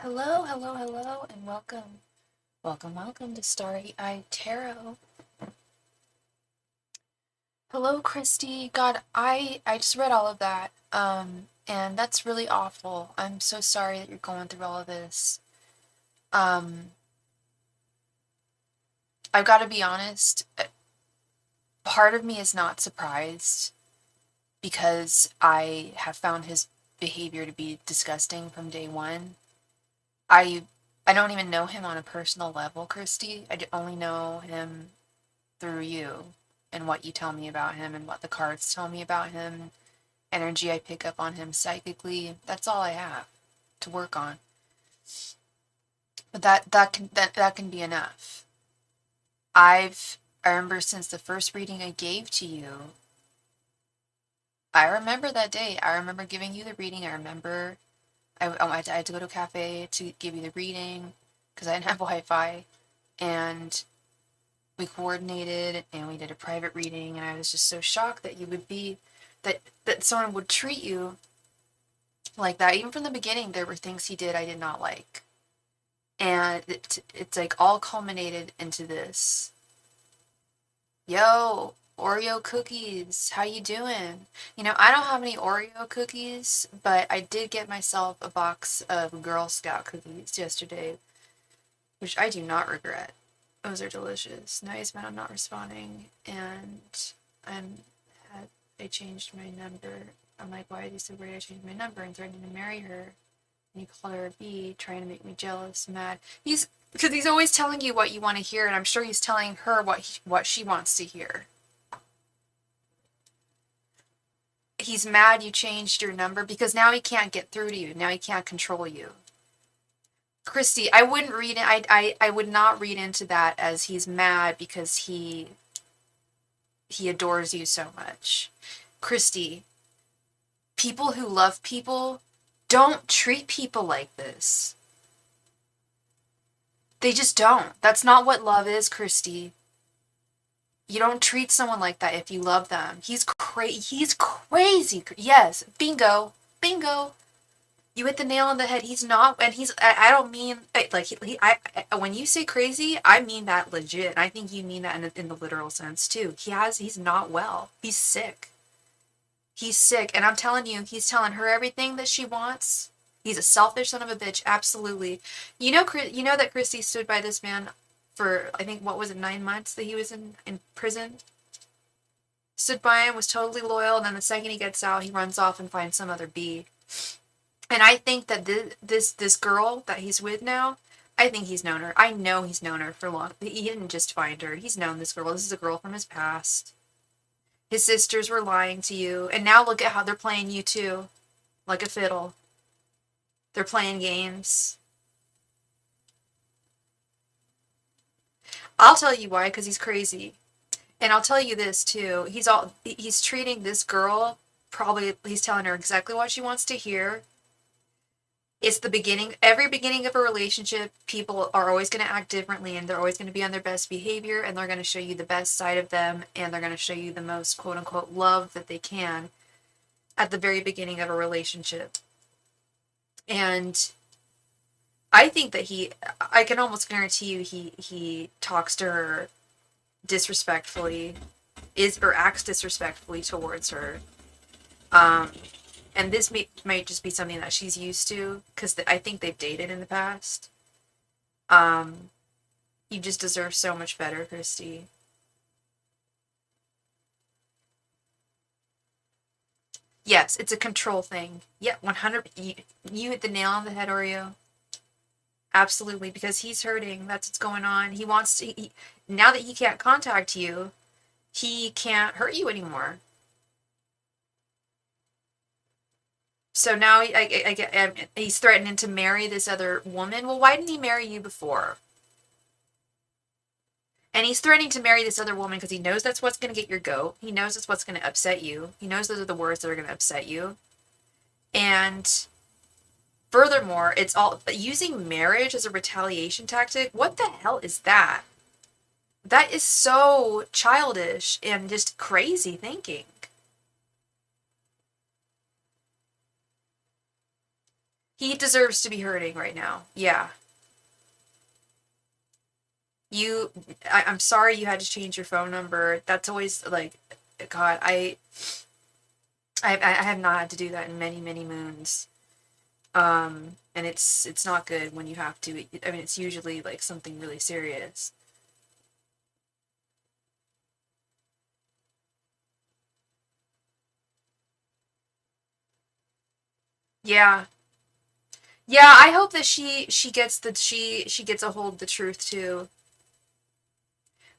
Hello, hello, hello, and welcome. Welcome to Starry Tarot. Hello, Christy. God, I just read all of that. And that's really awful. I'm so sorry that you're going through all of this. Um, I've got to be honest, part of me is not surprised because I have found his behavior to be disgusting from day one. I I don't even know him on a personal level, Christy. Only know him through you and what you tell me about him and what the cards tell me about him, energy I pick up on him psychically. That's all I have to work on. But that can be enough. I remember since the first reading I gave to you, I remember that day. I remember giving you the reading. I remember I had to go to a cafe to give you the reading because I didn't have Wi-Fi, and we coordinated and we did a private reading, and I was just so shocked that you would be that someone would treat you like that. Even from the beginning, there were things he did I did not like, and it's like all culminated into this. Yo, Oreo cookies, how you doing? I don't have any Oreo cookies, but I did get myself a box of Girl Scout cookies yesterday, which I do not regret. Those are delicious. Now he's been on not responding, and I'm I changed my number. I'm like, why is he so weird? I changed my number and threatening to marry her. And you call her a B, trying to make me jealous, mad. Because he's always telling you what you want to hear, and I'm sure he's telling her what she wants to hear. He's mad you changed your number because now he can't get through to you. Now he can't control you. Christy, I wouldn't read it. I would not read into that as he's mad because he adores you so much. Christy, people who love people don't treat people like this. They just don't. That's not what love is, Christy. You don't treat someone like that if you love them. He's crazy. Yes, bingo. Bingo. You hit the nail on the head. He's not, and I don't mean, like, when you say crazy, I mean that legit. I think you mean that in the literal sense, too. He's not well. He's sick. He's sick, and I'm telling you, he's telling her everything that she wants. He's a selfish son of a bitch, absolutely. You know that Christy stood by this man for, I think, what was it, 9 months that he was in prison? Stood by him, was totally loyal, and then the second he gets out, he runs off and finds some other B. And I think that this girl that he's with now, I think he's known her. I know he's known her for long. He didn't just find her. He's known this girl. This is a girl from his past. His sisters were lying to you, and now look at how they're playing you too, like a fiddle. They're playing games. I'll tell you why, because he's crazy. And I'll tell you this too. He's treating this girl, probably he's telling her exactly what she wants to hear. It's the beginning. Every beginning of a relationship, people are always going to act differently, and they're always going to be on their best behavior, and they're going to show you the best side of them, and they're going to show you the most quote unquote love that they can at the very beginning of a relationship. And I think that I can almost guarantee you he talks to her disrespectfully, or acts disrespectfully towards her. And this might just be something that she's used to, because I think they've dated in the past. You just deserve so much better, Christy. Yes, it's a control thing. Yeah, 100. You hit the nail on the head, Oreo. Absolutely, because he's hurting. That's what's going on. He wants to. Now that he can't contact you, he can't hurt you anymore. So now he's threatening to marry this other woman. Well, why didn't he marry you before? And he's threatening to marry this other woman because he knows that's what's going to get your goat. He knows that's what's going to upset you. He knows those are the words that are going to upset you. And furthermore, it's all using marriage as a retaliation tactic. What the hell is that? That is so childish and just crazy thinking. He deserves to be hurting right now. Yeah. I'm sorry you had to change your phone number. That's always like, God, I have not had to do that in many, many moons. And it's not good when you have to. I mean, it's usually like something really serious. Yeah. Yeah, I hope that she gets a hold of the truth too.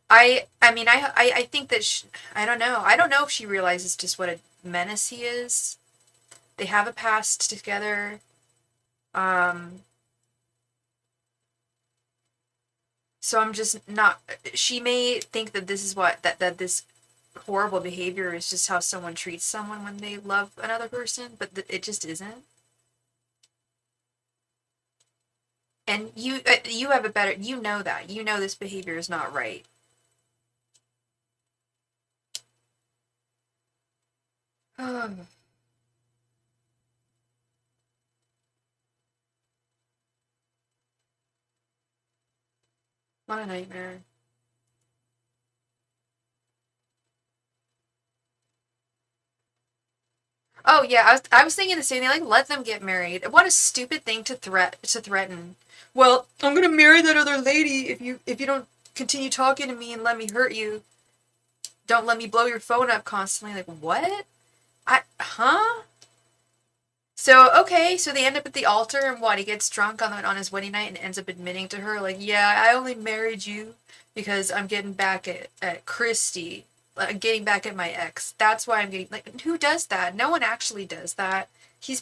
I mean I think that I don't know. I don't know if she realizes just what a menace he is. They have a past together. Um so I'm just not, she may think that this is that this horrible behavior is just how someone treats someone when they love another person, but it just isn't. And you have a better, you know that. You know this behavior is not right. What a nightmare. Oh yeah, I was thinking the same thing. Like, let them get married. What a stupid thing to threaten. Well, I'm gonna marry that other lady if you don't continue talking to me and let me hurt you. Don't let me blow your phone up constantly. Like, what? Huh? So okay, so they end up at the altar, and what? He gets drunk on his wedding night and ends up admitting to her, like, yeah, I only married you because I'm getting back at Christy, getting back at my ex. That's why I'm getting, like, who does that? No one actually does that. He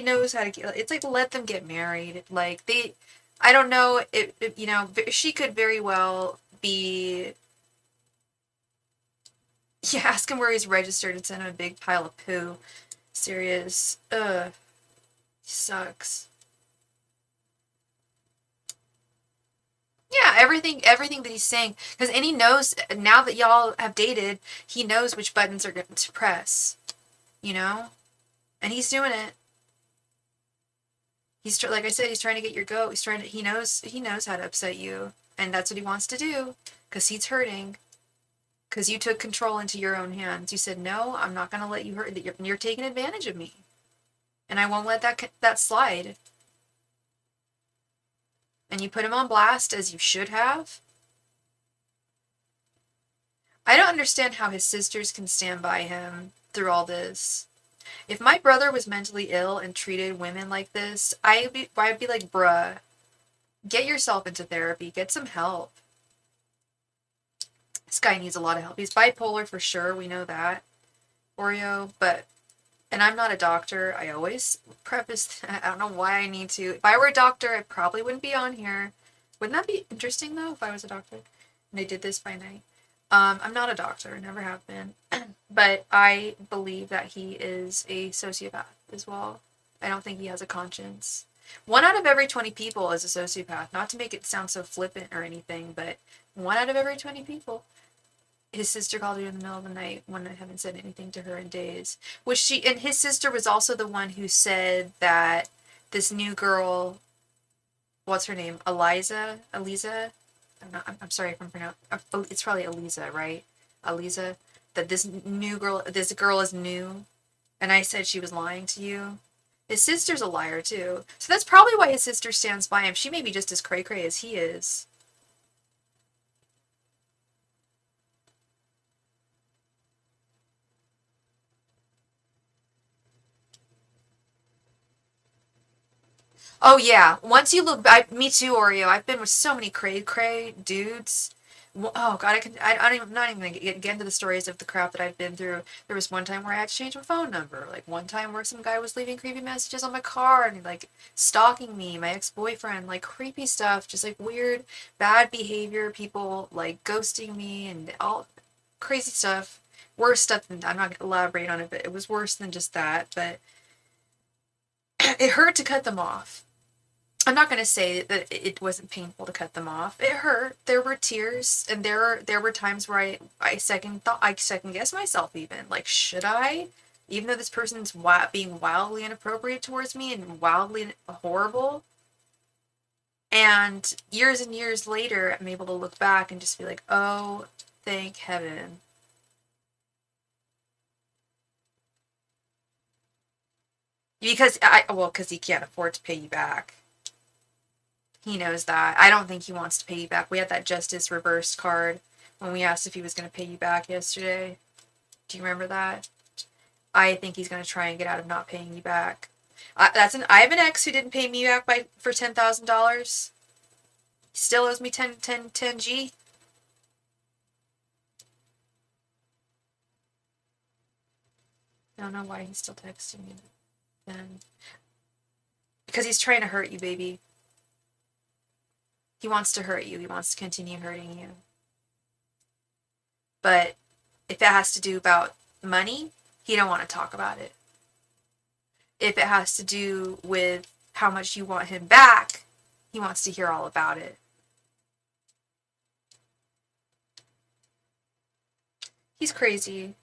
knows how to get. It's like, let them get married. Like, they, I don't know if you know, she could very well be. Yeah, ask him where he's registered and send him a big pile of poo. Serious. Ugh. Sucks. Yeah, everything that he's saying, because and he knows now that y'all have dated, he knows which buttons are going to press, you know, and he's doing it. Like I said, he's trying to get your goat. He knows how to upset you, and that's what he wants to do, because he's hurting. Because you took control into your own hands. You said, no, I'm not going to let you hurt. You're taking advantage of me, and I won't let that slide. And you put him on blast, as you should have. I don't understand how his sisters can stand by him through all this. If my brother was mentally ill and treated women like this, I'd be like, bruh, get yourself into therapy, get some help. This guy needs a lot of help. He's bipolar for sure, we know that, Oreo, but, and I'm not a doctor. I always preface that. I don't know why I need to. If I were a doctor, I probably wouldn't be on here. Wouldn't that be interesting, though, if I was a doctor and I did this by night? I'm not a doctor, never have been, but I believe that he is a sociopath as well. I don't think he has a conscience. 1 out of every 20 people is a sociopath. Not to make it sound so flippant or anything, but 1 out of every 20 people. His sister called her in the middle of the night when I haven't said anything to her in days. And his sister was also the one who said that this new girl, what's her name? Eliza? I'm sorry if I'm pronouncing. It's probably Eliza, right? Eliza. That this girl is new, and I said she was lying to you. His sister's a liar too, so that's probably why his sister stands by him. She may be just as cray cray as he is. Oh yeah, once you look, me too, Oreo. I've been with so many cray cray dudes. Oh God, I don't even, not even gonna get into the stories of the crap that I've been through. There was one time where I had to change my phone number. Like one time where some guy was leaving creepy messages on my car and like stalking me, my ex-boyfriend, like creepy stuff, just like weird, bad behavior, people like ghosting me and all crazy stuff. Worse stuff than, I'm not gonna elaborate on it, but it was worse than just that. But it hurt to cut them off. I'm not going to say that it wasn't painful to cut them off. It hurt. There were tears, and there were times where I second guess myself even. Like, should I? Even though this person's being wildly inappropriate towards me and wildly horrible. And years later, I'm able to look back and just be like, oh, thank heaven. Because he can't afford to pay you back. He knows that. I don't think he wants to pay you back. We had that justice reversed card when we asked if he was going to pay you back yesterday. Do you remember that? I think he's going to try and get out of not paying you back. I have an ex who didn't pay me back for $10,000. He still owes me 10 G. I don't know why he's still texting me then. Because he's trying to hurt you, baby. He wants to hurt you. He wants to continue hurting you. But if it has to do about money, he don't want to talk about it. If it has to do with how much you want him back, he wants to hear all about it. He's crazy,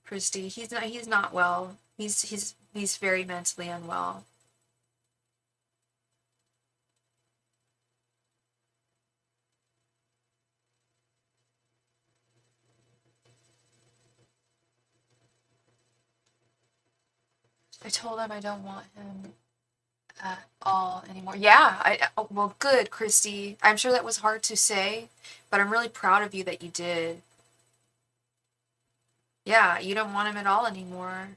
Christy. He's not well. He's very mentally unwell. I told him I don't want him at all anymore. Yeah, well, good, Christy. I'm sure that was hard to say, but I'm really proud of you that you did. Yeah, you don't want him at all anymore.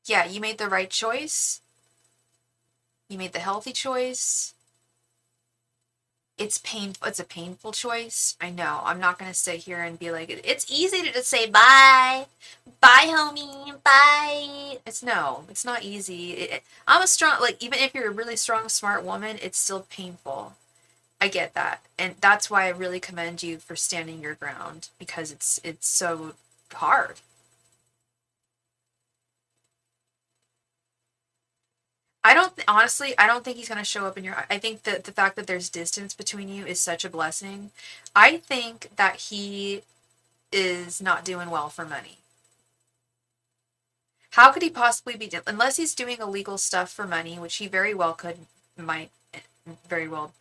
Yeah, you made the right choice. You made the healthy choice. It's painful. It's a painful choice. I know. I'm not going to sit here and be like, it's easy to just say bye. Bye, homie. Bye. It's not easy. I'm a strong, like, even if you're a really strong, smart woman, it's still painful. I get that. And that's why I really commend you for standing your ground, because it's so hard. Honestly, I don't think he's going to show up in your, I think that the fact that there's distance between you is such a blessing. I think that he is not doing well for money. How could he possibly be, unless he's doing illegal stuff for money, which he very well might very well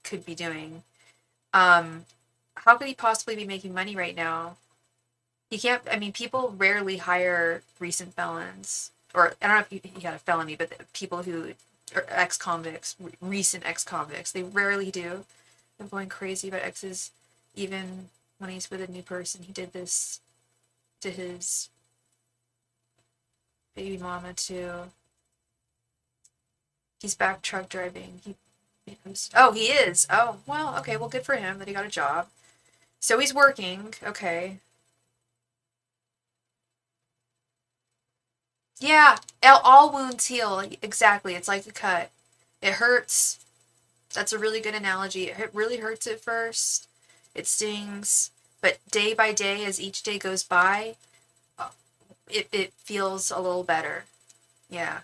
could be doing. How could he possibly be making money right now? He can't, I mean, people rarely hire recent felons, or I don't know if he had a felony, but people who are ex-convicts, recent ex-convicts, they rarely do. I'm going crazy about exes. Even when he's with a new person, he did this to his baby mama too. He's back truck driving. Oh, he is. Oh, well, okay, well, good for him that he got a job. So he's working. Okay. Yeah, all wounds heal. Exactly. It's like a cut. It hurts. That's a really good analogy. It really hurts at first. It stings. But day by day, as each day goes by, it feels a little better. Yeah.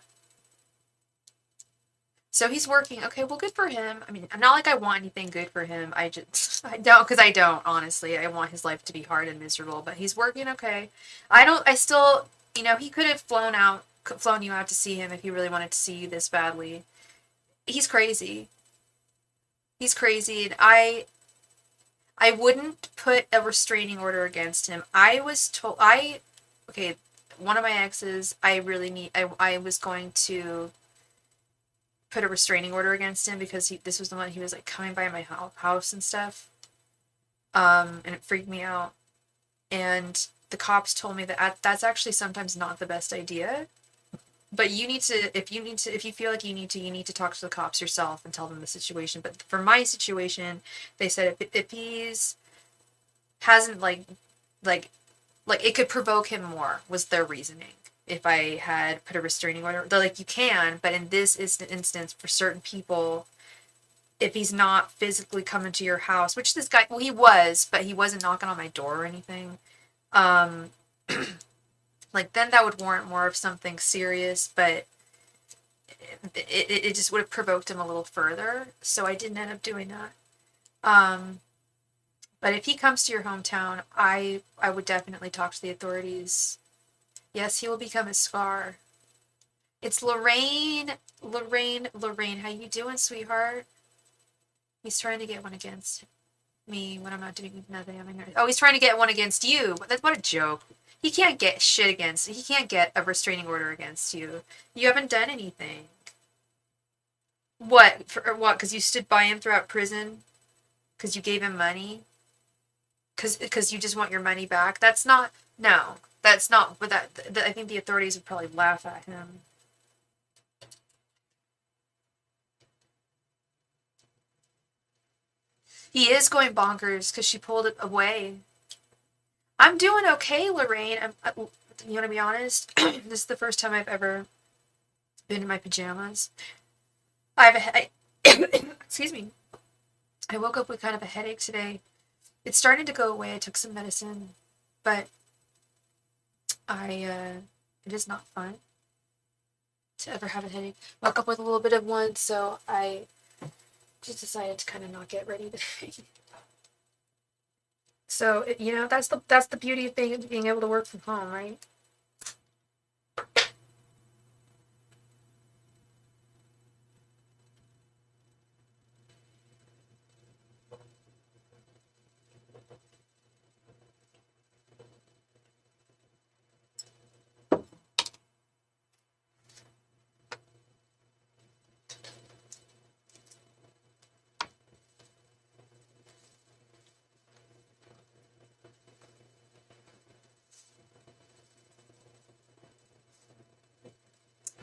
So he's working. Okay, well, good for him. I mean, not like I want anything good for him. I don't, because I don't, honestly. I want his life to be hard and miserable, but he's working okay. I still, he could have flown you out to see him if he really wanted to see you this badly. He's crazy. He's crazy, and I wouldn't put a restraining order against him. Okay, one of my exes, I was going to put a restraining order against him because this was the one he was like coming by my house and stuff. And it freaked me out. And the cops told me that that's actually sometimes not the best idea. But if you feel like you need to talk to the cops yourself and tell them the situation. But for my situation, they said if he's hasn't like it could provoke him more, was their reasoning. If I had put a restraining order, they're like, you can, but in this instance, for certain people, if he's not physically coming to your house, which this guy, well, he was, but he wasn't knocking on my door or anything, like, then that would warrant more of something serious, but it just would have provoked him a little further, so I didn't end up doing that. But if he comes to your hometown, I would definitely talk to the authorities Yes, he will become a scar. It's Lorraine. Lorraine. How you doing, sweetheart? He's trying to get one against me when I'm not doing nothing. Oh, he's trying to get one against you. What a joke. He can't get shit against. He can't get a restraining order against you. You haven't done anything. What? For what? Because you stood by him throughout prison? Because you gave him money? Because you just want your money back? That's not. No. That's not. But I think the authorities would probably laugh at him. He is going bonkers because she pulled it away. I'm doing okay, Lorraine. You want to be honest? This is the first time I've ever been in my pajamas. Excuse me. I woke up with kind of a headache today. It's starting to go away. I took some medicine, but it is not fun to ever have a headache. Woke up with a little bit of one, so I just decided to kind of not get ready today. So, that's the beauty of being able to work from home, right?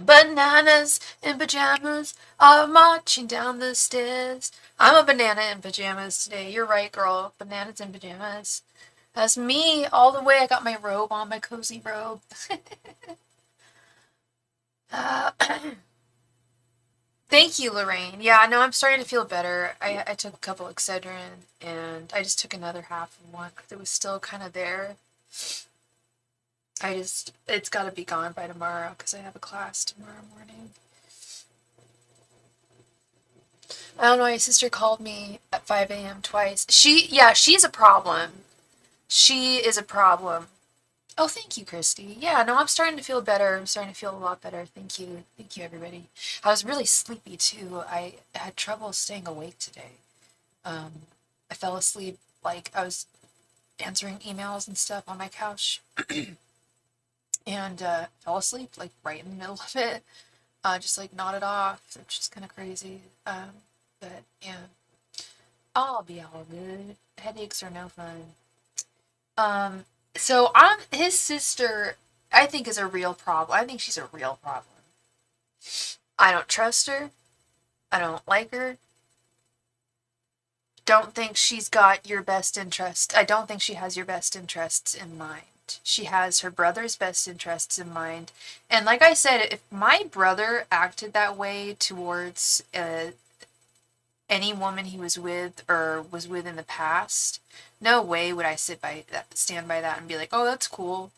Bananas in pajamas are marching down the stairs. I'm a banana in pajamas today. You're right, girl. Bananas in pajamas. That's me all the way. I got my robe on, my cozy robe. uh, Thank you, Lorraine. Yeah, no, I'm starting to feel better. I took a couple Excedrin, and I just took another half of one because it was still kind of there. It's got to be gone by tomorrow because I have a class tomorrow morning. I don't know, my sister called me at 5 a.m. twice. She's a problem. She is a problem. Oh, thank you, Christy. Yeah, no, I'm starting to feel better. I'm starting to feel a lot better. Thank you. Thank you, everybody. I was really sleepy, too. I had trouble staying awake today. I fell asleep, like, I was answering emails and stuff on my couch. And fell asleep, like, right in the middle of it. Just, like, nodded off, which is kind of crazy. But, yeah. I'll be all good. Headaches are no fun. So his sister, I think, is a real problem. I think she's a real problem. I don't trust her. I don't like her. Don't think she's got your best interest. I don't think she has your best interests in mind. She has her brother's best interests in mind. And like I said, if my brother acted that way towards any woman he was with or was with in the past, no way would I stand by that and be like, oh, that's cool.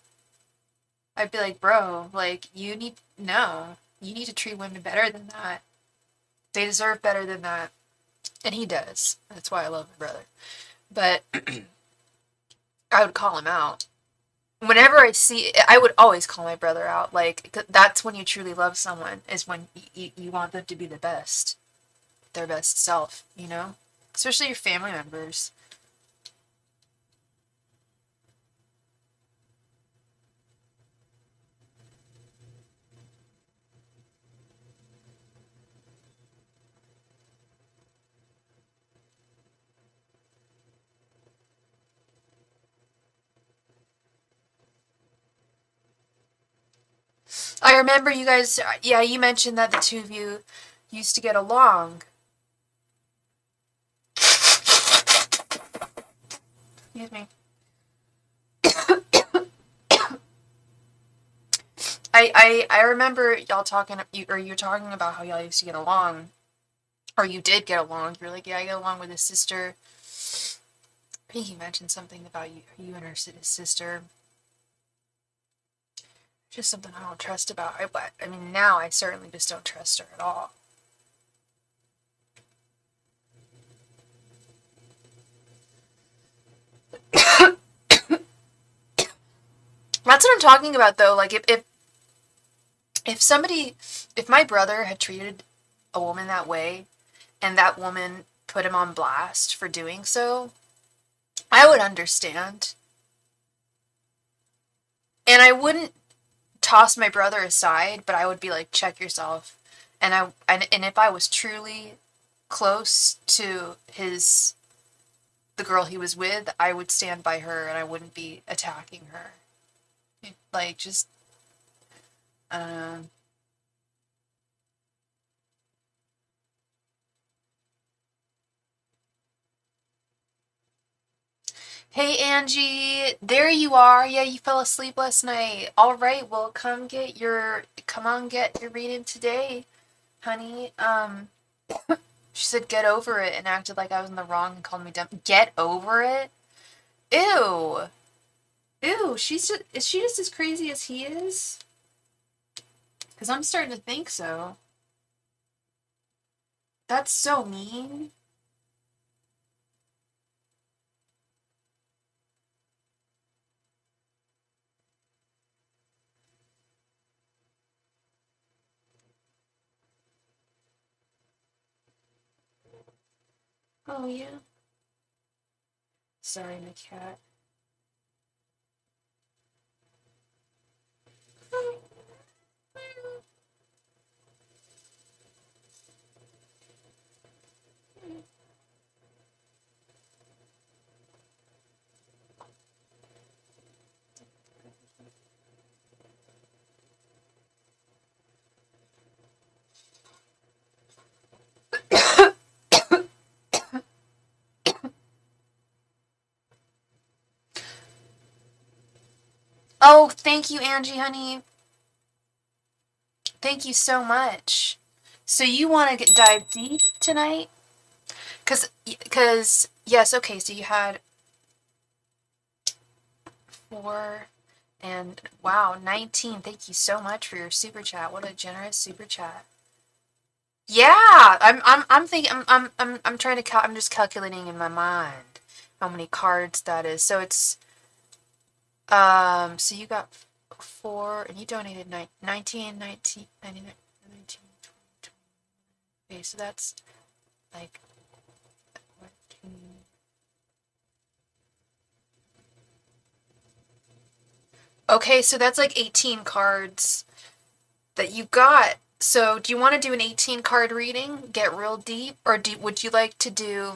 I'd be like, bro, like, you need to treat women better than that. They deserve better than that. And he does. That's why I love my brother. But I would call him out. Whenever I would always call my brother out. Like, that's when you truly love someone, is when you want them to be the best. Their best self, Especially your family members. I remember you guys, yeah, you mentioned that the two of you used to get along. Excuse me. I remember y'all you're talking about how y'all used to get along, or you did get along. You're like, yeah, I get along with his sister. I think you mentioned something about you and his sister. Just something I don't trust about her, but I mean, now I certainly just don't trust her at all. That's what I'm talking about, though. Like, if my brother had treated a woman that way, and that woman put him on blast for doing so, I would understand. And I wouldn't toss my brother aside, but I would be like, check yourself. And if I was truly close to the girl he was with, I would stand by her and I wouldn't be attacking her. Like, just, I don't know. Hey Angie, there you are. Yeah, you fell asleep last night. All right, well, come on, get your reading today, honey. She said get over it and acted like I was in the wrong and called me dumb. Get over it? Ew. Ew, is she just as crazy as he is? Because I'm starting to think so. That's so mean. Oh, yeah. Sorry, my cat. Oh, thank you, Angie, honey. Thank you so much. So you want to dive deep tonight? Cause yes, okay. So you had 4 and wow, 19. Thank you so much for your super chat. What a generous super chat. Yeah, I'm thinking. I'm trying to. I'm just calculating in my mind how many cards that is. So it's So you got 4, and you donated 19, 19, 99, 19, 20. Okay, so that's like 14. Okay, so that's like 18 cards that you got. So do you want to do an 18 card reading, get real deep, or would you like to do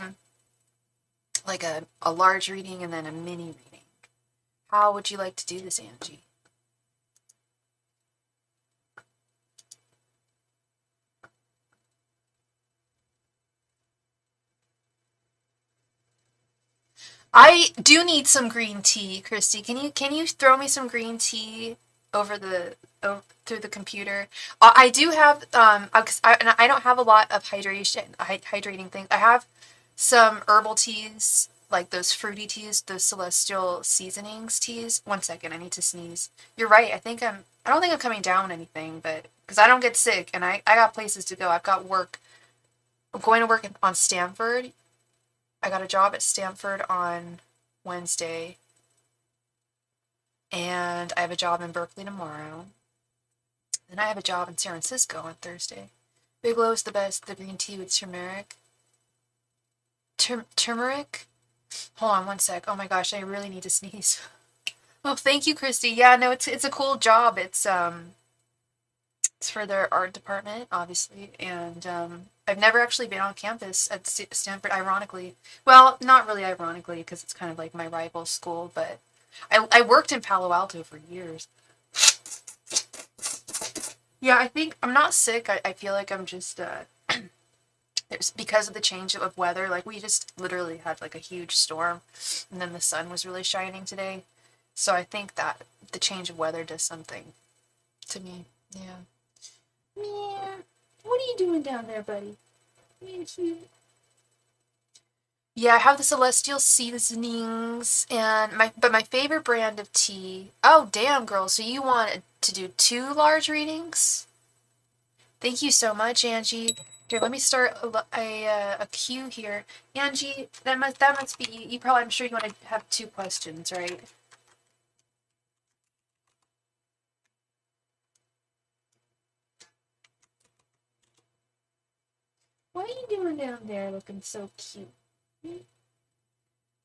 like a large reading and then a mini reading? How would you like to do this, Angie? I do need some green tea, Christy. Can you throw me some green tea over through the computer? I do have 'cause I don't have a lot of hydrating things. I have some herbal teas, like those fruity teas, those celestial seasonings teas. One second, I need to sneeze. You're right. I don't think I'm coming down anything, but because I don't get sick and I got places to go. I've got work. I'm going to work on Stanford. I got a job at Stanford on Wednesday, and I have a job in Berkeley tomorrow. Then I have a job in San Francisco on Thursday. Bigelow is the best. The green tea with turmeric. Turmeric? Hold on one sec. Oh my gosh, I really need to sneeze. Oh, thank you, Christy. Yeah, no, it's a cool job. It's for their art department, obviously, and I've never actually been on campus at Stanford, ironically. Well, not really ironically, because it's kind of like my rival school, but I worked in Palo Alto for years. Yeah, I think I'm not sick. I feel like I'm just it's because of the change of weather. Like we just literally had like a huge storm, and then the sun was really shining today. So I think that the change of weather does something to me. Yeah. Yeah. What are you doing down there, buddy? Yeah, I have the celestial seasonings and my favorite brand of tea. Oh, damn, girl. So you wanted to do 2 large readings? Thank you so much, Angie. Here, let me start a queue here. Angie, that must be you. You probably, I'm sure you want to have 2 questions, right? you doing down there looking so cute?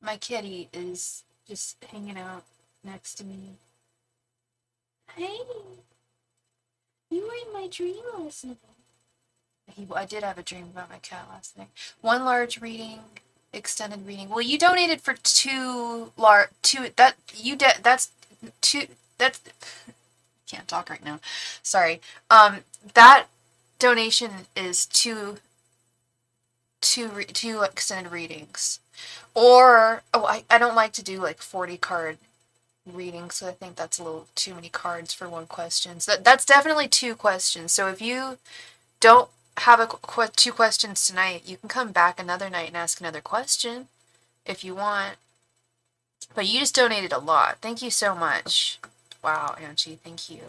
My kitty is just hanging out next to me. Hey, you were in my dream last night. I did have a dream about my cat last night. One large reading, extended reading. Well, you donated for that's can't talk right now. Sorry. That donation is two extended readings. Or I don't like to do like 40 card readings, so I think that's a little too many cards for one question. So that's definitely 2 questions. So if you don't have 2 questions tonight, you can come back another night and ask another question if you want. But you just donated a lot. Thank you so much. Wow, Angie, thank you.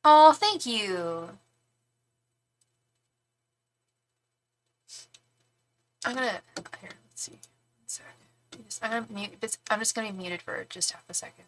Oh, thank you. I'm gonna here. Let's see. 1 sec. I'm gonna mute this. I'm just gonna be muted for just half a second.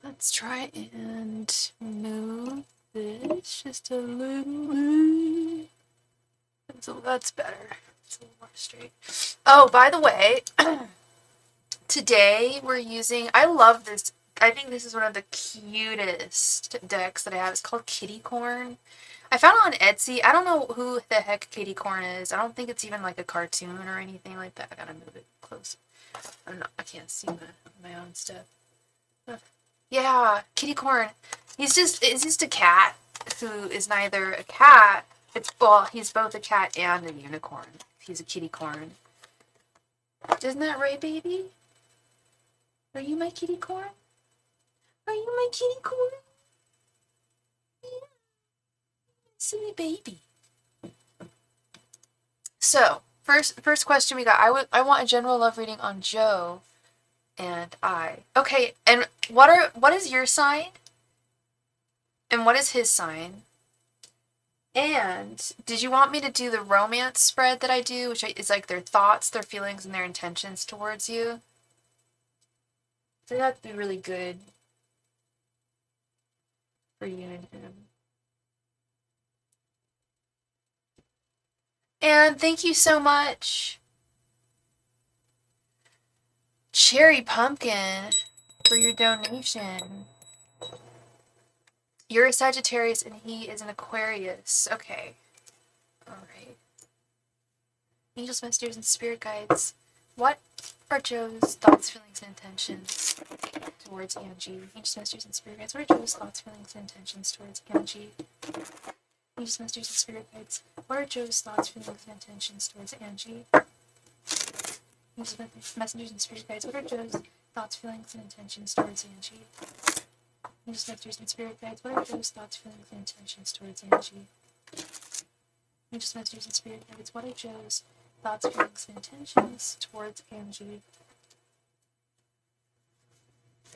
Let's try and move this just a little bit. So that's better. It's a little more straight. Oh, by the way, today we're using, I love this. I think this is one of the cutest decks that I have. It's called Kitty Corn. I found it on Etsy. I don't know who the heck Kitty Corn is. I don't think it's even like a cartoon or anything like that. I gotta move it close. I can't see my own stuff. Yeah, Kitty Corn. It's just a cat who is neither a cat. He's both a cat and a unicorn. He's a kitty corn. Isn't that right, baby? Are you my kitty corn? Are you my kitty corn? Yeah. Silly baby. So, first question we got. I want a general love reading on Joe and I. Okay, and what is your sign? And what is his sign? And did you want me to do the romance spread that I do, which is like their thoughts, their feelings, and their intentions towards you? So that'd be really good for you and him. And thank you so much, Cherry Pumpkin, for your donation. You're a Sagittarius and he is an Aquarius. Okay. Alright. Angels, messengers, and spirit guides. What are Joe's thoughts, feelings, and intentions towards Angie? Angels, messengers, and spirit guides. What are Joe's thoughts, feelings, and intentions towards Angie? Angels, messengers, and spirit guides. What are Joe's thoughts, feelings, and intentions towards Angie? Angels, messengers, and spirit guides. What are Joe's thoughts, feelings, and intentions towards Angie? Angels, messengers, and spirit guides. What are Joe's thoughts, feelings, and intentions towards Angie? Angels, messengers, and spirit guides. What are Joe's thoughts, feelings, and intentions towards Angie?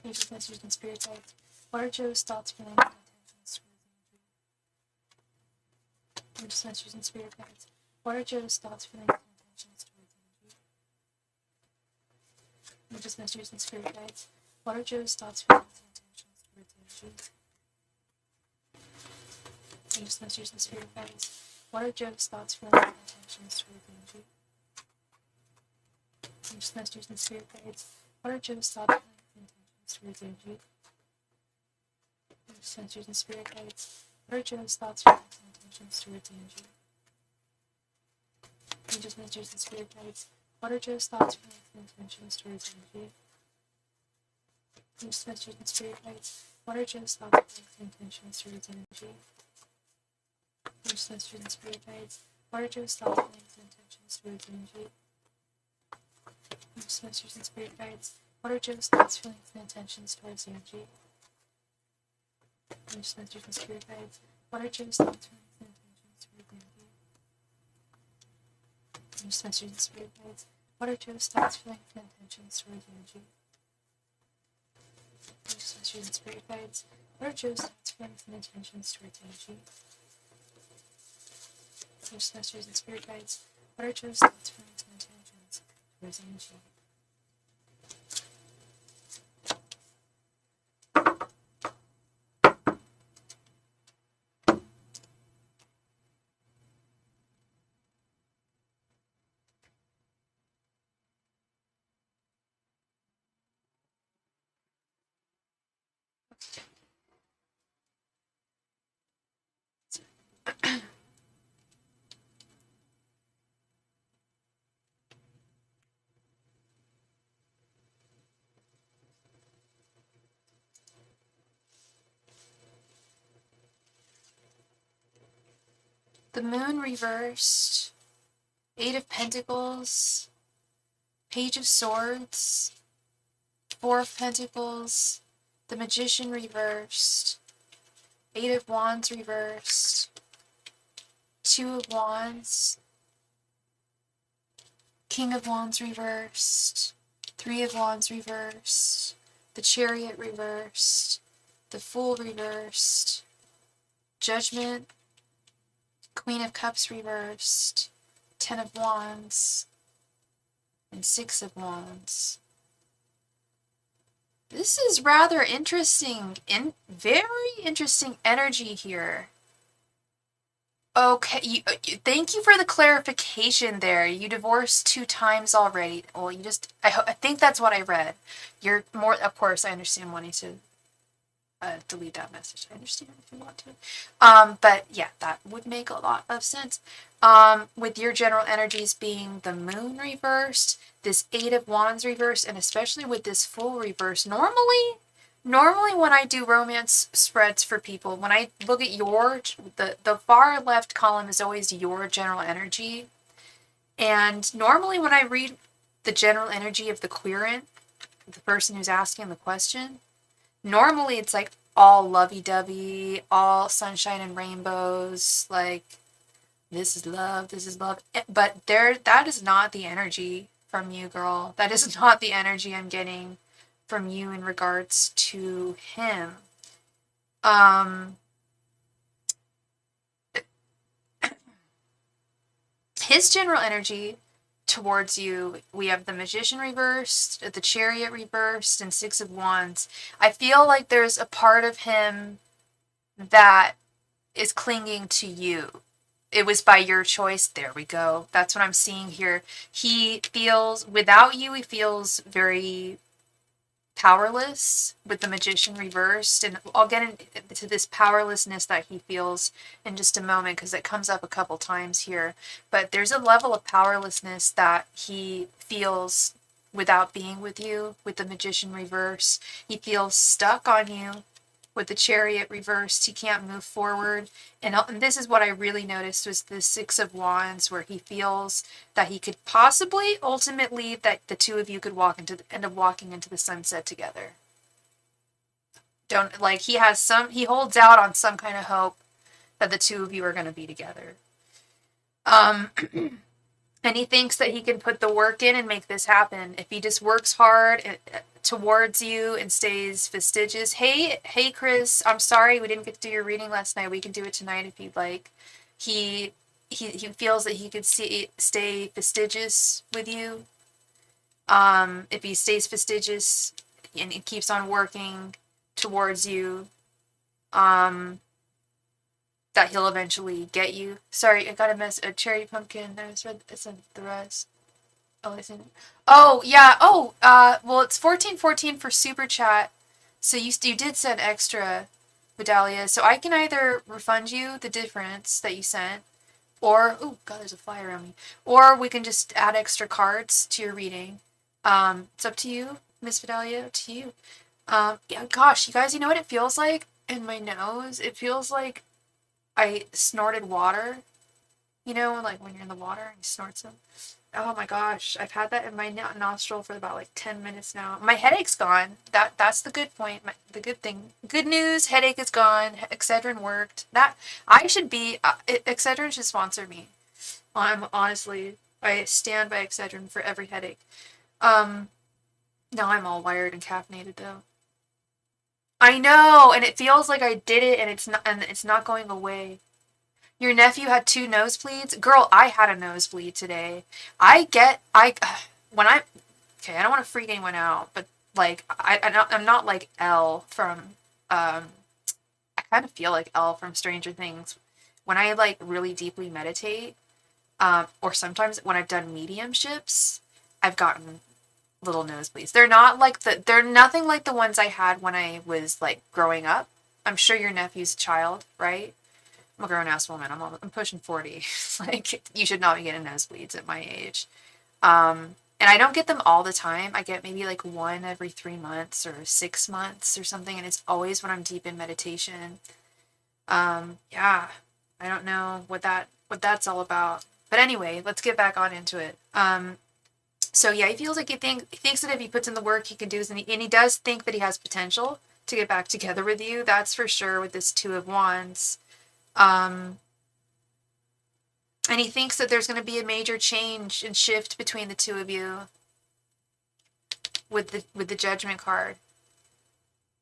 Angels, messengers, and spirit guides. What are Joe's thoughts, feelings, and intentions towards Angie? Angels, messengers, and spirit guides. What are Joe's thoughts, feelings, and intentions towards Angie? Angels, messengers, and spirit guides. What are Joe's thoughts, feelings, and intentions towards Angie? Angels, messengers, and spirit guides. What are Joe's thoughts, feelings, and intentions towards Angie? Angels, messengers, and spirit guides. What are Joe's thoughts, feelings, and intentions towards Angie? Angels, messengers, and spirit guides. What are Joe's thoughts, feelings, and intentions towards Angie? Angels, messengers, and spirit guides. What are Joe's thoughts, feelings, and intentions towards Angie? Angels, messengers, and spirit guides. What are Joe's thoughts, feelings, and intentions towards Angie? Angels, messengers, and spirit guides. What are Joe's thoughts, feelings, and intentions towards Angie? Angels, messengers, and spirit guides. What are Joe's thoughts, feelings, and intentions towards energy? Just messages and spirit guides. What are Joe's thoughts, feelings, and intentions towards energy? Just messages and spirit guides. What are Joe's thoughts, feelings, and intentions towards energy? Just messages and spirit guides. What are Joe's thoughts, feelings, and intentions towards energy? Just messages and spirit guides. What are Joe's thoughts, feelings, and intentions towards energy? The Moon reversed, Eight of Pentacles, Page of Swords, Four of Pentacles, the Magician reversed, Eight of Wands reversed, Two of Wands, King of Wands reversed, Three of Wands reversed, the Chariot reversed, the Fool reversed, Judgment, Queen of Cups reversed, Ten of Wands, and Six of Wands. This is rather interesting, very interesting energy here. Okay, thank you for the clarification there. You divorced 2 times already. Well, I think that's what I read. You're more, of course, I understand wanting to delete that message. I understand if you want to. But yeah, that would make a lot of sense. With your general energies being the Moon reversed, this Eight of Wands reversed, and especially with this Fool reversed. Normally when I do romance spreads for people, when I look at the far left column is always your general energy. And normally when I read the general energy of the querent, the person who's asking the question, normally it's like all lovey-dovey, all sunshine and rainbows, like this is love, this is love. But that is not the energy from you, girl. That is not the energy I'm getting from you in regards to him. His general energy towards you, we have the Magician reversed, the Chariot reversed, and Six of Wands. I feel like there's a part of him that is clinging to you. It was by your choice. There we go. That's what I'm seeing here. He feels, without you, he feels very powerless with the Magician reversed, and I'll get into this powerlessness that he feels in just a moment because it comes up a couple times here. But there's a level of powerlessness that he feels without being with you with the Magician reverse. He feels stuck on you with the Chariot reversed. He can't move forward. And this is what I really noticed was the Six of Wands, where he feels that he could possibly ultimately that the two of you could end up walking into the sunset together. He holds out on some kind of hope that the two of you are going to be together. And he thinks that he can put the work in and make this happen. If he just works hard towards you and stays fastidious. Hey, Chris, I'm sorry we didn't get to do your reading last night. We can do it tonight if you'd like. He feels that he could stay fastidious with you. If he stays fastidious and he keeps on working towards you, that he'll eventually get you. Sorry, I got a cherry pumpkin. I said the rest. Oh, yeah. Well, it's 1414 for SuperChat. So you did send extra, Vidalia. So I can either refund you the difference that you sent, or, oh, God, there's a fly around me. Or we can just add extra cards to your reading. It's up to you, Miss Vidalia, up to you. Yeah, gosh, you guys, you know what it feels like in my nose? It feels like I snorted water. You know, like when you're in the water and you snort some. Oh my gosh, I've had that in my nostril for about like 10 minutes now. My headache's gone. That's the good point. The good thing. Good news, headache is gone. Excedrin worked. That I should be Excedrin should sponsor me. Honestly, I stand by Excedrin for every headache. Now I'm all wired and caffeinated though. I know, and it feels like I did it and it's not going away. Your nephew had 2 nosebleeds? Girl, I had a nosebleed today. When I, okay, I don't want to freak anyone out, but like, I'm not like Elle from, I kind of feel like Elle from Stranger Things. When I like really deeply meditate, or sometimes when I've done mediumships, I've gotten little nosebleeds. They're nothing like the ones I had when I was like growing up. I'm sure your nephew's a child, right? I'm a grown-ass woman. I'm pushing 40. Like, you should not be getting nosebleeds at my age. And I don't get them all the time. I get maybe like 1 every 3 months or 6 months or something, and it's always when I'm deep in meditation. Yeah, I don't know what that's all about. But anyway, let's get back on into it. So yeah, he feels like he thinks that if he puts in the work, he can do this, and he does think that he has potential to get back together with you. That's for sure with this 2 of Wands. And he thinks that there's going to be a major change and shift between the 2 of you with the Judgment card.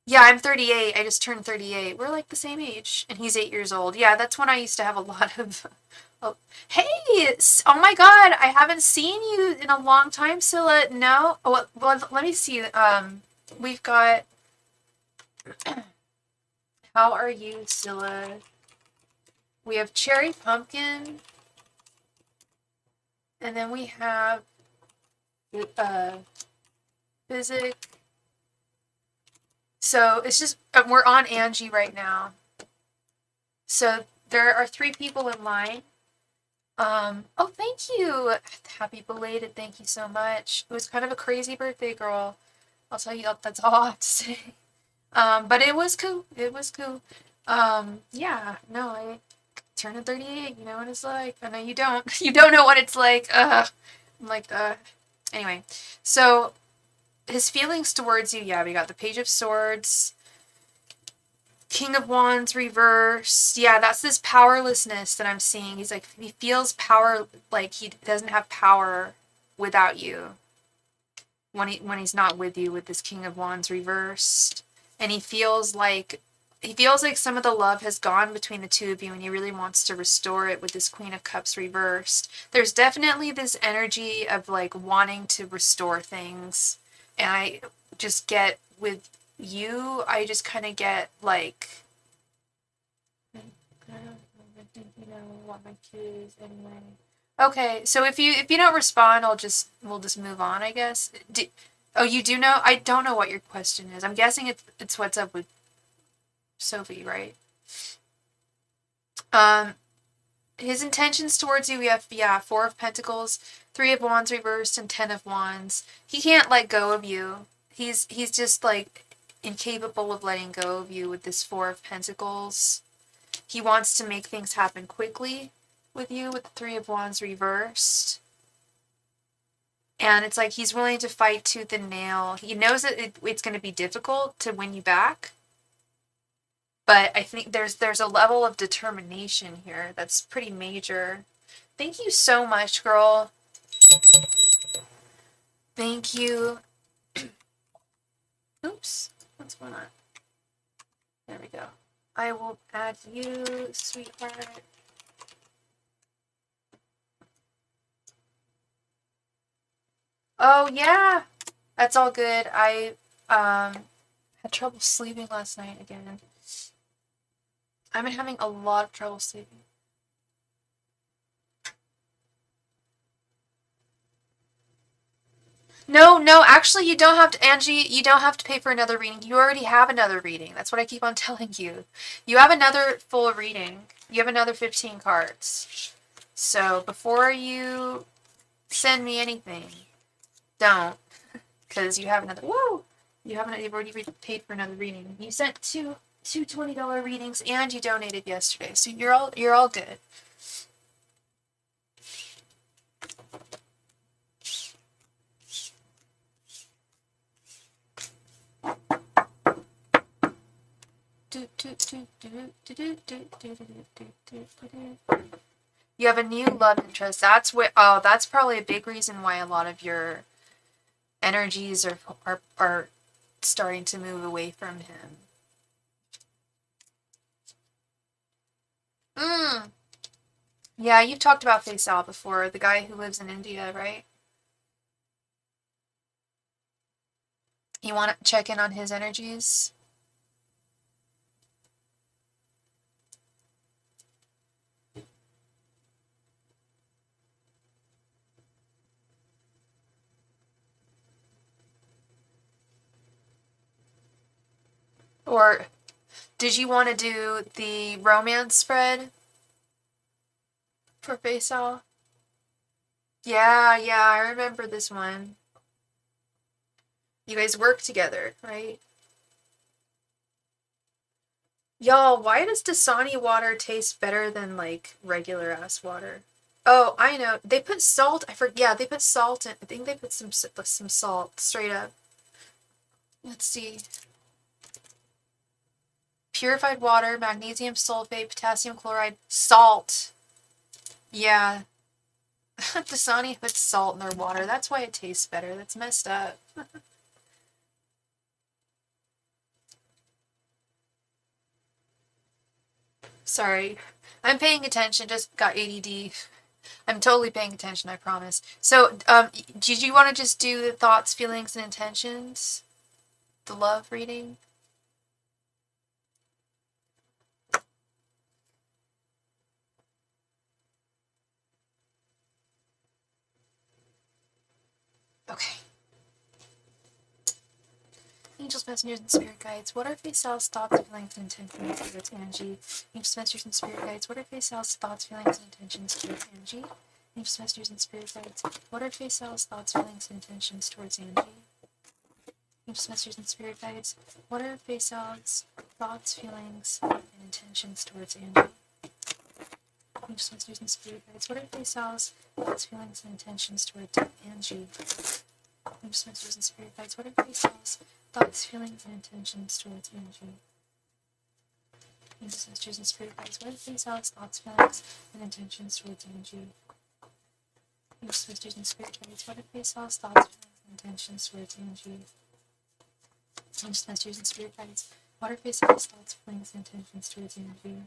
Yeah, I'm 38. I just turned 38. We're like the same age, and he's 8 years old. Yeah, that's when I used to have a lot of. Oh, hey! Oh my God, I haven't seen you in a long time, Scylla. No. Oh, well, let me see. We've got. How are you, Scylla? We have cherry pumpkin. And then we have physic. So it's just, we're on Angie right now. So there are 3 people in line. Oh, thank you. Happy belated. Thank you so much. It was kind of a crazy birthday, girl. I'll tell you, that's all I have to say. But it was cool. It was cool. Yeah, no, I turned 38. You know what it's like. I know you don't. You don't know what it's like. I'm like, anyway. So his feelings towards you, yeah, we got the Page of Swords, King of Wands reversed. Yeah, that's this powerlessness that I'm seeing. He's like, he feels power, like he doesn't have power without you when he's not with you with this King of Wands reversed. And he feels like some of the love has gone between the 2 of you, and he really wants to restore it with this Queen of Cups reversed. There's definitely this energy of like wanting to restore things. And I just get with you, I just kind of get like, I don't want my cues anyway. Okay, so if you don't respond, we'll just move on, I guess. Oh, you do know? I don't know what your question is. I'm guessing it's what's up with Sophie, right? His intentions towards you, we have, yeah, 4 of Pentacles, 3 of Wands reversed, and 10 of Wands. He can't let go of you. He's just like incapable of letting go of you with this 4 of Pentacles. He wants to make things happen quickly with you with the 3 of Wands reversed. And it's like he's willing to fight tooth and nail. He knows that it's going to be difficult to win you back. But I think there's a level of determination here that's pretty major. Thank you so much, girl. Thank you. Oops. What's going on? There we go. I will add you, sweetheart. Oh, yeah. That's all good. I had trouble sleeping last night again. I've been having a lot of trouble sleeping. No, actually you don't have to, Angie, you don't have to pay for another reading. You already have another reading. That's what I keep on telling you. You have another full reading. You have another 15 cards. So before you send me anything, don't. Because you have another, whoa! You've already paid for another reading. You sent two $20 readings and you donated yesterday. So you're all good. You have a new love interest. That's what. Oh, that's probably a big reason why a lot of your energies are starting to move away from him. Yeah, you've talked about Faisal before, the guy who lives in India, right? You want to check in on his energies? Or did you want to do the romance spread for Faisal? Yeah, I remember this one. You guys work together, right? Y'all, why does Dasani water taste better than, like, regular ass water? Oh, I know. They put salt. Yeah, they put salt in. I think they put some salt straight up. Let's see. Purified water, magnesium sulfate, potassium chloride, salt. Yeah. Dasani puts salt in their water. That's why it tastes better. That's messed up. Sorry. I'm paying attention. Just got ADD. I'm totally paying attention, I promise. So, did you want to just do the thoughts, feelings, and intentions? The love reading? Okay. Angels, messengers, and spirit guides. What are Faisal's thoughts, feelings, and intentions towards Angie? Angels, messengers, and spirit guides. What are Faisal's thoughts, feelings, and intentions towards Angie? Angels, messengers, and spirit guides. What are Faisal's thoughts, feelings, and intentions towards Angie? Angels, messengers, and spirit guides. What are Faisal's thoughts, feelings, and intentions towards Angie? Angels, messengers, and spirit guides. What are Faisal's thoughts, feelings, and intentions towards Angie? Angels, messengers, and spirit guides. What are Faisal's thoughts, feelings, and intentions towards Angie? Angels, messengers, and spirit guides. What are Faisal's thoughts, feelings, and intentions towards Angie? Angels, messengers, and spirit guides. What are Faisal's thoughts, feelings, and intentions towards Angie? Angels, messengers, and spirit guides. What are Faisal's thoughts, feelings, and intentions towards Angie?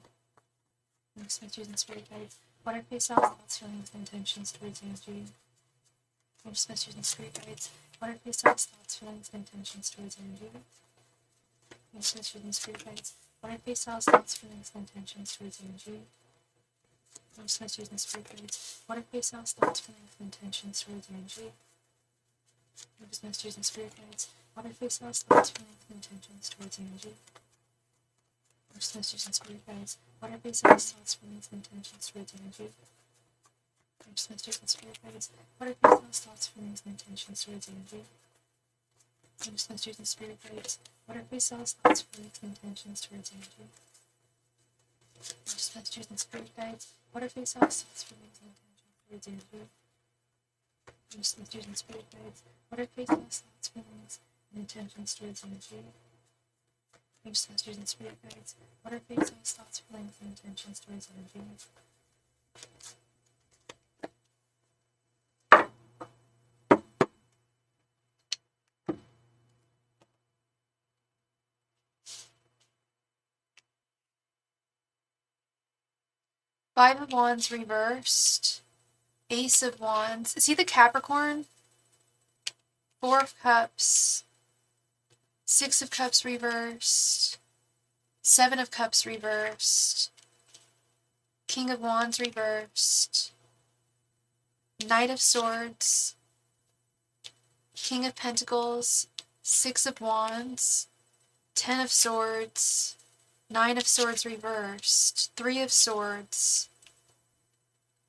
Angels, messengers, and spirit guides. What are Faisal's thoughts, feelings, and intentions towards Angie? Angels, messengers, and spirit guides. What are Faisal's thoughts, feelings, and intentions towards Angie? Angels, messengers, and spirit guides. What are Faisal's thoughts, feelings, and intentions towards Angie? Angels, messengers, and spirit guides. What are Faisal's thoughts, feelings, and intentions towards Angie? Angels, messengers, and spirit guides. What are Faisal's thoughts, feelings, and intentions towards Angie? Angels, messengers, and spirit guides. What are Faisal's thoughts, feelings, and intentions towards Angie? Angels, messengers, and spirit guides. What are Faisal's thoughts, feelings, and intentions towards Angie? Angels, messengers, and spirit guides. What are Faisal's thoughts, feelings, and intentions towards Angie? Angels, messengers, and spirit guides. What are Faisal's thoughts, feelings, and intentions towards Angie? Angels, messengers, and spirit guides. What are Faisal's thoughts, feelings, and intentions towards Angie? Angels, messengers, and spirit guides. What are Faisal's thoughts, feelings, and intentions towards Angie? Five of Wands reversed. Ace of Wands. Is he the Capricorn? Four of Cups. Six of Cups reversed. Seven of Cups reversed. King of Wands reversed. Knight of Swords. King of Pentacles. Six of Wands. 10 of Swords. 9 of Swords reversed. 3 of Swords.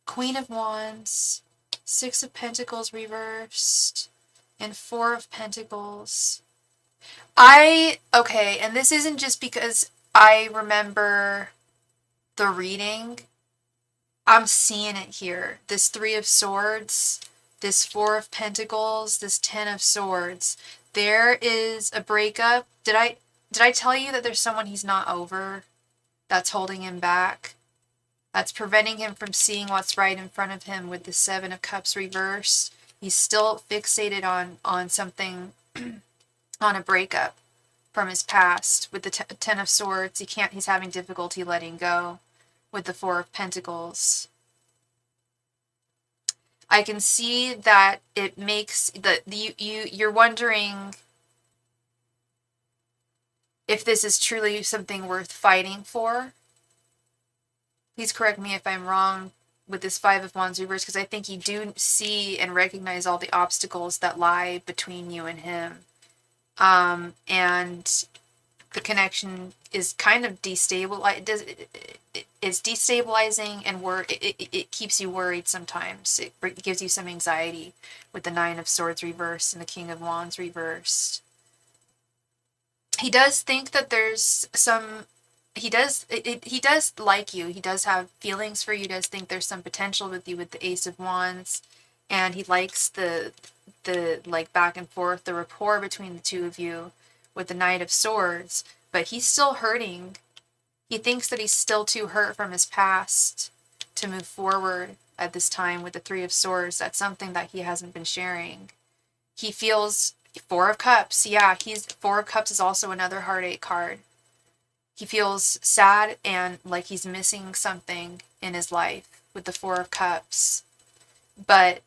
Queen of Wands. 6 of Pentacles reversed. And 4 of Pentacles. Okay, and this isn't just because I remember the reading. I'm seeing it here. This 3 of Swords, this 4 of Pentacles, this 10 of Swords. There is a breakup. Did I tell you that there's someone he's not over that's holding him back? That's preventing him from seeing what's right in front of him with the Seven of Cups reversed. He's still fixated on something, on a breakup from his past. With the Ten of Swords, he's having difficulty letting go. With the Four of Pentacles, I can see that it makes you're wondering if this is truly something worth fighting for. Please correct me if I'm wrong with this Five of Wands reverse, because I think you do see and recognize all the obstacles that lie between you and him. And the connection is kind of destabilized. It's destabilizing, and it keeps you worried sometimes. It gives you some anxiety with the Nine of Swords reversed and the King of Wands reversed. He does think that there's some... He does like you. He does have feelings for you. He does think there's some potential with you with the Ace of Wands. And he likes the like back and forth, the rapport between the two of you with the Knight of Swords. But he's still hurting. He thinks that he's still too hurt from his past to move forward at this time with the Three of Swords. That's something that he hasn't been sharing. He feels Four of Cups. Yeah, Four of Cups is also another heartache card. He feels sad and like he's missing something in his life with the Four of Cups. But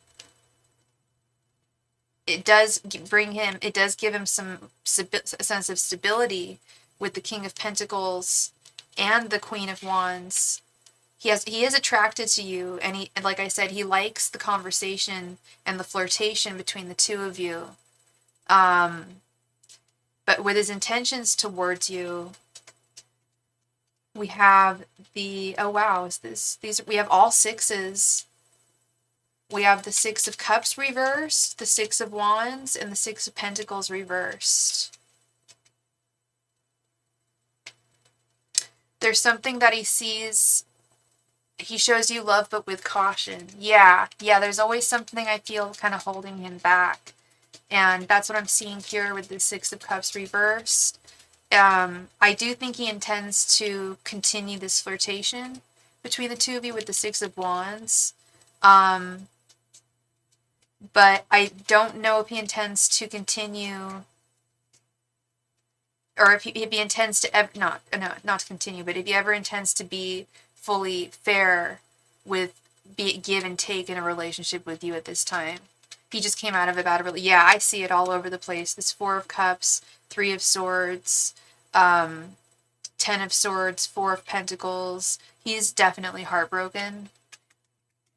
it does give him some sense of stability with the King of Pentacles and the Queen of Wands. He is attracted to you, and like I said, he likes the conversation and the flirtation between the two of you. But with his intentions towards you, we have we have all sixes. We have the Six of Cups reversed, the Six of Wands, and the Six of Pentacles reversed. There's something that he sees. He shows you love, but with caution. Yeah, there's always something I feel kind of holding him back. And that's what I'm seeing here with the Six of Cups reversed. I do think he intends to continue this flirtation between the two of you with the Six of Wands. But I don't know if he intends to continue, or if he intends to not to continue, but if he ever intends to be fully fair with give and take in a relationship with you at this time. He just came out of a bad relationship. Yeah, I see it all over the place. This Four of Cups, Three of Swords, 10 of Swords, Four of Pentacles. He's definitely heartbroken.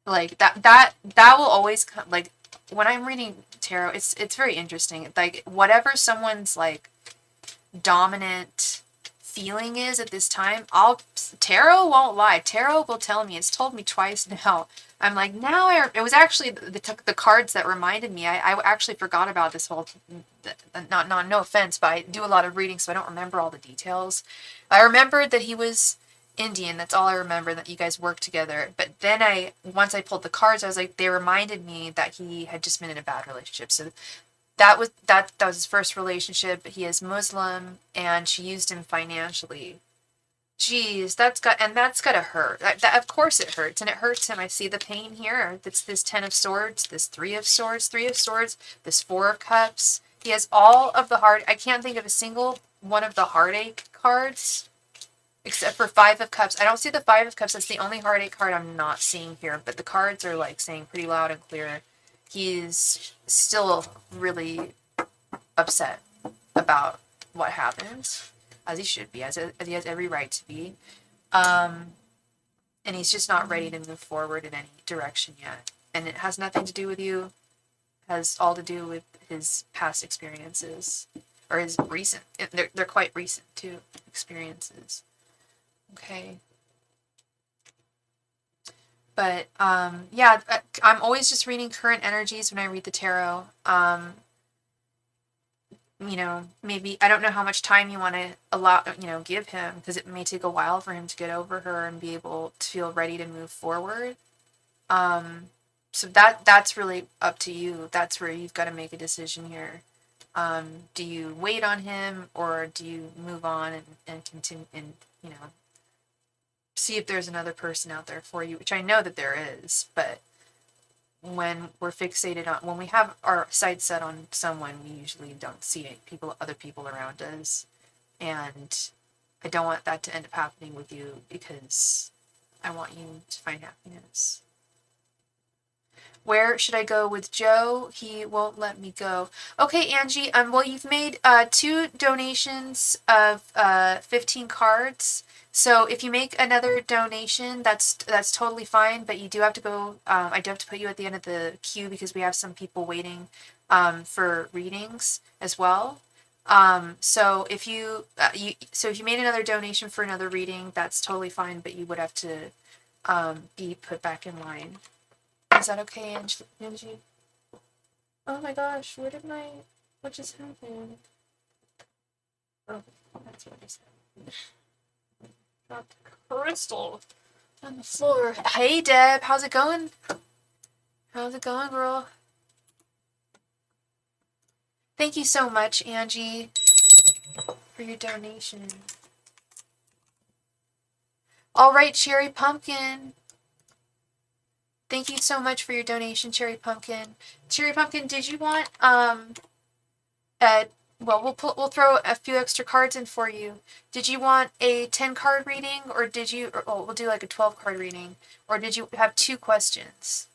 Like that will always come. Like when I'm reading tarot, it's very interesting. Like whatever someone's like dominant feeling is at this time, tarot won't lie. Tarot will tell me. It's told me twice now. I'm like, now it was actually the cards that reminded me. I actually forgot about this whole, no offense, but I do a lot of reading, so I don't remember all the details. I remembered that he was Indian. That's all I remember, that you guys worked together. But then once I pulled the cards, I was like, they reminded me that he had just been in a bad relationship. So that was his first relationship. He is Muslim, and she used him financially. Jeez, that's gotta hurt. Of course it hurts, and it hurts him. I see the pain here. It's this 10 of Swords, this Three of Swords, this Four of Cups. He has all of the I can't think of a single one of the heartache cards, except for Five of Cups. I don't see the Five of Cups. That's the only heartache card I'm not seeing here, but the cards are like saying pretty loud and clear he's still really upset about what happened, as he should be, as he has every right to be. And he's just not ready to move forward in any direction yet. And it has nothing to do with you. It has all to do with his past experiences, or his recent, they're quite recent too, experiences. Okay. But, yeah, I'm always just reading current energies when I read the tarot. You know, maybe, I don't know how much time you want to give him, because it may take a while for him to get over her and be able to feel ready to move forward. So that's really up to you. That's where you've got to make a decision here. Do you wait on him, or do you move on and continue and, you know, see if there's another person out there for you, which I know that there is, but when we're fixated on, when we have our sights set on someone, we usually don't see other people around us. And I don't want that to end up happening with you, because I want you to find happiness. Where should I go with Joe? He won't let me go. Okay, Angie. Well, you've made 2 donations of 15 cards. So if you make another donation, that's totally fine. But you do have to go. I do have to put you at the end of the queue, because we have some people waiting for readings as well. So if you made another donation for another reading, that's totally fine. But you would have to be put back in line. Is that okay, Angie? Oh my gosh, what just happened? Oh, that's what just happened. Dropped a crystal on the floor. Hey, Deb, how's it going? How's it going, girl? Thank you so much, Angie, for your donation. All right, Cherry Pumpkin. Thank you so much for your donation, Cherry Pumpkin. Cherry Pumpkin, did you want well, we'll throw a few extra cards in for you. Did you want a 10-card reading, or did you? We'll do like a 12-card reading, or did you have 2 questions?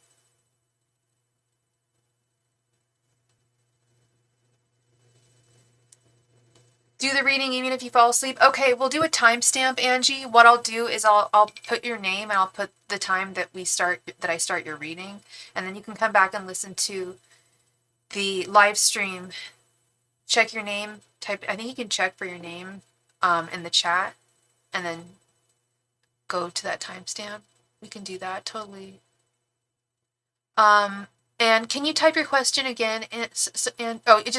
Do the reading even if you fall asleep. Okay, we'll do a timestamp, Angie. What I'll do is I'll put your name, and I'll put the time that I start your reading, and then you can come back and listen to the live stream. Check your name. I think you can check for your name in the chat, and then go to that timestamp. We can do that totally. And can you type your question again?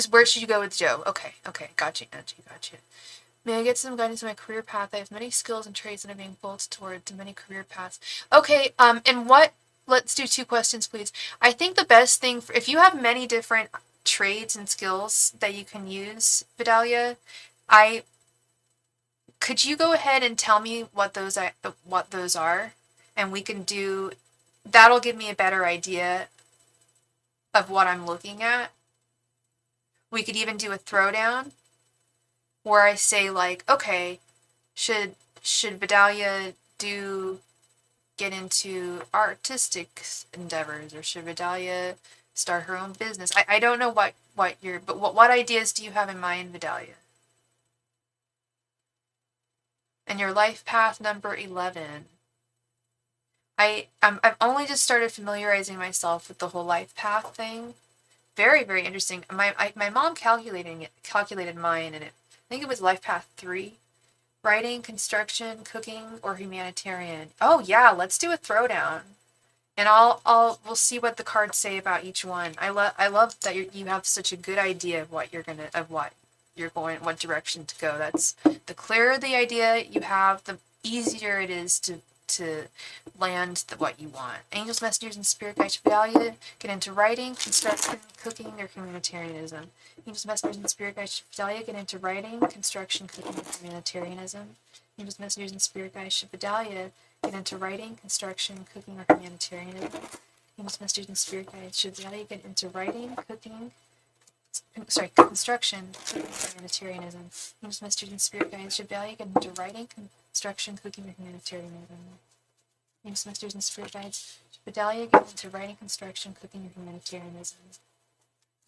Where should you go with Joe? Okay, gotcha, Angie, gotcha. May I get some guidance in my career path? I have many skills and traits that are being pulled towards many career paths. Okay, let's do 2 questions, please. I think the best thing, if you have many different trades and skills that you can use, Vidalia, could you go ahead and tell me what those are? And we can do, that'll give me a better idea of what I'm looking at. We could even do a throwdown where I say, like, okay, should Vidalia get into artistic endeavors, or should Vidalia start her own business? I don't know what ideas do you have in mind, Vidalia? And your life path number 11. I've only just started familiarizing myself with the whole life path thing. Very, very interesting. My mom calculated mine, and I think it was life path 3. Writing, construction, cooking, or humanitarian. Oh yeah, let's do a throwdown. And we'll see what the cards say about each one. I love that you have such a good idea of what what direction to go. That's the clearer the idea you have, the easier it is to land what you want. Angels, messengers, and spirit guides Vidalia get into writing, construction, cooking, or humanitarianism. Angels, messengers, and spirit guides Vidalia get into writing, construction, cooking, or humanitarianism. Angels, messengers, and spirit guides Vidalia get into writing, construction, cooking, or humanitarianism. Angels, messengers, and spirit guides Vidalia get into writing, construction, cooking, or humanitarianism. Angels, messengers, and spirit guides Vidalia get into writing, construction, cooking, or humanitarianism. Angels, messengers, and spirit guides Vidalia get into writing, construction, cooking, or humanitarianism.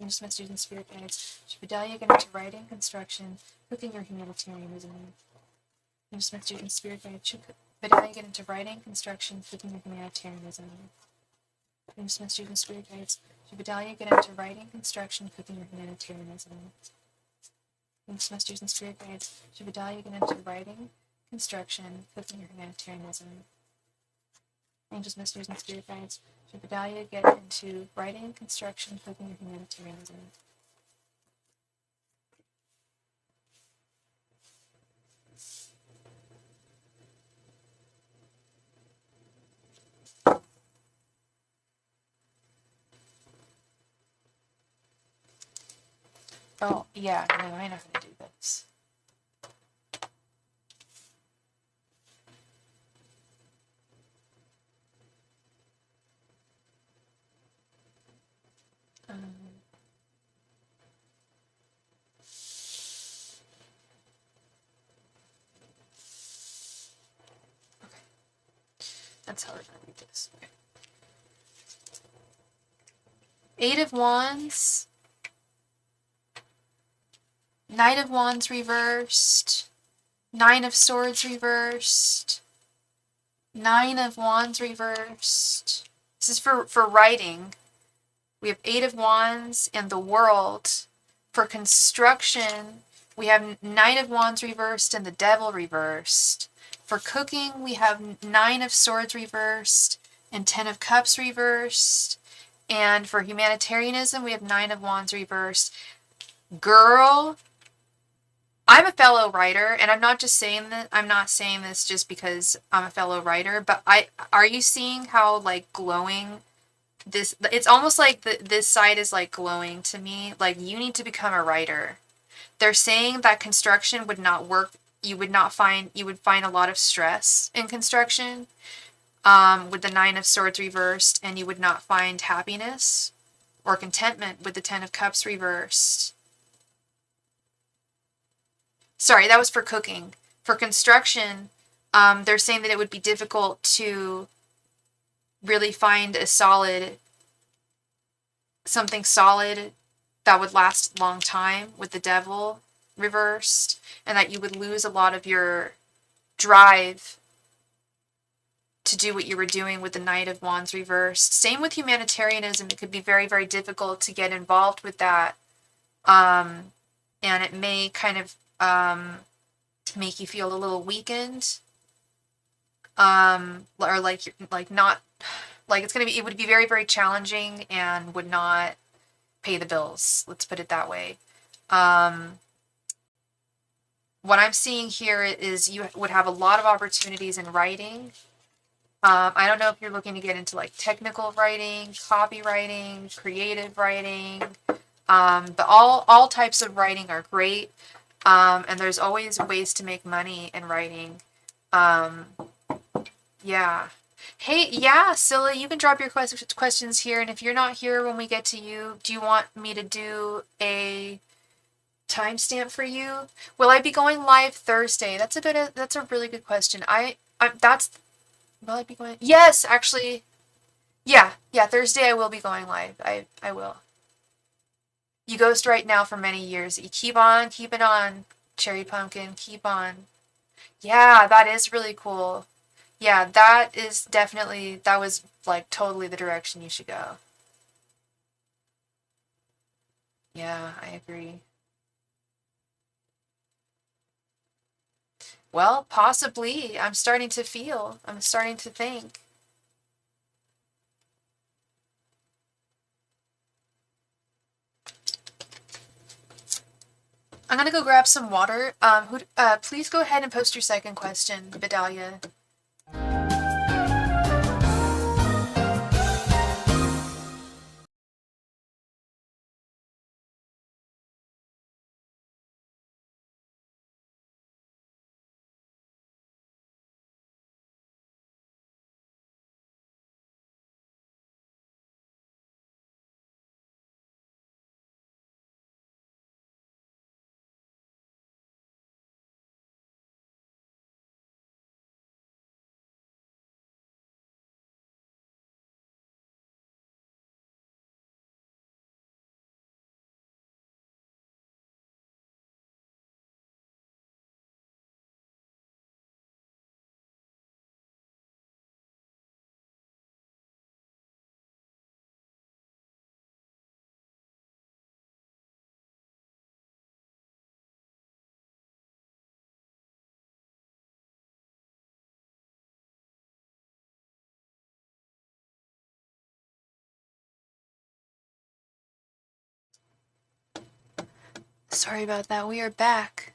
Angels, messengers, and spirit guides Vidalia get into writing, construction, cooking, or humanitarianism. Angels, messengers, and spirit guides Vidalia get into writing, construction, cooking, or humanitarianism. Angels, messengers, and spirit guides Vidalia get into writing, construction, cooking, or humanitarianism. Angels, messengers, and spirit guides Vidalia get into writing, construction, cooking, or humanitarianism. Angels, messengers, and spirit guides Vidalia get into writing, construction, cooking, or humanitarianism. Oh, yeah, no, I know how to do this. Okay. That's how we're going to read this. Okay. 8 of Wands. Knight of Wands reversed. 9 of Swords reversed. 9 of Wands reversed. This is for writing. We have 8 of Wands and the World. For construction, we have Knight of Wands reversed and the Devil reversed. For cooking, we have 9 of Swords reversed and 10 of Cups reversed. And for humanitarianism, we have 9 of Wands reversed. Girl, I'm a fellow writer, and I'm not just saying that. I'm not saying this just because I'm a fellow writer, but are you seeing how like glowing this? It's almost like this side is like glowing to me. Like you need to become a writer. They're saying that construction would not work. You would find a lot of stress in construction, with the 9 of Swords reversed, and you would not find happiness or contentment with the 10 of Cups reversed. Sorry, that was for cooking. For construction, they're saying that it would be difficult to really find something solid that would last a long time with the Devil reversed, and that you would lose a lot of your drive to do what you were doing with the Knight of Wands reversed. Same with humanitarianism. It could be very, very difficult to get involved with that. And it may kind of make you feel a little weakened, or like not like it would be very, very challenging and would not pay the bills. Let's put it that way. What I'm seeing here is you would have a lot of opportunities in writing. I don't know if you're looking to get into like technical writing, copywriting, creative writing, but all types of writing are great. And there's always ways to make money in writing. Yeah. Hey, yeah, Scylla, you can drop your questions here, and if you're not here when we get to you, do you want me to do a timestamp for you? Will I be going live Thursday? That's a really good question. Will I be going? Yes, actually. Yeah, Thursday I will be going live. I will. You ghost right now for many years. You keep on keeping on, Cherry Pumpkin. Keep on. Yeah, that is really cool. Yeah, that was like totally the direction you should go. Yeah, I agree. Well, possibly. I'm starting to think. I'm gonna go grab some water. Please go ahead and post your second question, Vidalia. Sorry about that. We are back.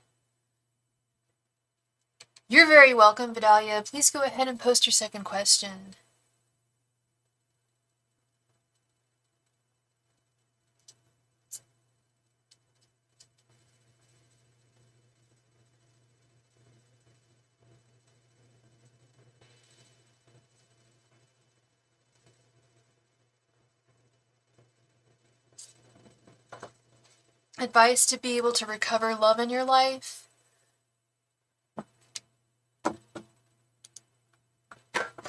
You're very welcome, Vidalia. Please go ahead and post your second question. Advice to be able to recover love in your life.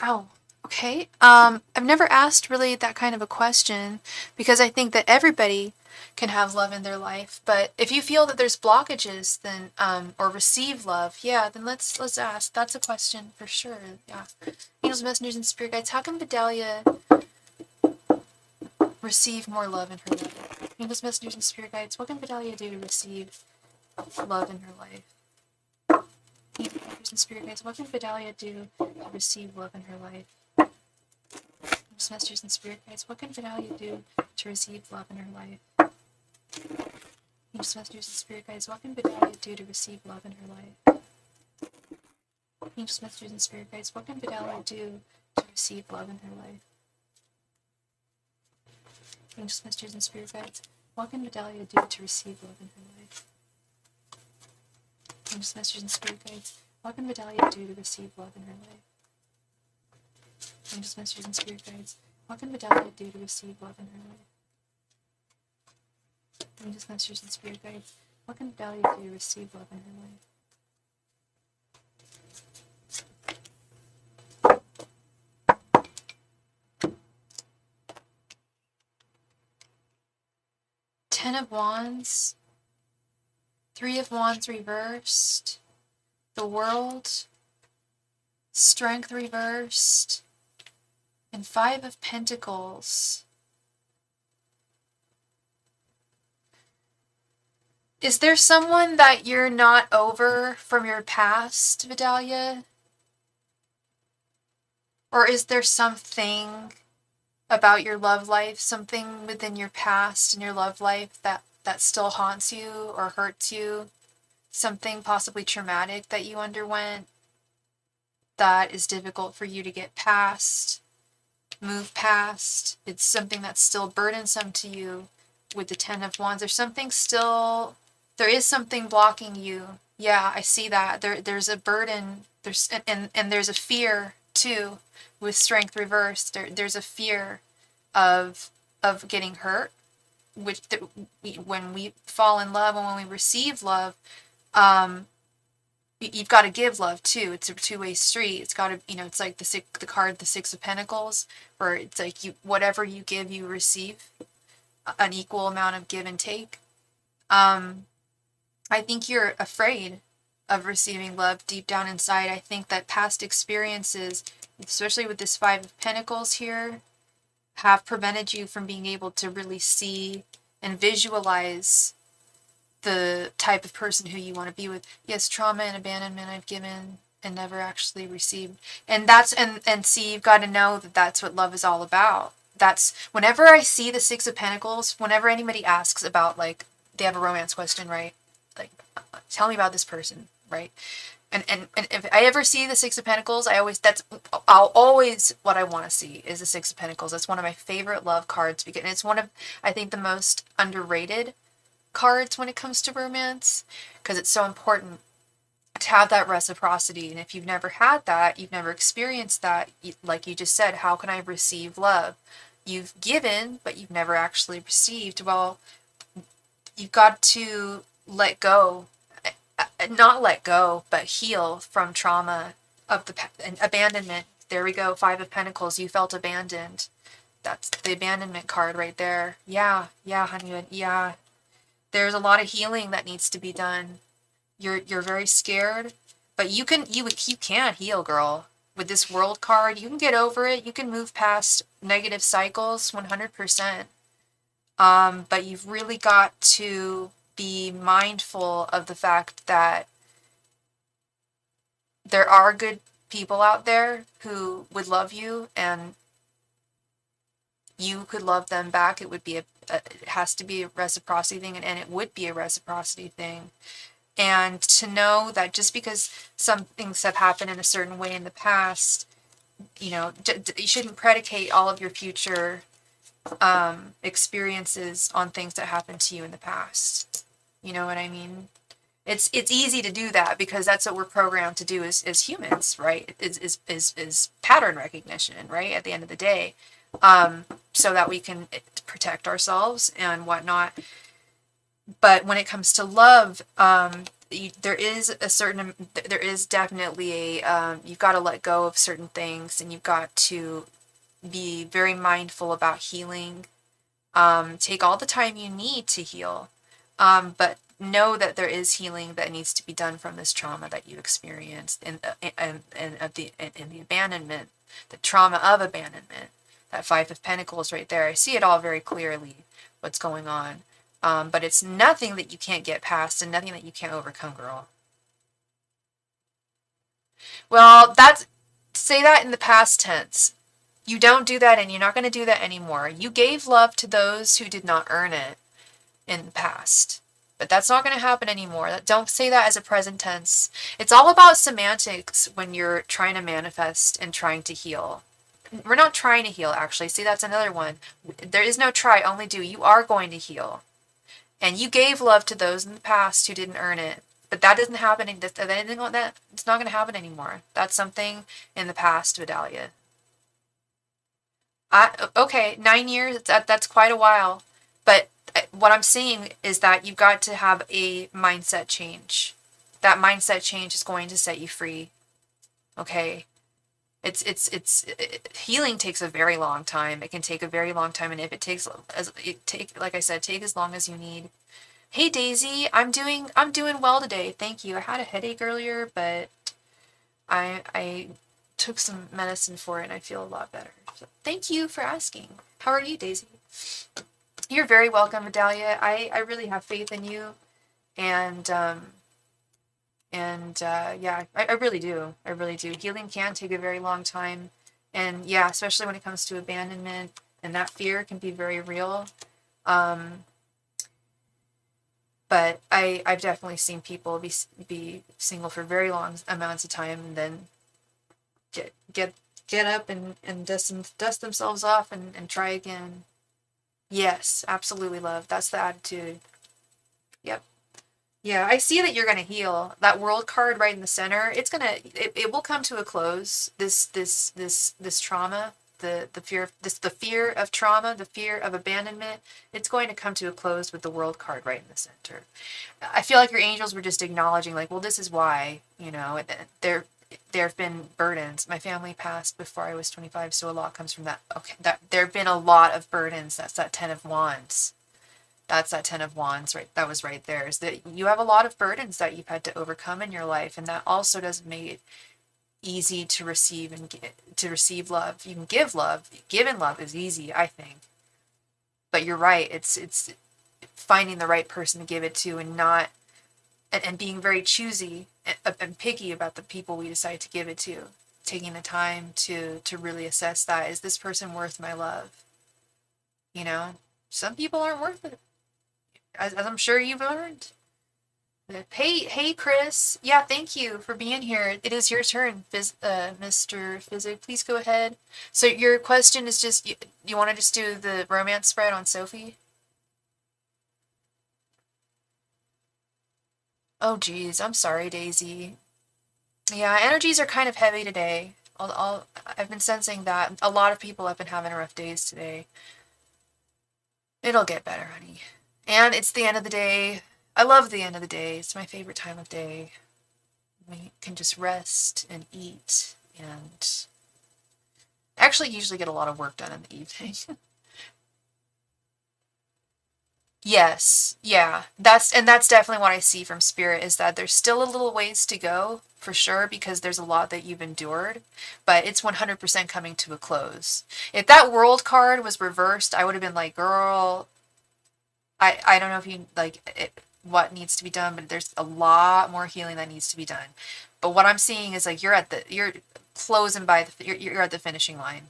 Ow. Okay. I've never asked really that kind of a question because I think that everybody can have love in their life. But if you feel that there's blockages, then or receive love, yeah, then let's ask. That's a question for sure. Yeah. Angels, messengers, and spirit guides. How can Vidalia receive more love in her life? Angels, messengers, and spirit guides. What can Vidalia do to receive love in her life? Angels, messengers, and spirit guides. What can Vidalia do to receive love in her life? Messengers and spirit guides, what can Vidalia do to receive love in her life? Angels, messengers, and spirit guides, what can Vidalia do to receive love in her life? Angels, messengers, and spirit guides, what can Vidalia do to receive love in her life? Angels, messengers, and spirit guides, what can Vidalia do to receive love in her life? Angels, messengers, and spirit guides, what can Vidalia do to receive love in her life? Angels, messengers, and spirit guides, what can Vidalia do to receive love in her life? Angels, messengers, and spirit guides, what can Vidalia do to receive love in her life? 10 of Wands, 3 of Wands reversed, the World, Strength reversed, and 5 of Pentacles. Is there someone that you're not over from your past, Vidalia? Or is there something about your love life, something within your past and your love life that still haunts you or hurts you? Something possibly traumatic that you underwent that is difficult for you to get past, move past? It's something that's still burdensome to you with the 10 of Wands. There is something blocking you. Yeah, I see that. There's a burden, and there's a fear too with Strength reversed. There's a fear of getting hurt, which when we fall in love and when we receive love, you've got to give love too. It's a two-way street. It's got to, it's like the card, the 6 of Pentacles, where it's like whatever you give, you receive an equal amount of give and take. I think you're afraid of receiving love deep down inside. I think that past experiences, especially with this 5 of Pentacles here, have prevented you from being able to really see and visualize the type of person who you want to be with. Yes, trauma and abandonment I've given and never actually received. And see, you've got to know that that's what love is all about. That's whenever I see the 6 of Pentacles, whenever anybody asks about, like, they have a romance question, right? Like, tell me about this person, right? And if I ever see the 6 of Pentacles, I'll always, what I want to see is the 6 of Pentacles. That's one of my favorite love cards because it's one of, I think, the most underrated cards when it comes to romance, because it's so important to have that reciprocity. And if you've never had that, you've never experienced that, like you just said, how can I receive love? You've given, but you've never actually received. Well, you've got to let go, not let go, but heal from trauma of the abandonment. There we go, 5 of Pentacles. You felt abandoned. That's the abandonment card right there. Yeah, honey. Yeah, there's a lot of healing that needs to be done. You're very scared, but you can heal, girl. With this World card, you can get over it. You can move past negative cycles 100%. But you've really got to be mindful of the fact that there are good people out there who would love you, and you could love them back. It would be it has to be a reciprocity thing, and it would be a reciprocity thing. And to know that just because some things have happened in a certain way in the past, you shouldn't predicate all of your future experiences on things that happened to you in the past. You know what I mean? It's easy to do that because that's what we're programmed to do as humans, right? Is pattern recognition, right? At the end of the day, so that we can protect ourselves and whatnot. But when it comes to love, there is definitely a, you've got to let go of certain things, and you've got to be very mindful about healing. Take all the time you need to heal, but know that there is healing that needs to be done from this trauma that you experienced in the abandonment, the trauma of abandonment. That Five of Pentacles right there. I see it all very clearly, what's going on. But it's nothing that you can't get past and nothing that you can't overcome, girl. Well, say that in the past tense. You don't do that, and you're not going to do that anymore. You gave love to those who did not earn it in the past. But that's not going to happen anymore. Don't say that as a present tense. It's all about semantics when you're trying to manifest and trying to heal. We're not trying to heal, actually. See, that's another one. There is no try, only do. You are going to heal. And you gave love to those in the past who didn't earn it. But that doesn't happen. Anything like that, it's not going to happen anymore. That's something in the past, Vidalia. Okay, 9 years, that's quite a while. But what I'm seeing is that you've got to have a mindset change. That mindset change is going to set you free. Okay? Healing takes a very long time. It can take a very long time, and if it takes like I said, take as long as you need. Hey Daisy, I'm doing well today. Thank you. I had a headache earlier, but I took some medicine for it and I feel a lot better. So thank you for asking. How are you, Daisy? You're very welcome, Vidalia. I really have faith in you, and yeah, I really do. I really do. Healing can take a very long time, and yeah, especially when it comes to abandonment, and that fear can be very real. But I've definitely seen people be single for very long amounts of time, and then get up and dust themselves off and try again. Yes, absolutely, love. That's the attitude. Yep. Yeah, I see that you're gonna heal. That world card right in the center, it will come to a close. This trauma, the fear of trauma, the fear of abandonment, it's going to come to a close with the world card right in the center. I feel like your angels were just acknowledging, like, well, this is why, there have been burdens. My family passed before I was 25, so a lot comes from that. Okay, there have been a lot of burdens. That's that Ten of Wands. That's that Ten of Wands, right? That was right there. Is that you have a lot of burdens that you've had to overcome in your life, and that also doesn't make it easy to receive to receive love. You can give love. Giving love is easy, I think. But you're right. It's finding the right person to give it to, and not and being very choosy and picky about the people we decide to give it to. Taking the time to really assess that. Is this person worth my love? Some people aren't worth it. As I'm sure you've learned. Hey, Chris. Yeah, thank you for being here. It is your turn, Mr. Physic. Please go ahead. So your question is just, you want to just do the romance spread on Sophie? Oh, geez. I'm sorry, Daisy. Yeah, energies are kind of heavy today. I've been sensing that. A lot of people have been having rough days today. It'll get better, honey. And it's the end of the day. I love the end of the day. It's my favorite time of day. We can just rest and eat and actually usually get a lot of work done in the evening. Yes, yeah. That's definitely what I see from Spirit, is that there's still a little ways to go, for sure, because there's a lot that you've endured, but it's 100% coming to a close. If that world card was reversed, I would have been like, girl, I don't know if you what needs to be done, but there's a lot more healing that needs to be done. But what I'm seeing is like you're closing you're at the finishing line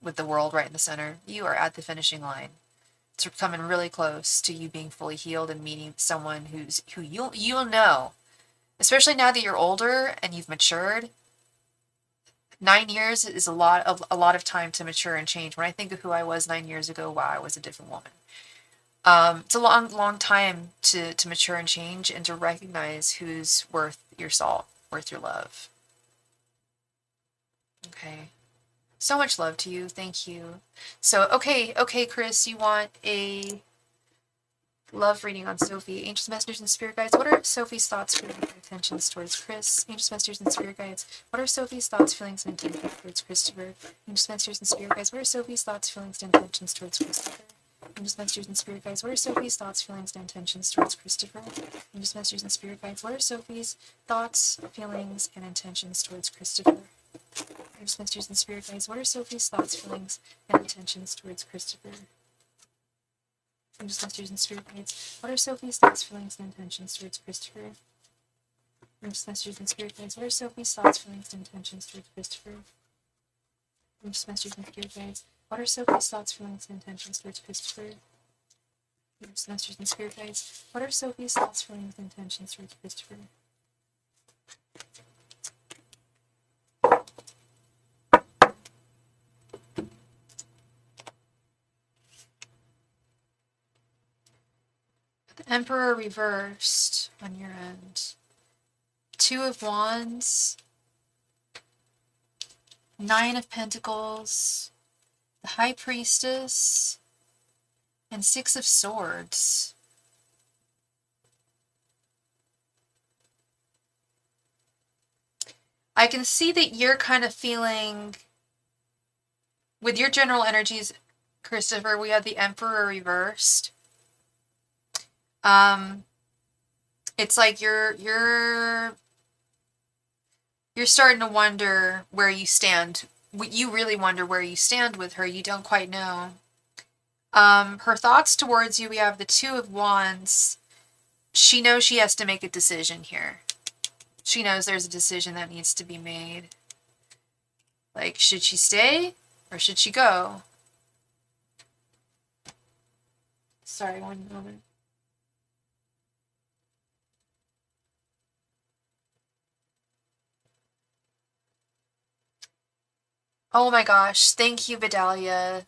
with the world right in the center. You are at the finishing line. It's coming really close to you being fully healed and meeting someone who you'll know, especially now that you're older and you've matured. 9 years is a lot of time to mature and change. When I think of who I was 9 years ago, wow, I was a different woman. It's a long time to mature and change, and to recognize who's worth your salt, worth your love. Okay. So much love to you. Thank you. So, okay, Chris, you want a Love reading on Sophie. Angels, messengers, and spirit guides. What are Sophie's thoughts, feelings, and intentions towards Chris? Angels, messengers, and spirit guides. What are Sophie's thoughts, feelings, and intentions towards Christopher? Angels, messengers, and spirit guides. What are Sophie's thoughts, feelings, and intentions towards Christopher? Angels, messengers, and spirit guides. What are Sophie's thoughts, feelings, and intentions towards Christopher? Angels, messengers, and spirit guides. What are Sophie's thoughts, feelings, and intentions towards Christopher? Angels, messengers, and spirit guides. What are Sophie's thoughts, feelings, and intentions towards Christopher? Angels, messengers, and spirit guides. What are Sophie's thoughts, feelings, and intentions towards Christopher? Angels, messengers, and spirit guides. What are Sophie's thoughts, feelings, and intentions towards Christopher? Angels, messengers, and spirit guides. What are Sophie's thoughts, feelings, and intentions towards Christopher? Angels, messengers, and spirit guides. What are Sophie's thoughts, feelings, and intentions towards Christopher? The Emperor reversed on your end. Two of Wands. 9 of Pentacles. The High Priestess. And 6 of Swords. I can see that you're kind of feeling, with your general energies, Christopher, we have the Emperor reversed. It's like you're starting to wonder where you stand. You really wonder where you stand with her. You don't quite know. Her thoughts towards you, we have the Two of Wands. She knows she has to make a decision here. She knows there's a decision that needs to be made. Like, should she stay or should she go? Sorry, one moment. Oh my gosh, thank you, Vidalia.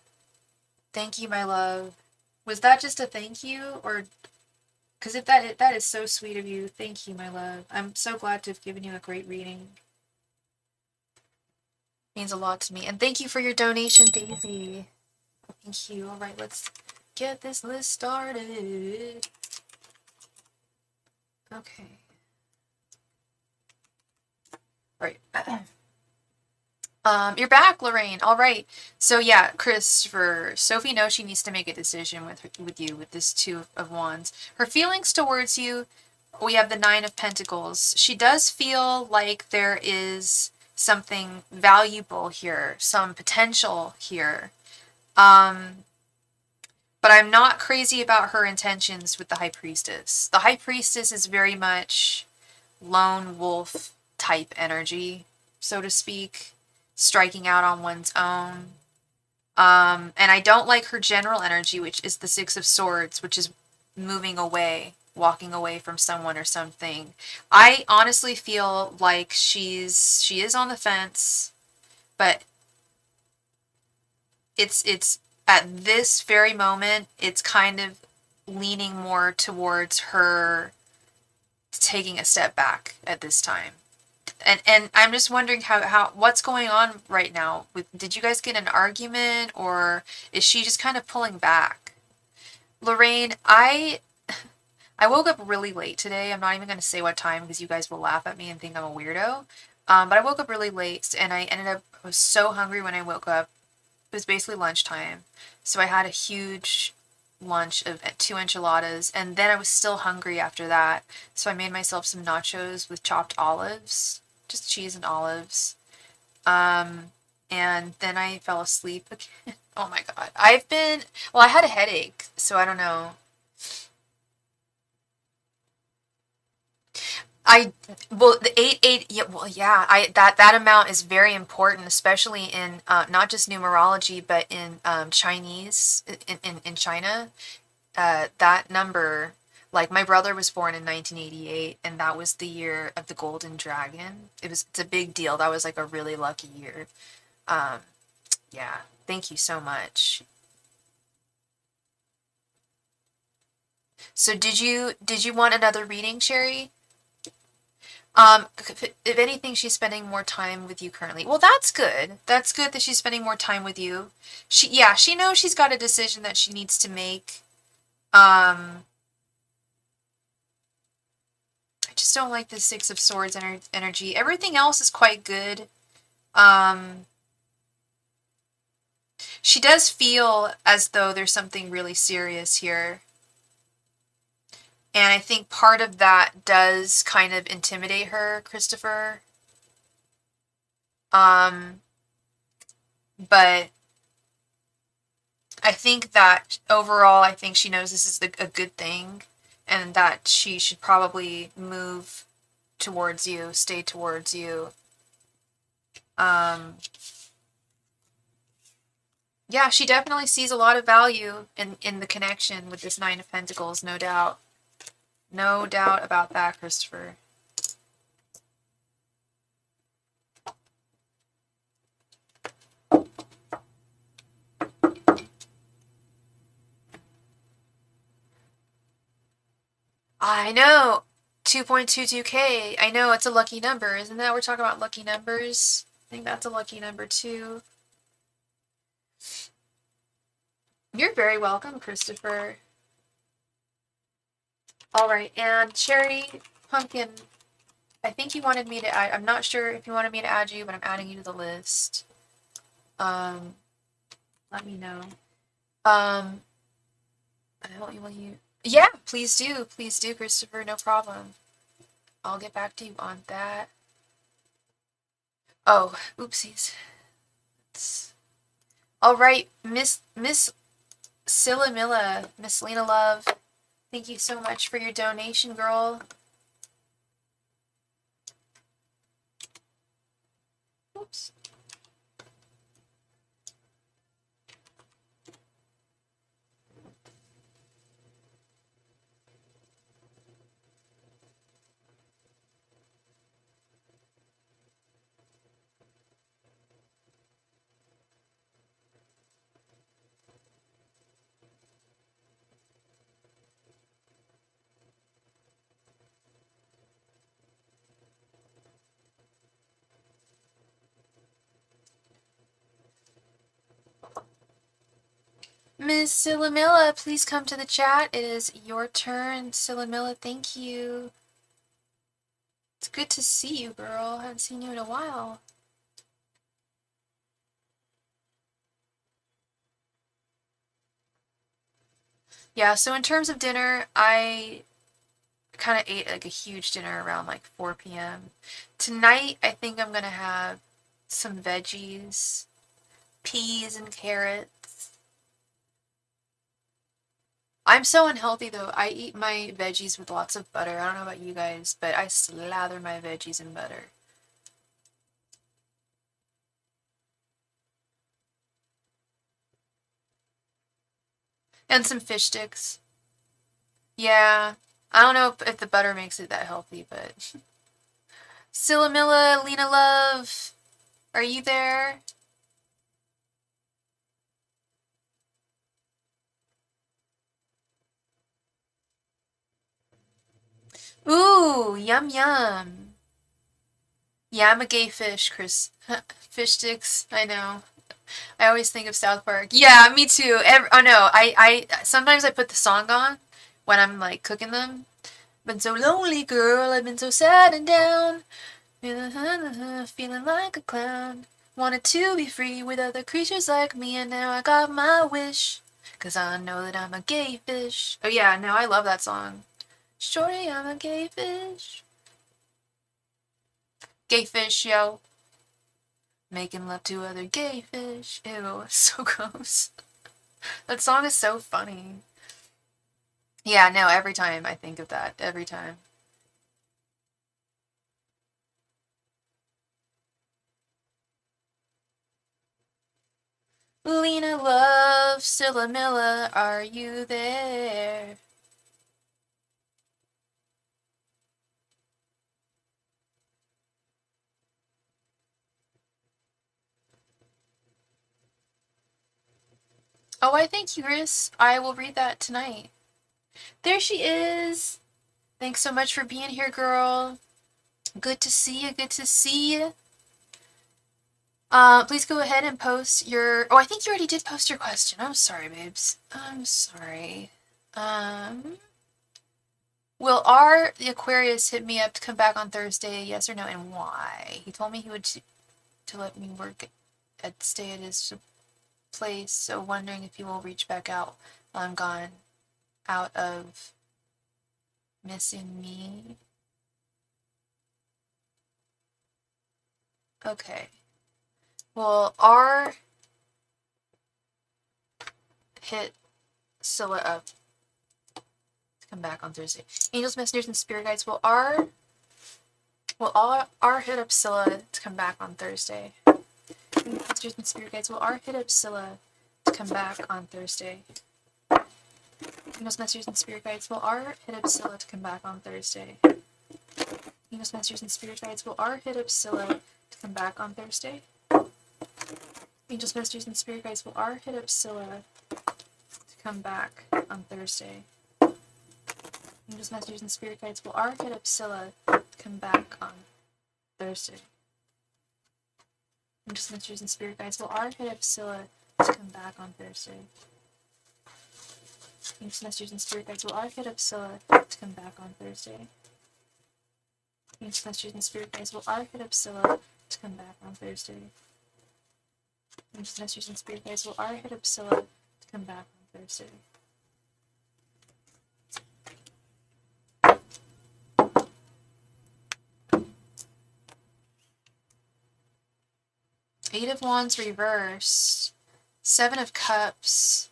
Thank you, my love. Was that just a thank you, or... Because if that is so sweet of you, thank you, my love. I'm so glad to have given you a great reading. It means a lot to me. And thank you for your donation, Daisy. Thank you. All right, let's get this list started. Okay. All right. You're back, Lorraine. All right. So yeah, Christopher, Sophie knows she needs to make a decision with you with this Two of Wands. Her feelings towards you, we have the Nine of Pentacles. She does feel like there is something valuable here, some potential here. But I'm not crazy about her intentions with the High Priestess. The High Priestess is very much lone wolf type energy, so to speak. Striking out on one's own. And I don't like her general energy, which is the Six of Swords, which is moving away, walking away from someone or something. I honestly feel like she is on the fence, but it's at this very moment, it's kind of leaning more towards her taking a step back at this time. And I'm just wondering how what's going on right now. Did you guys get an argument, or is she just kind of pulling back? Lorraine, I woke up really late today. I'm not even going to say what time because you guys will laugh at me and think I'm a weirdo. But I woke up really late and I was so hungry when I woke up. It was basically lunchtime. So I had a huge lunch of 2 enchiladas, and then I was still hungry after that. So I made myself some nachos with chopped olives. Just cheese and olives. And then I fell asleep again. Oh my god. I had a headache, so I don't know. The 8, that amount is very important, especially in, not just numerology, but in, Chinese, in China. That number, like, my brother was born in 1988, and that was the year of the Golden Dragon. It's a big deal. That was like a really lucky year. Yeah, thank you so much. So did you want another reading, Sherry? If anything, she's spending more time with you currently. Well, that's good. That's good that she's spending more time with you. She knows she's got a decision that she needs to make. just don't like the Six of Swords energy. Everything else is quite good. She does feel as though there's something really serious here. And I think part of that does kind of intimidate her, Christopher. But I think that overall, I think she knows this is a good thing, and that she should probably move towards you, stay towards you. Yeah, she definitely sees a lot of value in the connection with this Nine of Pentacles, no doubt. No doubt about that, Christopher. I know! 2.22k. I know, it's a lucky number. Isn't that we're talking about lucky numbers? I think that's a lucky number too. You're very welcome, Christopher. Alright, and Cherry Pumpkin, I think you wanted me to add, I'm not sure if you wanted me to add you, but I'm adding you to the list. Let me know. Yeah, please do, Christopher, no problem. I'll get back to you on that. Oh, oopsies. Alright, Miss Silamilla, Miss Lena Love, thank you so much for your donation, girl. Oops. Miss Silamilla, please come to the chat. It is your turn, Silamilla. Thank you. It's good to see you, girl. I haven't seen you in a while. Yeah, so in terms of dinner, I kind of ate like a huge dinner around like 4 p.m. Tonight, I think I'm gonna have some veggies, peas and carrots. I'm so unhealthy though. I eat my veggies with lots of butter. I don't know about you guys, but I slather my veggies in butter. And some fish sticks. Yeah. I don't know if the butter makes it that healthy, but... Silamilla, Lena Love, are you there? Ooh, yum yum. Yeah, I'm a gay fish, Chris. Fish sticks, I know. I always think of South Park. Yeah, me too. Oh no, I sometimes I put the song on when I'm like cooking them. Been so lonely, girl. I've been so sad and down. Feeling like a clown. Wanted to be free with other creatures like me, and now I got my wish. 'Cause I know that I'm a gay fish. Oh yeah, no, I love that song. Shorty, I'm a gay fish. Gay fish, yo. Making love to other gay fish. Ew, so gross. That song is so funny. Yeah, no, every time I think of that. Every time. Lena Love, Silamilla, are you there? Oh, I thank you, Chris. I will read that tonight. There she is. Thanks so much for being here, girl. Good to see you. Good to see you. Please go ahead and post your... Oh, I think you already did post your question. I'm sorry, babes. I'm sorry. Will R, the Aquarius, hit me up to come back on Thursday? Yes or no, and why? He told me he would to let me work stay at his place, so wondering if he will reach back out while I'm gone out of missing me. Okay. Well, R hit Scylla up to come back on Thursday. Angels, messengers, and spirit guides. Will R hit up Scylla to come back on Thursday? Messengers and spirit guides. Will R hit up Scylla to come back on Thursday? Angels, messengers, and spirit guides. Will R hit up Scylla to come back on Thursday? Angels, messengers, and spirit guides. Will R hit up Scylla to come back on Thursday? Angels, messengers, and spirit guides. Will R hit up Scylla to come back on Thursday? Angels, messengers, and spirit guides. Will R hit up Scylla to come back on Thursday? Angels, messengers, and spirit guides. Will R hit up Scylla to come back on Thursday? Angels, messengers, and spirit guides. Will R hit up Scylla to come back on Thursday? Angels, messengers, and spirit guides. Will R hit up Scylla to come back on Thursday? Angels, messengers, and spirit guides. Will R hit up Scylla to come back on Thursday? Eight of Wands reversed. Seven of Cups.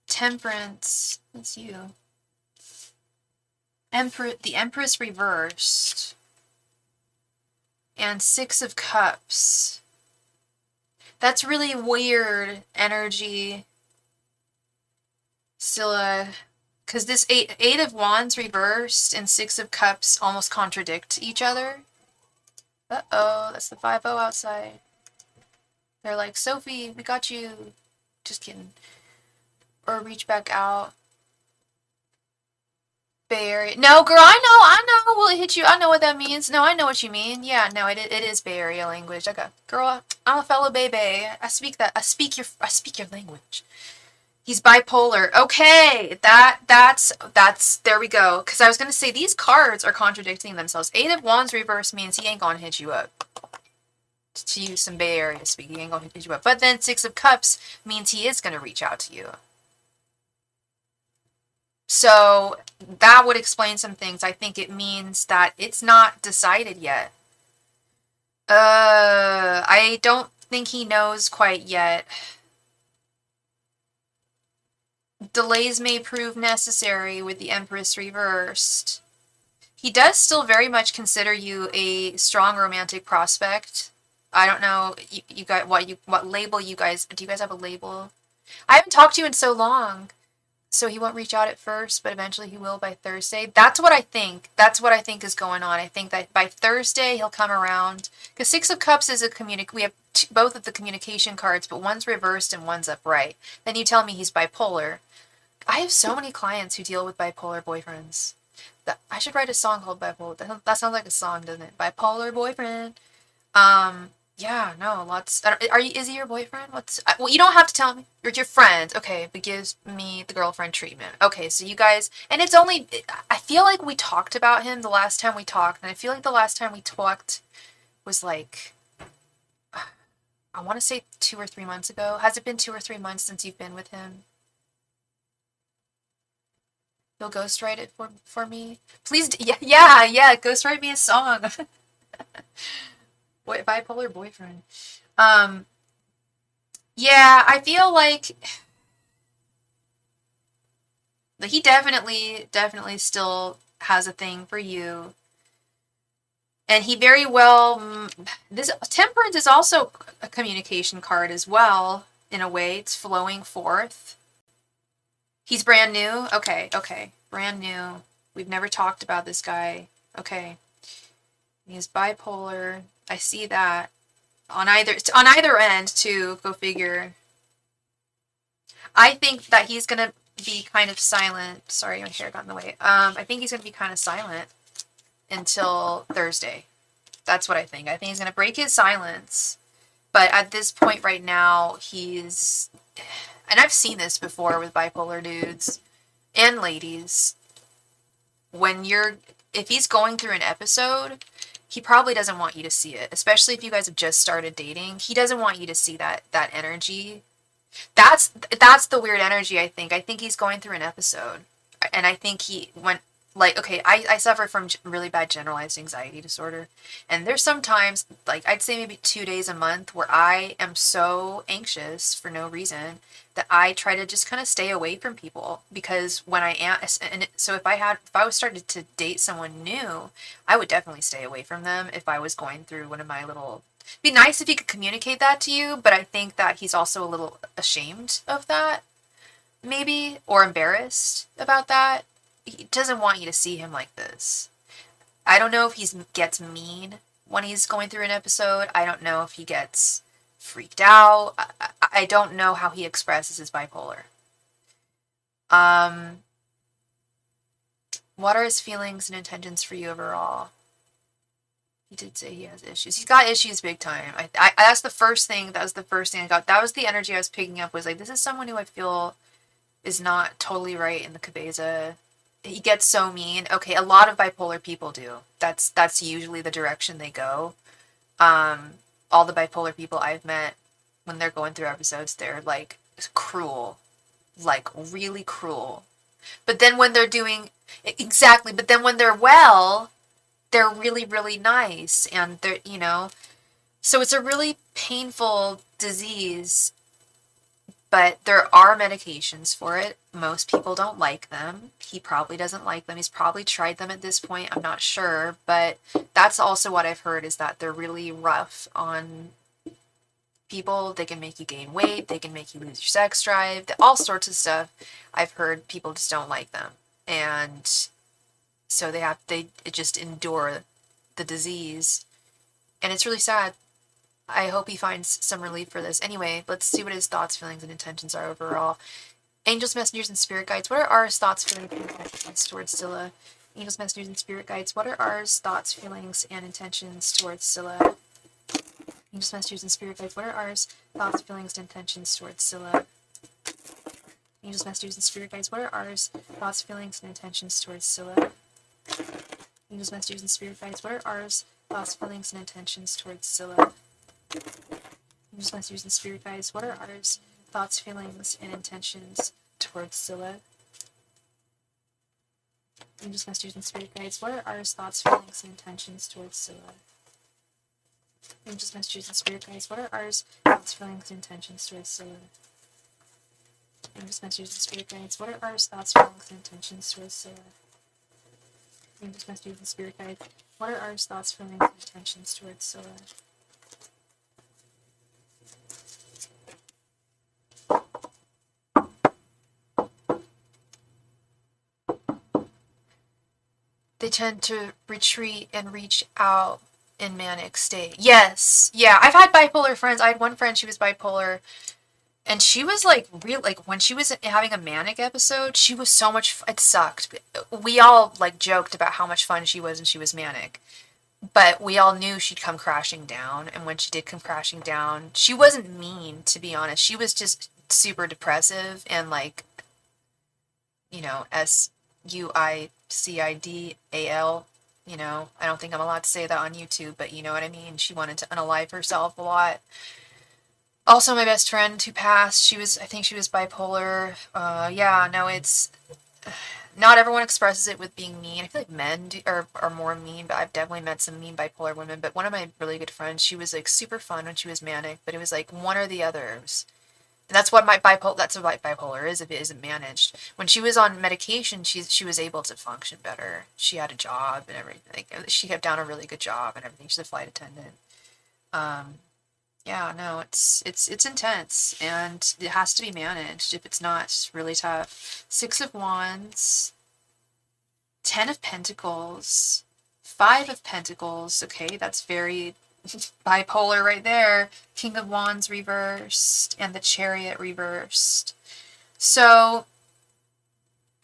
Temperance. That's you. The Empress reversed. And Six of Cups. That's really weird energy, Scylla. Because this eight of Wands reversed and Six of Cups almost contradict each other. Uh-oh, that's the 5-0 outside. They're like, Sophie, we got you. Just kidding. Or reach back out. Bay Area. No, girl, I know. Will it hit you? I know what that means. No, I know what you mean. Yeah, no, it is Bay Area language. Okay, girl, I'm a fellow Bay. I speak your language. He's bipolar. Okay, that's there we go. Because I was gonna say these cards are contradicting themselves. Eight of Wands reverse means he ain't gonna hit you up. To use some Bay Area speak, he ain't gonna hit you up. But then Six of Cups means he is gonna reach out to you. So that would explain some things. I think it means that it's not decided yet. I don't think he knows quite yet. Delays may prove necessary with the Empress reversed. He does still very much consider you a strong romantic prospect. I don't know you guys what label you guys do. You guys have a label? I haven't talked to you in so long. So he won't reach out at first, but eventually he will by Thursday. That's what I think. That's what I think is going on. I think that by Thursday he'll come around. Because Six of Cups is we have both of the communication cards, but one's reversed and one's upright. Then you tell me he's bipolar. I have so many clients who deal with bipolar boyfriends. I should write a song called Bipolar. That sounds like a song, doesn't it? Bipolar boyfriend. Yeah, no, lots. Is he your boyfriend? Well, you don't have to tell me. You're your friend. Okay, but gives me the girlfriend treatment. Okay, so you guys, and it's only, I feel like we talked about him the last time we talked, and I feel like the last time we talked was like, I want to say 2 or 3 months ago. Has it been 2 or 3 months since you've been with him? You'll ghostwrite it for me? Please, yeah, ghostwrite me a song. Bipolar boyfriend. Yeah, I feel like he definitely still has a thing for you. And he very well, this Temperance is also a communication card as well, in a way. It's flowing forth. He's brand new? Okay, brand new. We've never talked about this guy. Okay. He's bipolar. I see that. On either end, too, go figure. I think that he's gonna be kind of silent. Sorry, my hair got in the way. I think he's gonna be kind of silent until Thursday. That's what I think. I think he's gonna break his silence. But at this point right now, he's... And I've seen this before with bipolar dudes and ladies. if he's going through an episode, he probably doesn't want you to see it, especially if you guys have just started dating. He doesn't want you to see that energy. That's the weird energy, I think. I think he's going through an episode. And I think he went, like, okay, I suffer from really bad generalized anxiety disorder. And there's sometimes, like, I'd say maybe 2 days a month where I am so anxious for no reason that I try to just kind of stay away from people, because when I am, so if I was starting to date someone new, I would definitely stay away from them if I was going through one of my little, be nice if he could communicate that to you, but I think that he's also a little ashamed of that, maybe, or embarrassed about that. He doesn't want you to see him like this. I don't know if he gets mean when he's going through an episode. I don't know if he gets freaked out. I don't know how he expresses his bipolar. What are his feelings and intentions for you overall? He did say he has issues. He's got issues big time. That's the first thing. That was the first thing I got. That was the energy I was picking up. Was like, this is someone who I feel is not totally right in the cabeza. He gets so mean. Okay, a lot of bipolar people do. That's usually the direction they go. All the bipolar people I've met, when they're going through episodes, they're like cruel, like really cruel. But then when they're doing, exactly, but then when they're well, they're really, really nice, and they're, so it's a really painful disease, but there are medications for it. Most people don't like them. He probably doesn't like them. He's probably tried them at this point. I'm not sure, but that's also what I've heard, is that they're really rough on people. They can make you gain weight. They can make you lose your sex drive. All sorts of stuff. I've heard people just don't like them. And so they just endure the disease. And it's really sad. I hope he finds some relief for this. Anyway, let's see what his thoughts, feelings, and intentions are overall. Angels, messengers, and spirit guides, what are R's thoughts, feelings, and intentions towards Scylla? Angels, messengers, and spirit guides, what are R's thoughts, feelings, and intentions towards Scylla? Angels, messengers, and spirit guides, what are R's thoughts, feelings, and intentions towards Scylla? Angels, messengers, and spirit guides, what are R's thoughts, feelings, and intentions towards Scylla? Angels, messengers, and spirit guides, what are R's thoughts, feelings, and intentions towards Scylla? Angels, messengers, and spirit guides, what are R's thoughts, feelings, and intentions towards Scylla? Angels, messengers, and spirit guides, what are R's thoughts, feelings, and intentions towards Scylla? Angels, messengers, and spirit guides, what are R's thoughts, feelings, and intentions towards Scylla? Angels, messengers, and spirit guides, what are R's thoughts, feelings, and intentions towards Scylla? Angels, messengers, and spirit guides, what are R's thoughts, feelings, and intentions towards Scylla? They tend to retreat and reach out in manic state. Yes. Yeah, I've had bipolar friends. I had one friend, she was bipolar, and she was like real, like when she was having a manic episode, she was so much it sucked. We all like joked about how much fun she was when she was manic. But we all knew she'd come crashing down, and when she did come crashing down, she wasn't mean, to be honest. She was just super depressive and like, SUICIDAL. I don't think I'm allowed to say that on YouTube, but you know what I mean. She wanted to unalive herself a lot. Also, my best friend who passed, I think she was bipolar. Yeah, no, it's not everyone expresses it with being mean. I feel like men are more mean, but I've definitely met some mean bipolar women. But one of my really good friends, she was like super fun when she was manic, but it was like one or the others. And that's what bipolar is if it isn't managed. When she was on medication, she was able to function better. She had a job and everything. Like, she kept down a really good job and everything. She's a flight attendant. Yeah, no, it's intense, and it has to be managed. If it's not, it's really tough. 6 of Wands, 10 of Pentacles, 5 of Pentacles. Okay, that's very bipolar right there. King of Wands reversed, and the Chariot reversed. So,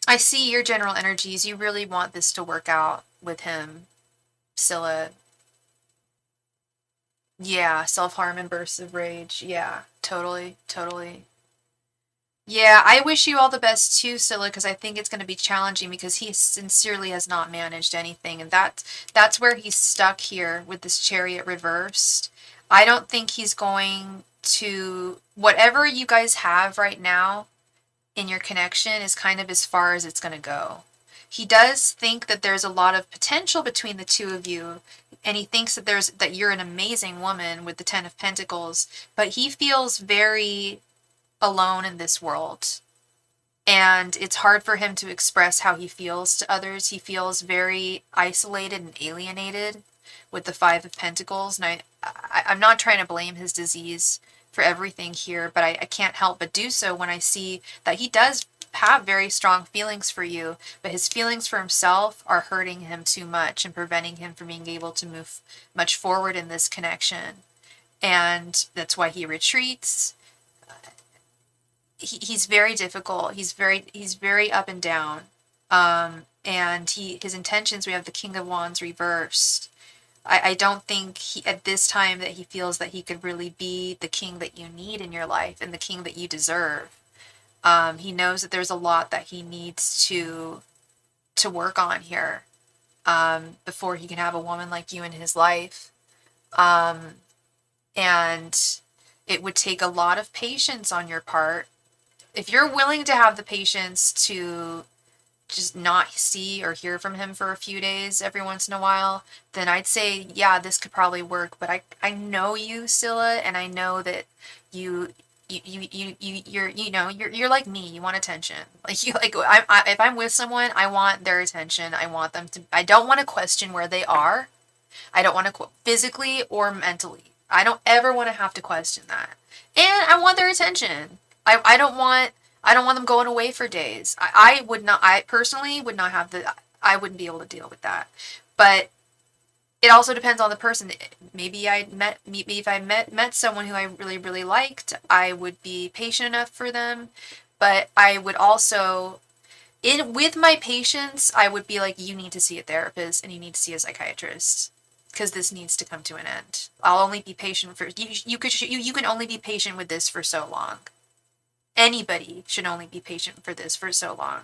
I see your general energies. You really want this to work out with him, Scylla. Yeah, self-harm and bursts of rage. Yeah, totally, totally. Yeah, I wish you all the best too, Scylla, because I think it's going to be challenging because he sincerely has not managed anything, and that's where he's stuck here with this chariot reversed. I don't think he's going to whatever you guys have right now in your connection is kind of as far as it's going to go. He does think that there's a lot of potential between the two of you, and he thinks that you're an amazing woman with the 10 of Pentacles, but he feels very alone in this world. And it's hard for him to express how he feels to others. He feels very isolated and alienated with the Five of Pentacles. And I'm not trying to blame his disease for everything here, but I can't help but do so when I see that he does have very strong feelings for you, but his feelings for himself are hurting him too much and preventing him from being able to move much forward in this connection. And that's why he retreats. He's very difficult. He's very up and down. And his intentions, we have the King of Wands reversed. I don't think at this time that he feels that he could really be the king that you need in your life and the king that you deserve. He knows that there's a lot that he needs to work on here before he can have a woman like you in his life. And it would take a lot of patience on your part. If you're willing to have the patience to just not see or hear from him for a few days every once in a while, then I'd say, yeah, this could probably work. But I know you, Scylla, and I know that you you're like me. You want attention. Like if I'm with someone, I want their attention. I want them to. I don't want to question where they are. I don't want to physically or mentally. I don't ever want to have to question that. And I want their attention. I don't want them going away for days. I would not. I personally would not have the. I wouldn't be able to deal with that. But it also depends on the person. Maybe if I met someone who I really really liked, I would be patient enough for them. But I would also, with my patients, I would be like, you need to see a therapist and you need to see a psychiatrist because this needs to come to an end. I'll only be patient for you. You can only be patient with this for so long. Anybody should only be patient for this for so long.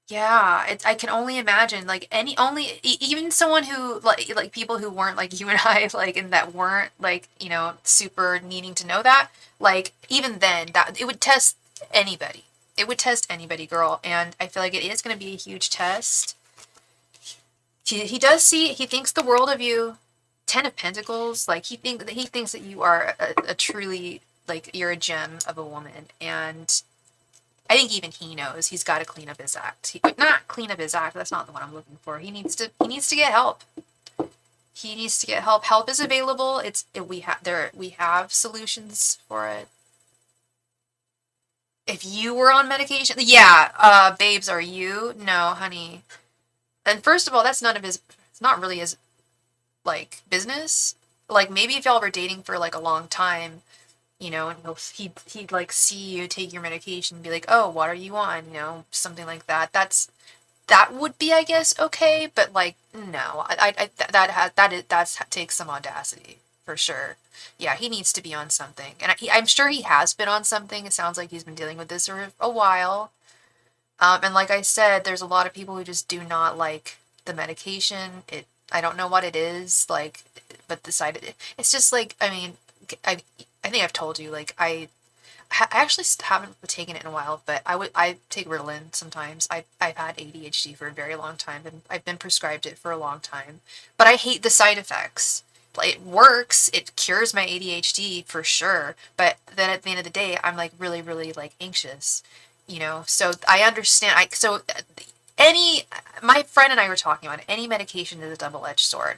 Yeah, I can only imagine like even someone who like people who weren't like you and I like and that weren't like, super needing to know that, like even then that it would test anybody. It would test anybody, girl, and I feel like it is going to be a huge test. He thinks the world of you. 10 of Pentacles, like he thinks that you are a truly, like, you're a gem of a woman, and I think even he knows he's got to clean up his act. Not clean up his act. That's not the one I'm looking for. He needs to get help. He needs to get help. Help is available. We have solutions for it. If you were on medication, yeah, babes, are you? No, honey. And first of all, that's none of his. It's not really his like business. Like maybe if y'all were dating for like a long time, and he'd like see you take your medication and be like, oh, what are you on? Something like that. That would be, I guess, okay, but like no, that takes some audacity for sure. Yeah, he needs to be on something, and I'm sure he has been on something. It sounds like he's been dealing with this for a while. And like I said, there's a lot of people who just do not like the medication. I don't know what it is, like, but it's just like, I mean, I think I've told you, like, I actually haven't taken it in a while, but I take Ritalin sometimes. I've had ADHD for a very long time, and I've been prescribed it for a long time. But I hate the side effects. Like, it works, it cures my ADHD for sure, but then at the end of the day, I'm like really, really like anxious, So I understand. Any my friend and I were talking about it. Any medication is a double-edged sword,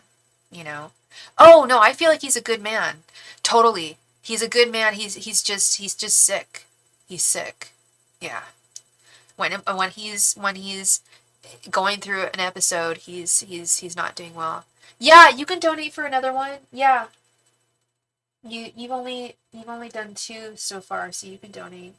you know. Oh no, I feel like he's a good man. Totally. He's a good man. He's just sick. He's sick. Yeah. When he's going through an episode, he's not doing well. Yeah, you can donate for another one. Yeah. You've only done two so far, so you can donate.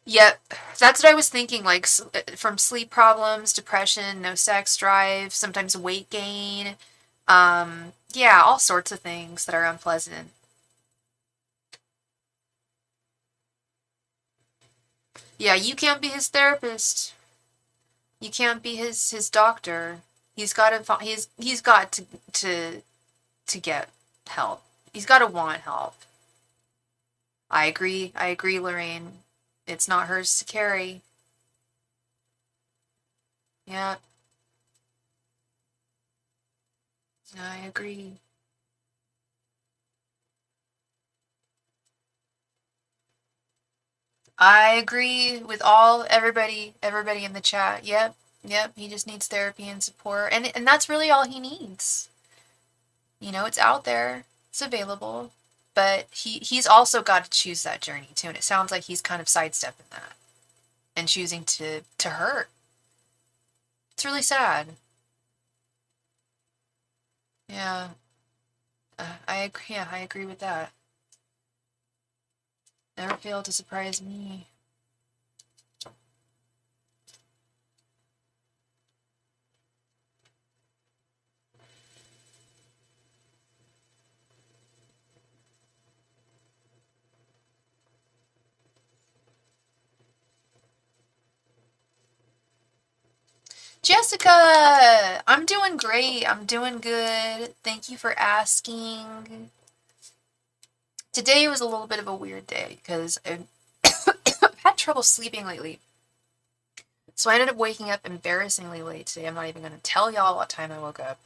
Yep, that's what I was thinking. Like from sleep problems, depression, no sex drive, sometimes weight gain. Yeah, all sorts of things that are unpleasant. Yeah, you can't be his therapist. You can't be his doctor. He's got to get help. He's got to want help. I agree. I agree, Lorraine. It's not hers to carry. Yeah, I agree. I agree with everybody in the chat. Yep, yep. He just needs therapy and support, and that's really all he needs. You know, it's out there, it's available, but he's also got to choose that journey too. And it sounds like he's kind of sidestepping that and choosing to hurt. It's really sad. Yeah, I agree. Yeah, I agree with that. Never failed to surprise me. Jessica, I'm doing great. I'm doing good. Thank you for asking. Today was a little bit of a weird day because I've had trouble sleeping lately. So I ended up waking up embarrassingly late today. I'm not even going to tell y'all what time I woke up.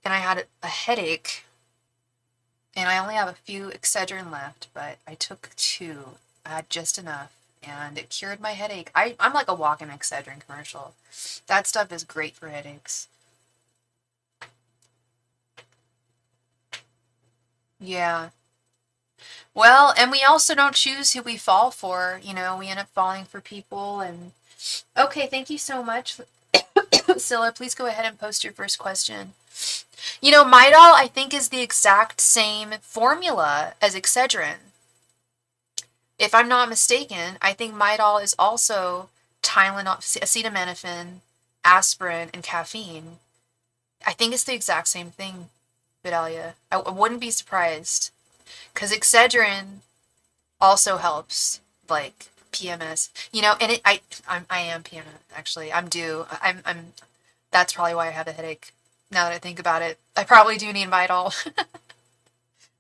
And I had a headache. And I only have a few Excedrin left, but I took 2. I had just enough. And it cured my headache. I'm like a walk-in Excedrin commercial. That stuff is great for headaches. Yeah. Well, and we also don't choose who we fall for. You know, we end up falling for people. And okay, thank you so much, Scylla. Please go ahead and post your first question. You know, Midol, I think, is the exact same formula as Excedrin. If I'm not mistaken, I think Midol is also Tylenol, acetaminophen, aspirin, and caffeine. I think it's the exact same thing, Vidalia. I wouldn't be surprised. Because Excedrin also helps, like, PMS. You know, and I am PMS, actually. I'm due. That's probably why I have a headache. Now that I think about it, I probably do need Midol.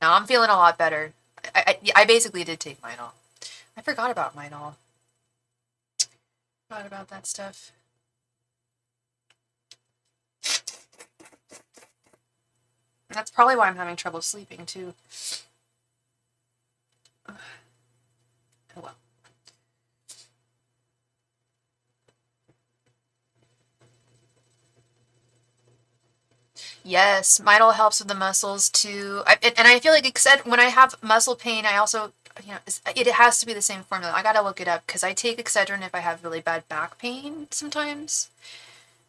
No, I'm feeling a lot better. I basically did take Midol. I forgot about Midol. Forgot about that stuff. That's probably why I'm having trouble sleeping, too. Oh, well. Yes, Midol helps with the muscles, too. And I feel like when I have muscle pain, I also, you know, it has to be the same formula. I gotta look it up, because I take Excedrin if I have really bad back pain sometimes.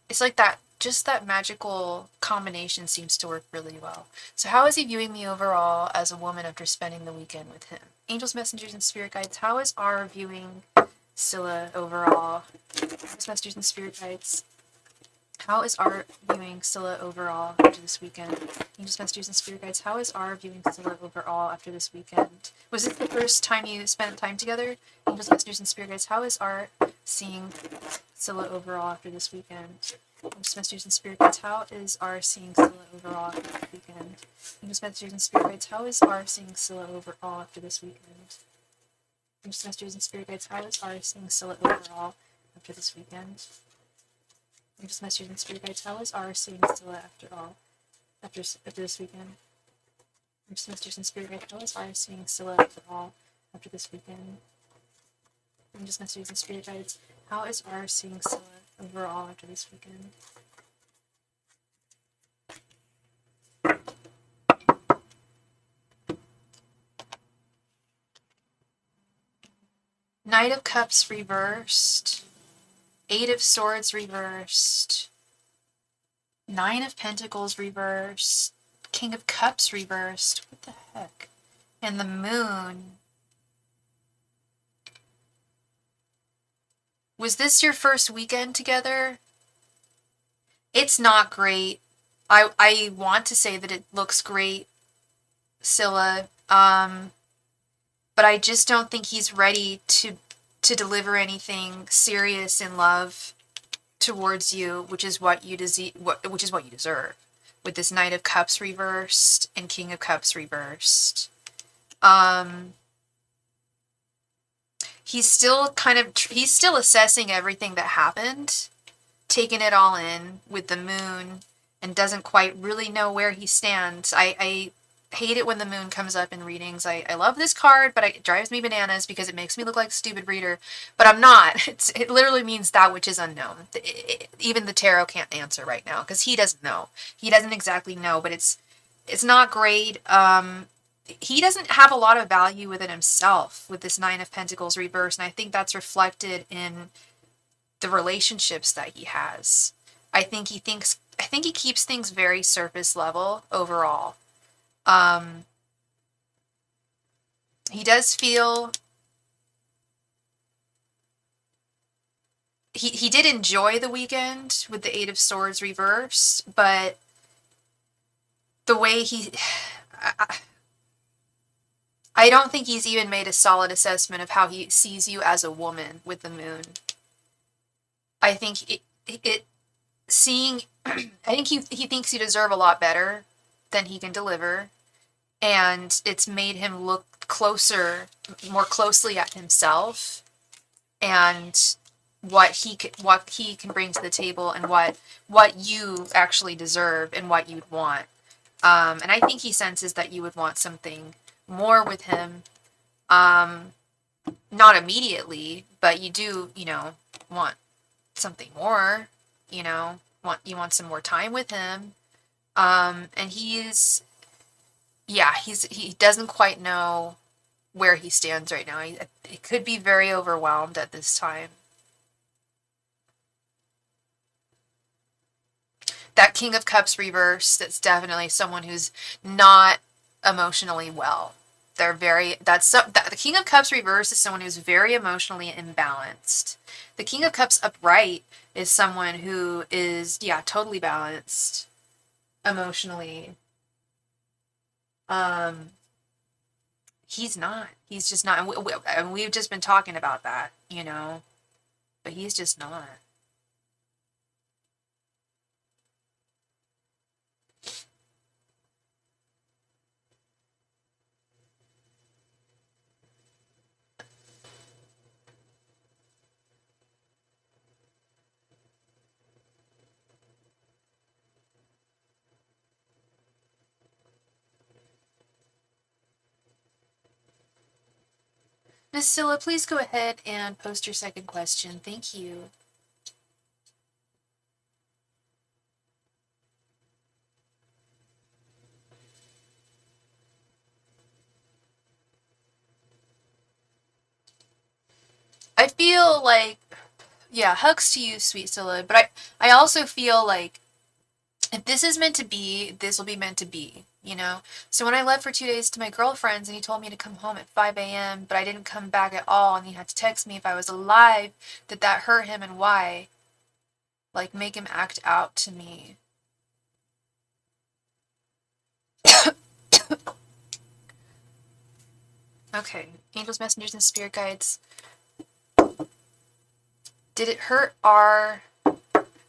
It's like that, just that magical combination seems to work really well. So how is he viewing me overall as a woman after spending the weekend with him? Angels, messengers, and spirit guides, how is our viewing Scylla overall? Angels, messengers, and spirit guides, how is our viewing Scylla overall after this weekend? Angels, messengers, and spirit guides, how is our viewing Scylla overall after this weekend? Was this the first time you spent time together? Angels, messengers, and spirit guides, how is our seeing Scylla overall after this weekend? Angels, messengers, and spirit guides, how is our seeing Scylla overall after this weekend? Angels, messengers, and spirit guides, how is our seeing Scylla overall after this weekend? Angels, messengers, and spirit guides, how is our seeing Scylla overall after this weekend? Angels, messengers, and spirit guides, how is our seeing Scylla after this weekend? Angels, messengers, and spirit guides, how is our seeing Scylla after this weekend? Angels, messengers, and spirit guides, how is our seeing Scylla overall after this weekend? Knight of Cups reversed. 8 of Swords reversed. 9 of Pentacles reversed. King of Cups reversed. What the heck? And the Moon. Was this your first weekend together? It's not great. I want to say that it looks great, Scylla. But I just don't think he's ready to deliver anything serious in love towards you, which is what you deserve. With this Knight of Cups reversed and King of Cups reversed. He's still he's still assessing everything that happened, taking it all in with the moon, and doesn't quite really know where he stands. I hate it when the moon comes up in readings. I love this card, but it drives me bananas because it makes me look like a stupid reader. But I'm not. It literally means that which is unknown. Even the tarot can't answer right now because he doesn't know. He doesn't exactly know, but it's not great. He doesn't have a lot of value within himself with this Nine of Pentacles reverse, and I think that's reflected in the relationships that he has. I think he keeps things very surface level overall. He does feel he did enjoy the weekend with the Eight of Swords reversed, but the way I don't think he's even made a solid assessment of how he sees you as a woman with the moon. I think I think he thinks you deserve a lot better than he can deliver, and it's made him look more closely at himself and what he can bring to the table and what you actually deserve and what you'd want. And I think he senses that you would want something more with him. Not immediately, but you do, want something more, you want some more time with him. And he doesn't quite know where he stands right now. He could be very overwhelmed at this time. That King of Cups reverse, that's definitely someone who's not emotionally well. The King of Cups reverse is someone who's very emotionally imbalanced. The King of Cups upright is someone who is, totally balanced emotionally. He's not. He's just not. And we've just been talking about that, but he's just not. Miss Scylla, please go ahead and post your second question. Thank you. I feel like, hugs to you, sweet Scylla, but I also feel like if this is meant to be, this will be meant to be, So when I left for 2 days to my girlfriend's and he told me to come home at 5 a.m., but I didn't come back at all, and he had to text me if I was alive, did that hurt him and why? Like, make him act out to me. Okay, angels, messengers, and spirit guides. Did it hurt R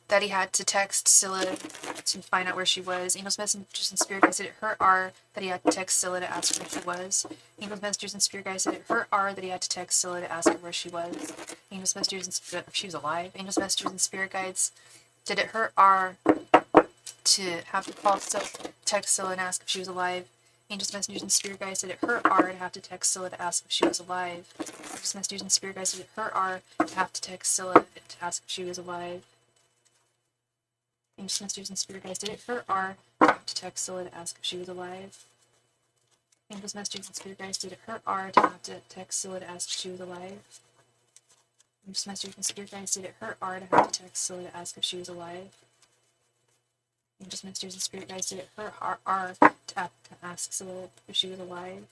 that he had to text Scylla to find out where she was? Angels, messengers, and spirit guides, did it hurt R that he had to text Scylla to ask where she was? Angels, messengers, and spirit guides, did it hurt R that he had to text Scylla to ask her where she was? Angels, messengers, and if she was alive. Angels, messengers, and spirit guides, did it hurt R to have to call text Scylla and ask if she was alive? Angels, messengers, and spirit guides, did it hurt R to have to text Scylla to ask if she was alive? Angels, messengers, and spirit guides, did it hurt R to have to text Scylla to ask if she was alive? Angels, messengers, and spirit guides, did it hurt R to have to text Scylla to ask if she was alive? Angels, messengers, and spirit guides, did it hurt R to have to text Scylla to ask if she was alive? Angels, messengers, and spirit guides, did it hurt R to have to text Scylla to ask if she was alive? Angels, messengers, and spirit guides, did it hurt R to have to ask Scylla if she was alive?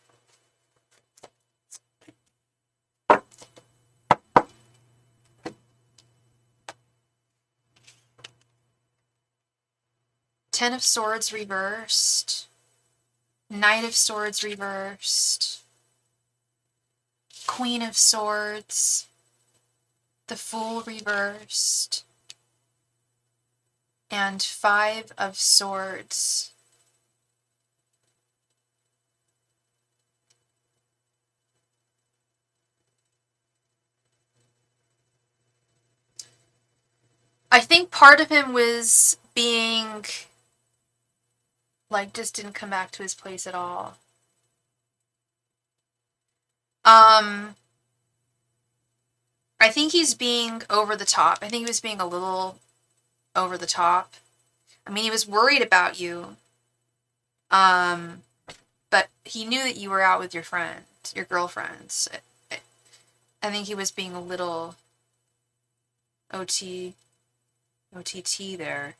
Ten of Swords reversed. Knight of Swords reversed. Queen of Swords. The Fool reversed. And Five of Swords. I think part of him was being, like, just didn't come back to his place at all. I think he's being over the top. I think he was being a little over the top. I mean, he was worried about you. But he knew that you were out with your friends, your girlfriends. I think he was being a little OTT there.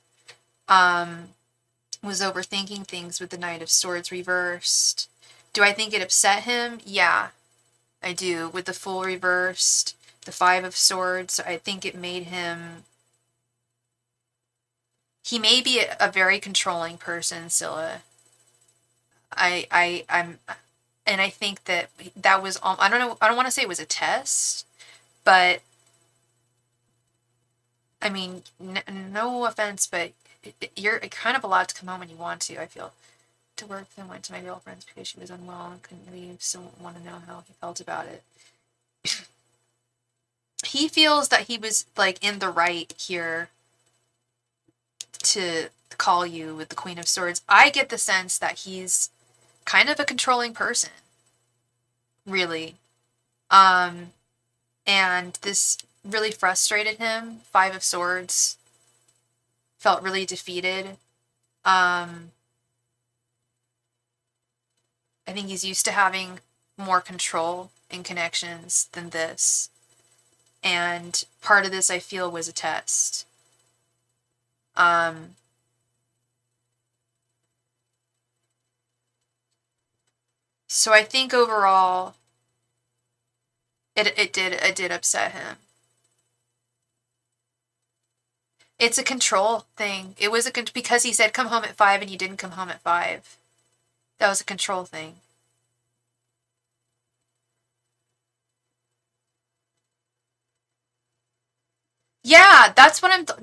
Was overthinking things with the Knight of Swords reversed. Do I think it upset him? Yeah, I do. With the Fool reversed, the Five of Swords, I think it made him... He may be a very controlling person, Scylla. And I think that was... I don't know, I don't want to say it was a test, but... I mean, no offense, but you're kind of allowed to come home when you want to, I feel. To work, then went to my girlfriend's because she was unwell and couldn't leave, so want to know how he felt about it. He feels that he was, like, in the right here to call you with the Queen of Swords. I get the sense that he's kind of a controlling person. Really. And this really frustrated him. Five of Swords. Felt really defeated. I think he's used to having more control in connections than this. And part of this, I feel, was a test. So I think overall, it did upset him. It's a control thing. It was because he said come home at 5 and you didn't come home at 5. That was a control thing. Yeah, that's what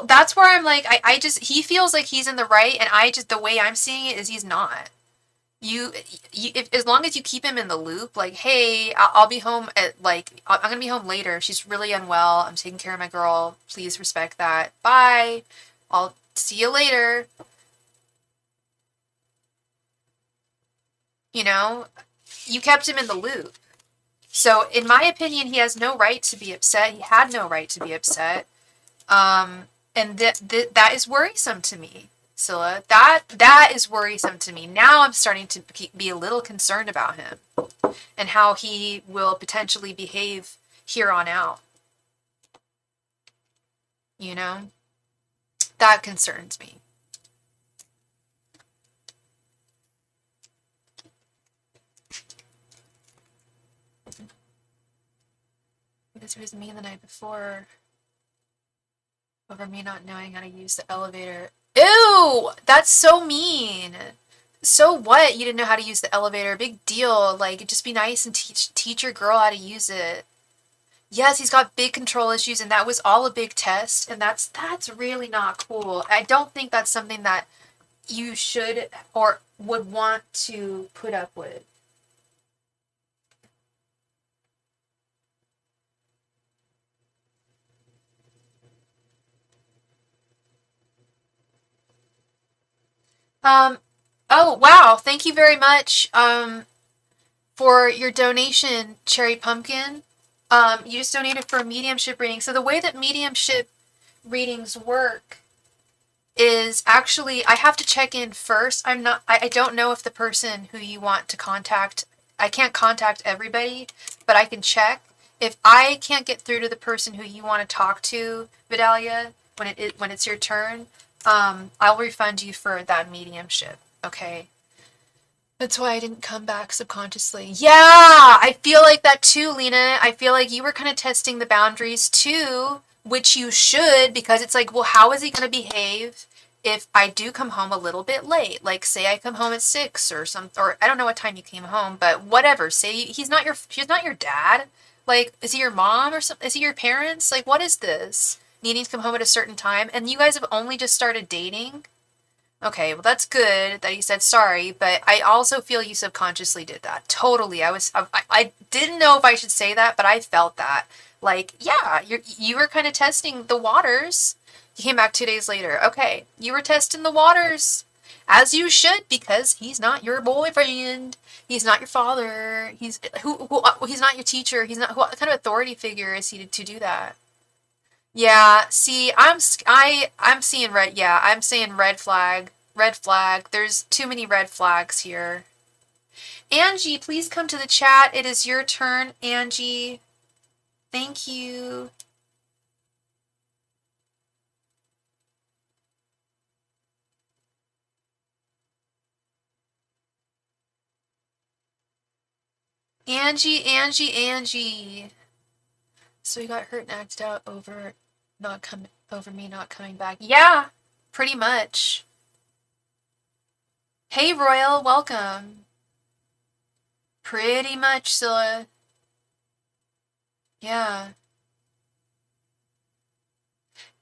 that's where I'm like, I just, he feels like he's in the right, and the way I'm seeing it is he's not. As long as you keep him in the loop, like, hey, I'll be home at, like, I'm gonna be home later. She's really unwell. I'm taking care of my girl. Please respect that. Bye. I'll see you later. You know, you kept him in the loop. So, in my opinion, he has no right to be upset. He had no right to be upset. And that is worrisome to me, Scylla. That is worrisome to me. Now I'm starting to be a little concerned about him and how he will potentially behave here on out. You know? That concerns me. Because it was me the night before over me not knowing how to use the elevator. Ew! That's so mean. So what? You didn't know how to use the elevator. Big deal. Like, just be nice and teach your girl how to use it. Yes, he's got big control issues, and that was all a big test, and that's really not cool. I don't think that's something that you should or would want to put up with. Oh, wow. Thank you very much, for your donation, Cherry Pumpkin. You just donated for a mediumship reading. So the way that mediumship readings work is actually, I have to check in first. I don't know if the person who you want to contact, I can't contact everybody, but I can check. If I can't get through to the person who you want to talk to, Vidalia, when it's your turn, I'll refund you for that mediumship, okay? That's why I didn't come back subconsciously. Yeah, I feel like that too, Lena. I feel like you were kind of testing the boundaries too, which you should, because it's like, well, how is he going to behave if I do come home a little bit late, like say I come home at 6 or something, or I don't know what time you came home, but whatever, say he's not your dad. Like, is he your mom or something? Is he your parents? Like, what is this? Needing to come home at a certain time, and you guys have only just started dating? Okay, well that's good that he said sorry, but I also feel you subconsciously did that. Totally. I didn't know if I should say that, but I felt that. Like, yeah, you were kind of testing the waters. He came back 2 days later. Okay, you were testing the waters. As you should, because he's not your boyfriend. He's not your father. He's not your teacher. He's not, what kind of authority figure is he to do that? Yeah, see, I'm seeing red. Yeah, I'm saying red flag. Red flag. There's too many red flags here. Angie, please come to the chat. It is your turn, Angie. Thank you. Angie. So you got hurt and acted out over me not coming back. Yeah, pretty much. Hey Royal, welcome. Pretty much, Scylla. Yeah.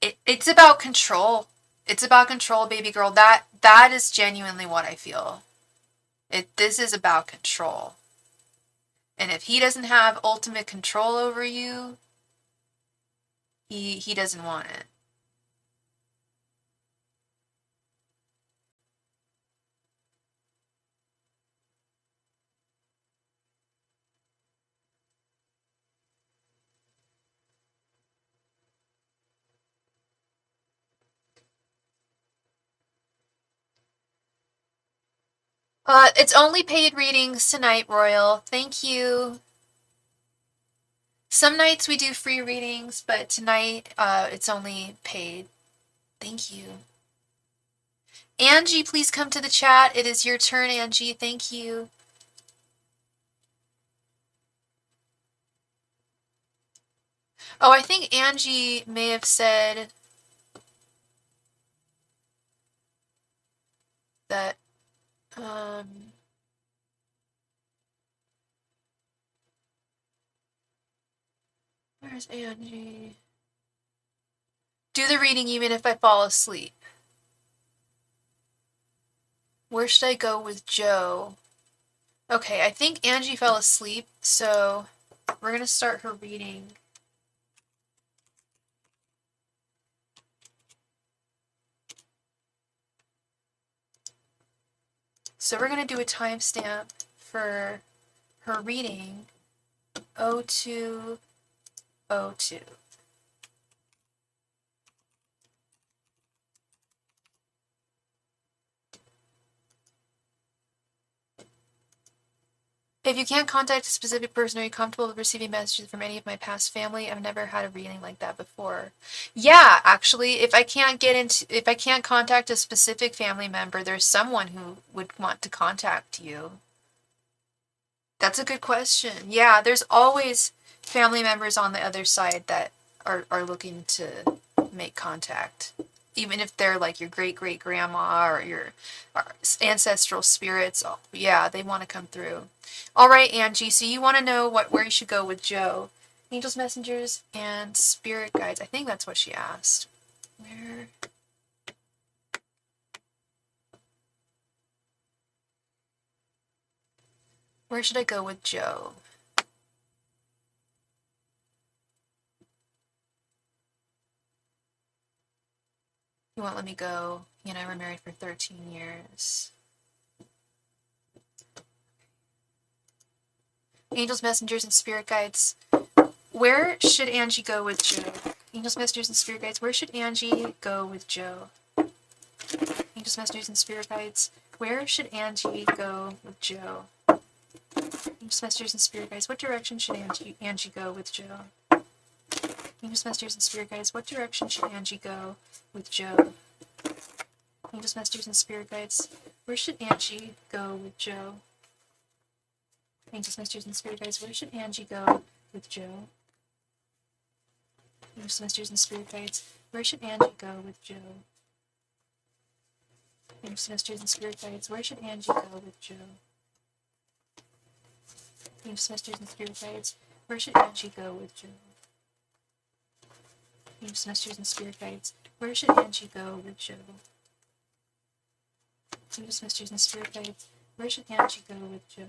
It's about control. It's about control, baby girl. That is genuinely what I feel. This is about control. And if he doesn't have ultimate control over you, he doesn't want it. It's only paid readings tonight, Royal. Thank you. Some nights we do free readings, but tonight, it's only paid. Thank you. Angie, please come to the chat. It is your turn, Angie. Thank you. Oh, I think Angie may have said that, where's Angie? Do the reading even if I fall asleep. Where should I go with Joe? Okay, I think Angie fell asleep, so we're gonna start her reading. So we're gonna do a timestamp for her reading 0202. If you can't contact a specific person, are you comfortable with receiving messages from any of my past family? I've never had a reading like that before. Yeah, actually, if I can't contact a specific family member, there's someone who would want to contact you. That's a good question. Yeah, there's always family members on the other side that are looking to make contact. Even if they're like your great-great-grandma or your ancestral spirits, yeah, they want to come through. All right, Angie, so you want to know where you should go with Joe. Angels, messengers, and spirit guides. I think that's what she asked. Where should I go with Joe? You won't let me go. He and I were married for 13 years. Angels, messengers, and spirit guides. Where should Angie go with Joe? Angels, messengers, and spirit guides. Where should Angie go with Joe? Angels, messengers, and spirit guides. Where should Angie go with Joe? Angels, messengers, and spirit guides. What direction should Angie go with Joe? Angels, messengers, and spirit guides. What direction should Angie go with Joe? Angels, messengers, and spirit guides. Where should Angie go with Joe? Angels, messengers, and spirit guides. Where should Angie go with Joe? Angels, messengers, and spirit guides. Where should Angie go with Joe? Angels, Masters, and Spirit Guides, where should Angie go with Joe? Angels, Masters, and Spirit Guides, where should Angie go with Joe? Angels, Masters, and Spirit Guides, where should Angie go with Joe? Angels, Masters, and Spirit Guides, where should Angie go with Joe?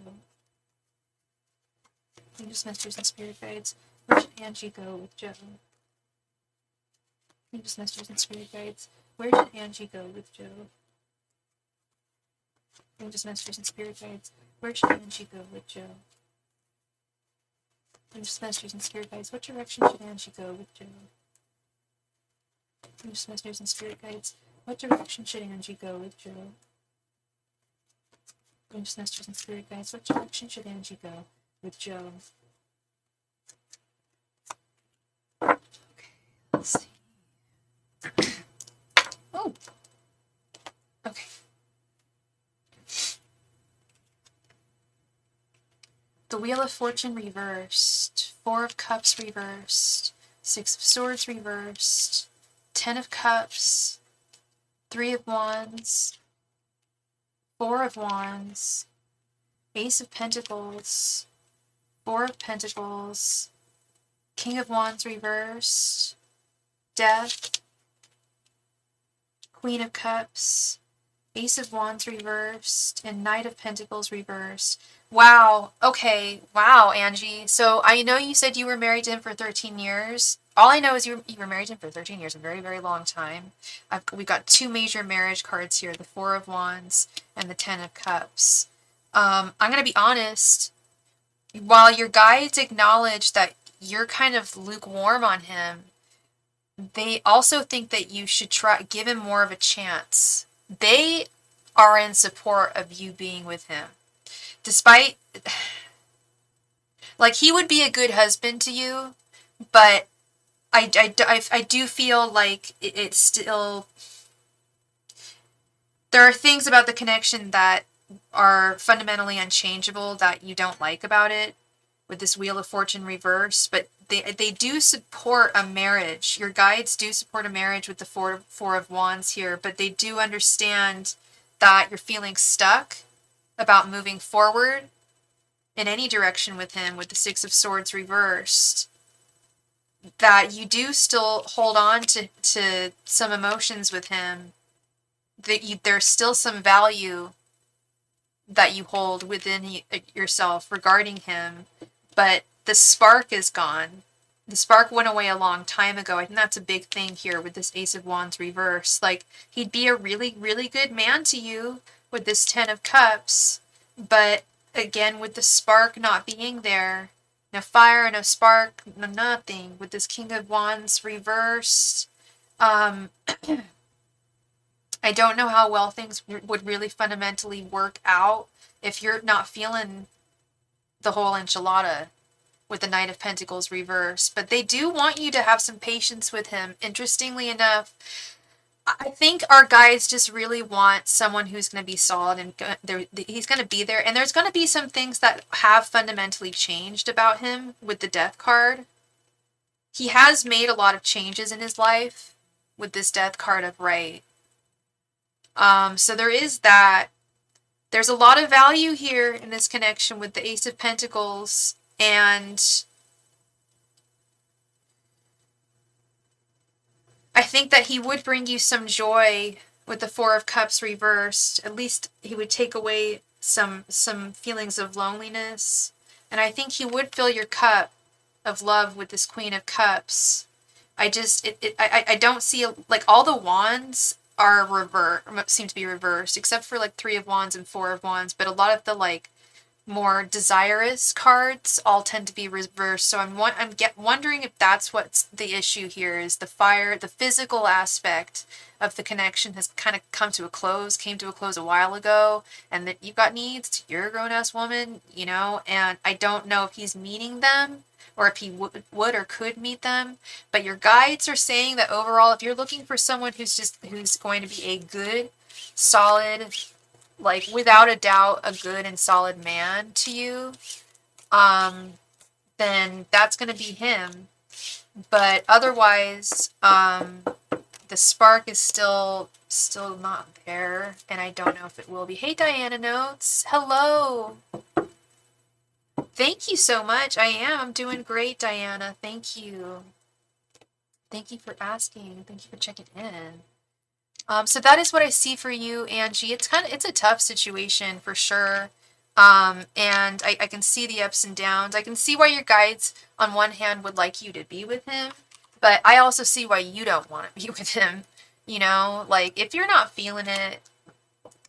Angels, Masters, and Spirit Guides, where should Angie go with Joe? Angels, Masters, and Spirit Guides, where should Angie go with Joe? Angels, Masters, and Spirit Guides, where should Angie go with Joe? Angels, Masters, and Spirit Guides, what direction should Angie go with Joe? Angels, Masters, and Spirit Guides, what direction should Angie go with Joe? Angels, Masters, and Spirit Guides, what direction should Angie go with Joe? Okay, let's see. Oh, okay. The Wheel of Fortune reversed, Four of Cups reversed, Six of Swords reversed, Ten of Cups, Three of Wands, Four of Wands, Ace of Pentacles, Four of Pentacles, King of Wands reversed, Death, Queen of Cups, Ace of Wands reversed, and Knight of Pentacles reversed. Wow. Okay. Wow, Angie. So I know you said you were married to him for 13 years. All I know is you were married to him for 13 years, a very, very long time. We've got two major marriage cards here, the Four of Wands and the Ten of Cups. I'm going to be honest. While your guides acknowledge that you're kind of lukewarm on him, they also think that you should give him more of a chance. They are in support of you being with him. Despite, like, he would be a good husband to you, but I do feel like it's still, there are things about the connection that are fundamentally unchangeable that you don't like about it, with this Wheel of Fortune reverse, but they do support a marriage. Your guides do support a marriage with the Four of Wands here, but they do understand that you're feeling stuck about moving forward in any direction with him with the Six of Swords reversed, that you do still hold on to some emotions with him, that there's still some value that you hold within yourself regarding him, but the spark is gone. The spark went away a long time ago. I think that's a big thing here with this Ace of Wands reverse. Like, he'd be a really, really good man to you with this Ten of Cups, but again, with the spark not being there, no fire, no spark, no nothing, with this King of Wands reversed, I don't know how well things would really fundamentally work out if you're not feeling the whole enchilada with the Knight of Pentacles reversed. But they do want you to have some patience with him. Interestingly enough, I think our guys just really want someone who's going to be solid, and he's going to be there. And there's going to be some things that have fundamentally changed about him with the Death card. He has made a lot of changes in his life with this Death card of right. So there is that. There's a lot of value here in this connection with the Ace of Pentacles, and I think that he would bring you some joy with the Four of Cups reversed. At least he would take away some feelings of loneliness, and I think he would fill your cup of love with this Queen of Cups. I don't see, like, all the wands are seem to be reversed, except for like Three of Wands and Four of Wands, but a lot of the like more desirous cards all tend to be reversed. So I'm wondering if that's what's the issue here, is the fire, the physical aspect of the connection has kind of came to a close a while ago, and that you've got needs, you're a grown-ass woman, you know, and I don't know if he's meeting them, or if he would or could meet them. But your guides are saying that overall, if you're looking for someone who's going to be a good, solid, like without a doubt, a good and solid man to you, then that's going to be him. But otherwise, The spark is still not there, and I don't know if it will be. Hey, Diana Notes. Hello. Thank you so much. I'm doing great, Diana. Thank you. Thank you for asking. Thank you for checking in. So that is what I see for you, Angie. It's a tough situation for sure. And I can see the ups and downs. I can see why your guides on one hand would like you to be with him, but I also see why you don't want to be with him. You know, like if you're not feeling it,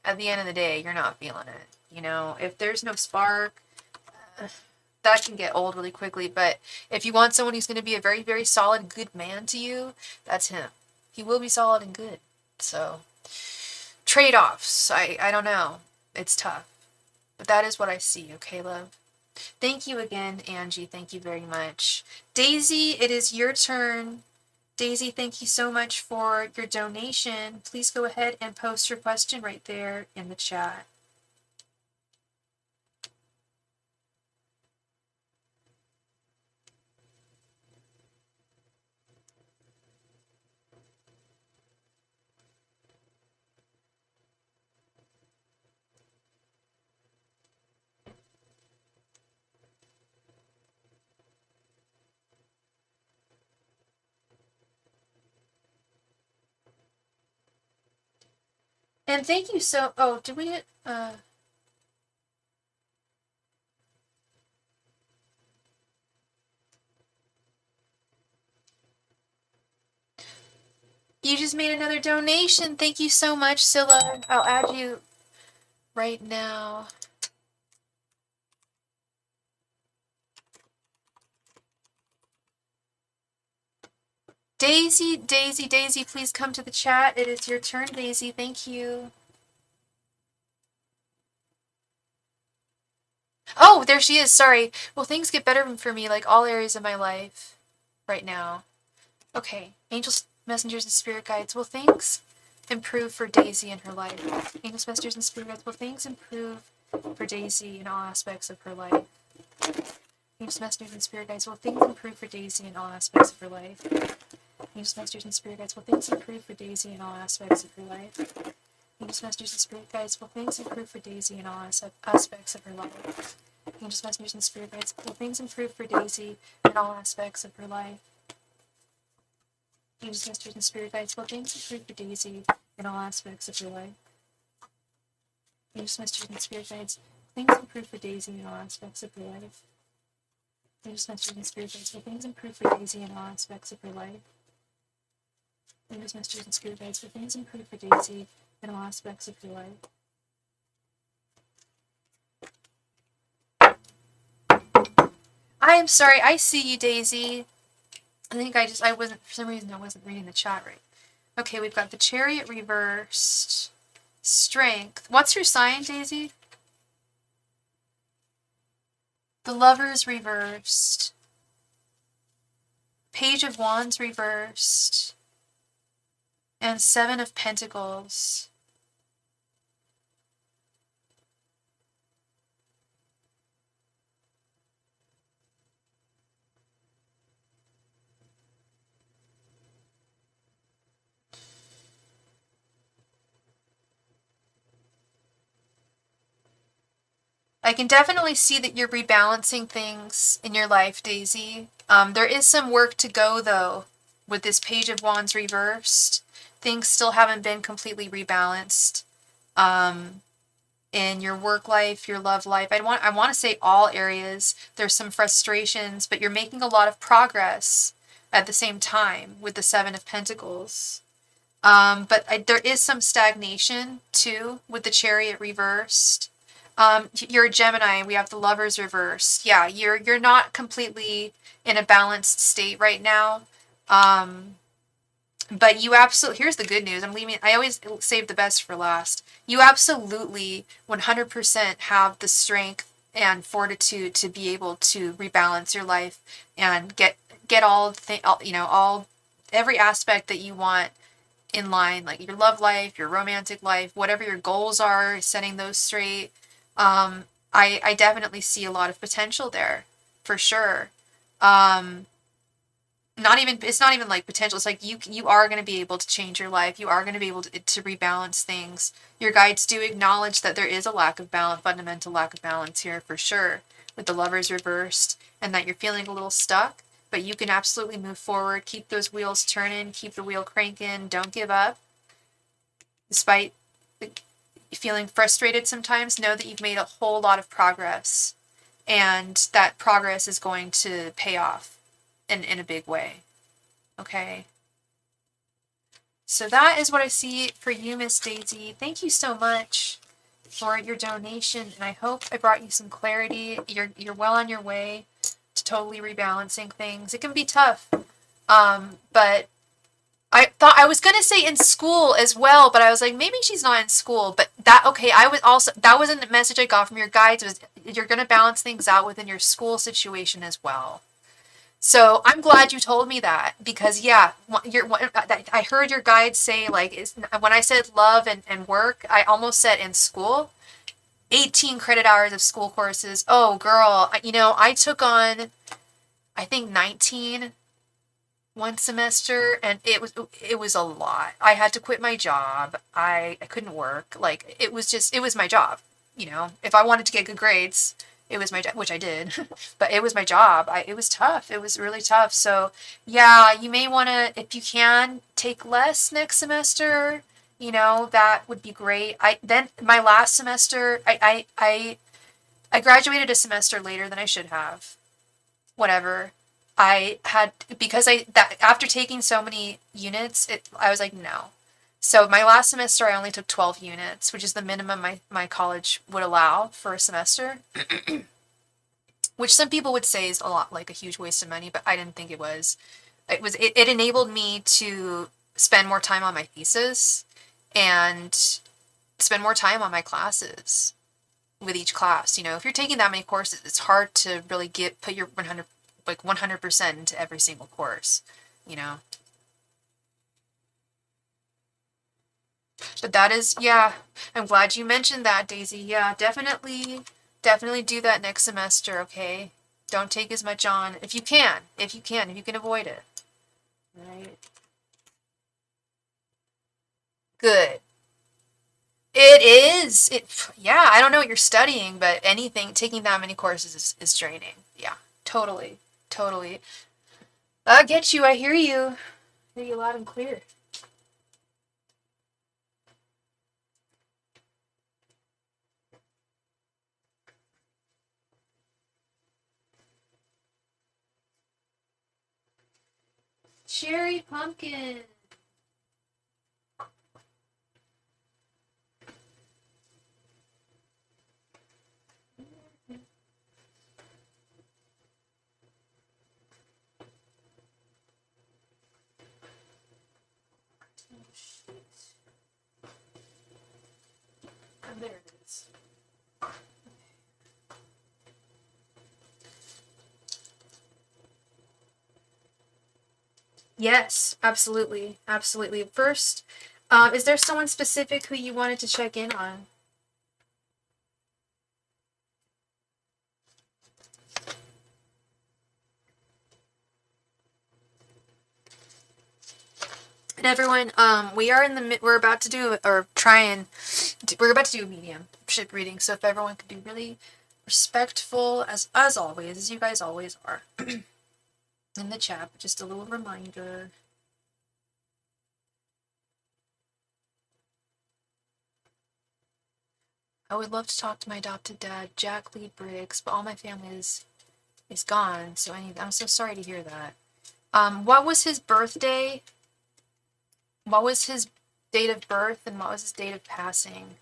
at the end of the day, you're not feeling it. You know, if there's no spark, that can get old really quickly. But if you want someone who's going to be a very, very solid, good man to you, that's him. He will be solid and good. So, trade-offs, I don't know. It's tough. But that is what I see, okay, love? Thank you again, Angie. Thank you very much. Daisy, it is your turn. Daisy, thank you so much for your donation. Please go ahead and post your question right there in the chat. And thank you so... Oh, did we... You just made another donation. Thank you so much, Scylla. I'll add you right now. Daisy, please come to the chat. It is your turn, Daisy. Thank you. Oh, there she is. Sorry. Well, things get better for me, like all areas of my life right now. Okay. Angels, messengers, and spirit guides. Will things improve for Daisy in her life? Angels, messengers, and spirit guides. Will things improve for Daisy in all aspects of her life? Angels, messengers, and spirit guides. Will things improve for Daisy in all aspects of her life? Angels, messengers, and spirit guides. Will things improve for Daisy in all aspects of her life? Angels, messengers, and spirit guides. Will things improve for Daisy in all aspects of her life? Angels, messengers, and spirit guides. Will things improve for Daisy in all aspects of her life? Angels, messengers, and spirit guides. Will things improve for Daisy in all aspects of her life? Angels, messengers, and spirit guides. Will things improve for Daisy in all aspects of her life? Angels, messengers, and spirit guides. Will things improve for Daisy in all aspects of her life? Angels, messengers, and spirit guides. Will things improve for Daisy in all aspects of her life? I am sorry. I see you, Daisy. I think I wasn't, for some reason, I wasn't reading the chat right. Okay, we've got the Chariot reversed. Strength. What's your sign, Daisy? The Lovers reversed. Page of Wands reversed. And Seven of Pentacles. I can definitely see that you're rebalancing things in your life, Daisy. There is some work to go, though, with this Page of Wands reversed. Things still haven't been completely rebalanced in your work life, your love life. I want to say all areas. There's some frustrations, but you're making a lot of progress at the same time with the Seven of Pentacles. But there is some stagnation, too, with the Chariot reversed. You're a Gemini. We have the Lovers reversed. Yeah, you're not completely in a balanced state right now. But you absolutely, here's the good news. I always save the best for last. You absolutely 100% have the strength and fortitude to be able to rebalance your life and get every aspect that you want in line, like your love life, your romantic life, whatever your goals are, setting those straight. I definitely see a lot of potential there, for sure. it's not even like potential. It's like you are going to be able to change your life. You are going to be able to rebalance things. Your guides do acknowledge that there is a lack of balance, fundamental lack of balance here for sure, with the Lovers reversed, and that you're feeling a little stuck, but you can absolutely move forward, keep those wheels turning, keep the wheel cranking, don't give up. Despite feeling frustrated sometimes, know that you've made a whole lot of progress, and that progress is going to pay off in a big way. Okay. So that is what I see for you, Miss Daisy. Thank you so much for your donation, and I hope I brought you some clarity. You're well on your way to totally rebalancing things. It can be tough, but I thought I was gonna say in school as well, but I was like, maybe she's not in school. But that okay, I was also that was a message I got from your guides, was you're gonna balance things out within your school situation as well. So I'm glad you told me that, because yeah, I heard your guides say, like, when I said love and work, I almost said in school. 18 credit hours of school courses. Oh girl, I took on, I think 19 one semester, and it was a lot. I had to quit my job. I couldn't work. Like, it was my job. If I wanted to get good grades, it was my job, which I did. But it was my job. It was tough. It was really tough. So yeah, you may want to, if you can, take less next semester. That would be great. Then my last semester, I graduated a semester later than I should have. Whatever. I had, because after taking so many units, I was like, no. So my last semester, I only took 12 units, which is the minimum my college would allow for a semester, which some people would say is a lot, like a huge waste of money, but I didn't think it was. It enabled me to spend more time on my thesis and spend more time on my classes with each class. If you're taking that many courses, it's hard to really put your 100% into every single course, But that is, yeah, I'm glad you mentioned that, Daisy. Yeah, definitely do that next semester, okay? Don't take as much on, if you can avoid it. Right? Good. It is. Yeah, I don't know what you're studying, but taking that many courses is draining. Yeah, totally. Totally. I get you. I hear you. I hear you loud and clear. Cherry pumpkin. There it is. Yes, absolutely. Absolutely. First, is there someone specific who you wanted to check in on? And everyone, we're about to do, we're about to do a mediumship reading. So if everyone could be really respectful, as always, as you guys always are, in the chat, just a little reminder. I would love to talk to my adopted dad, Jack Lee Briggs, but all my family is gone, so I'm so sorry to hear that. What was his birthday? What was his date of birth, and what was his date of passing?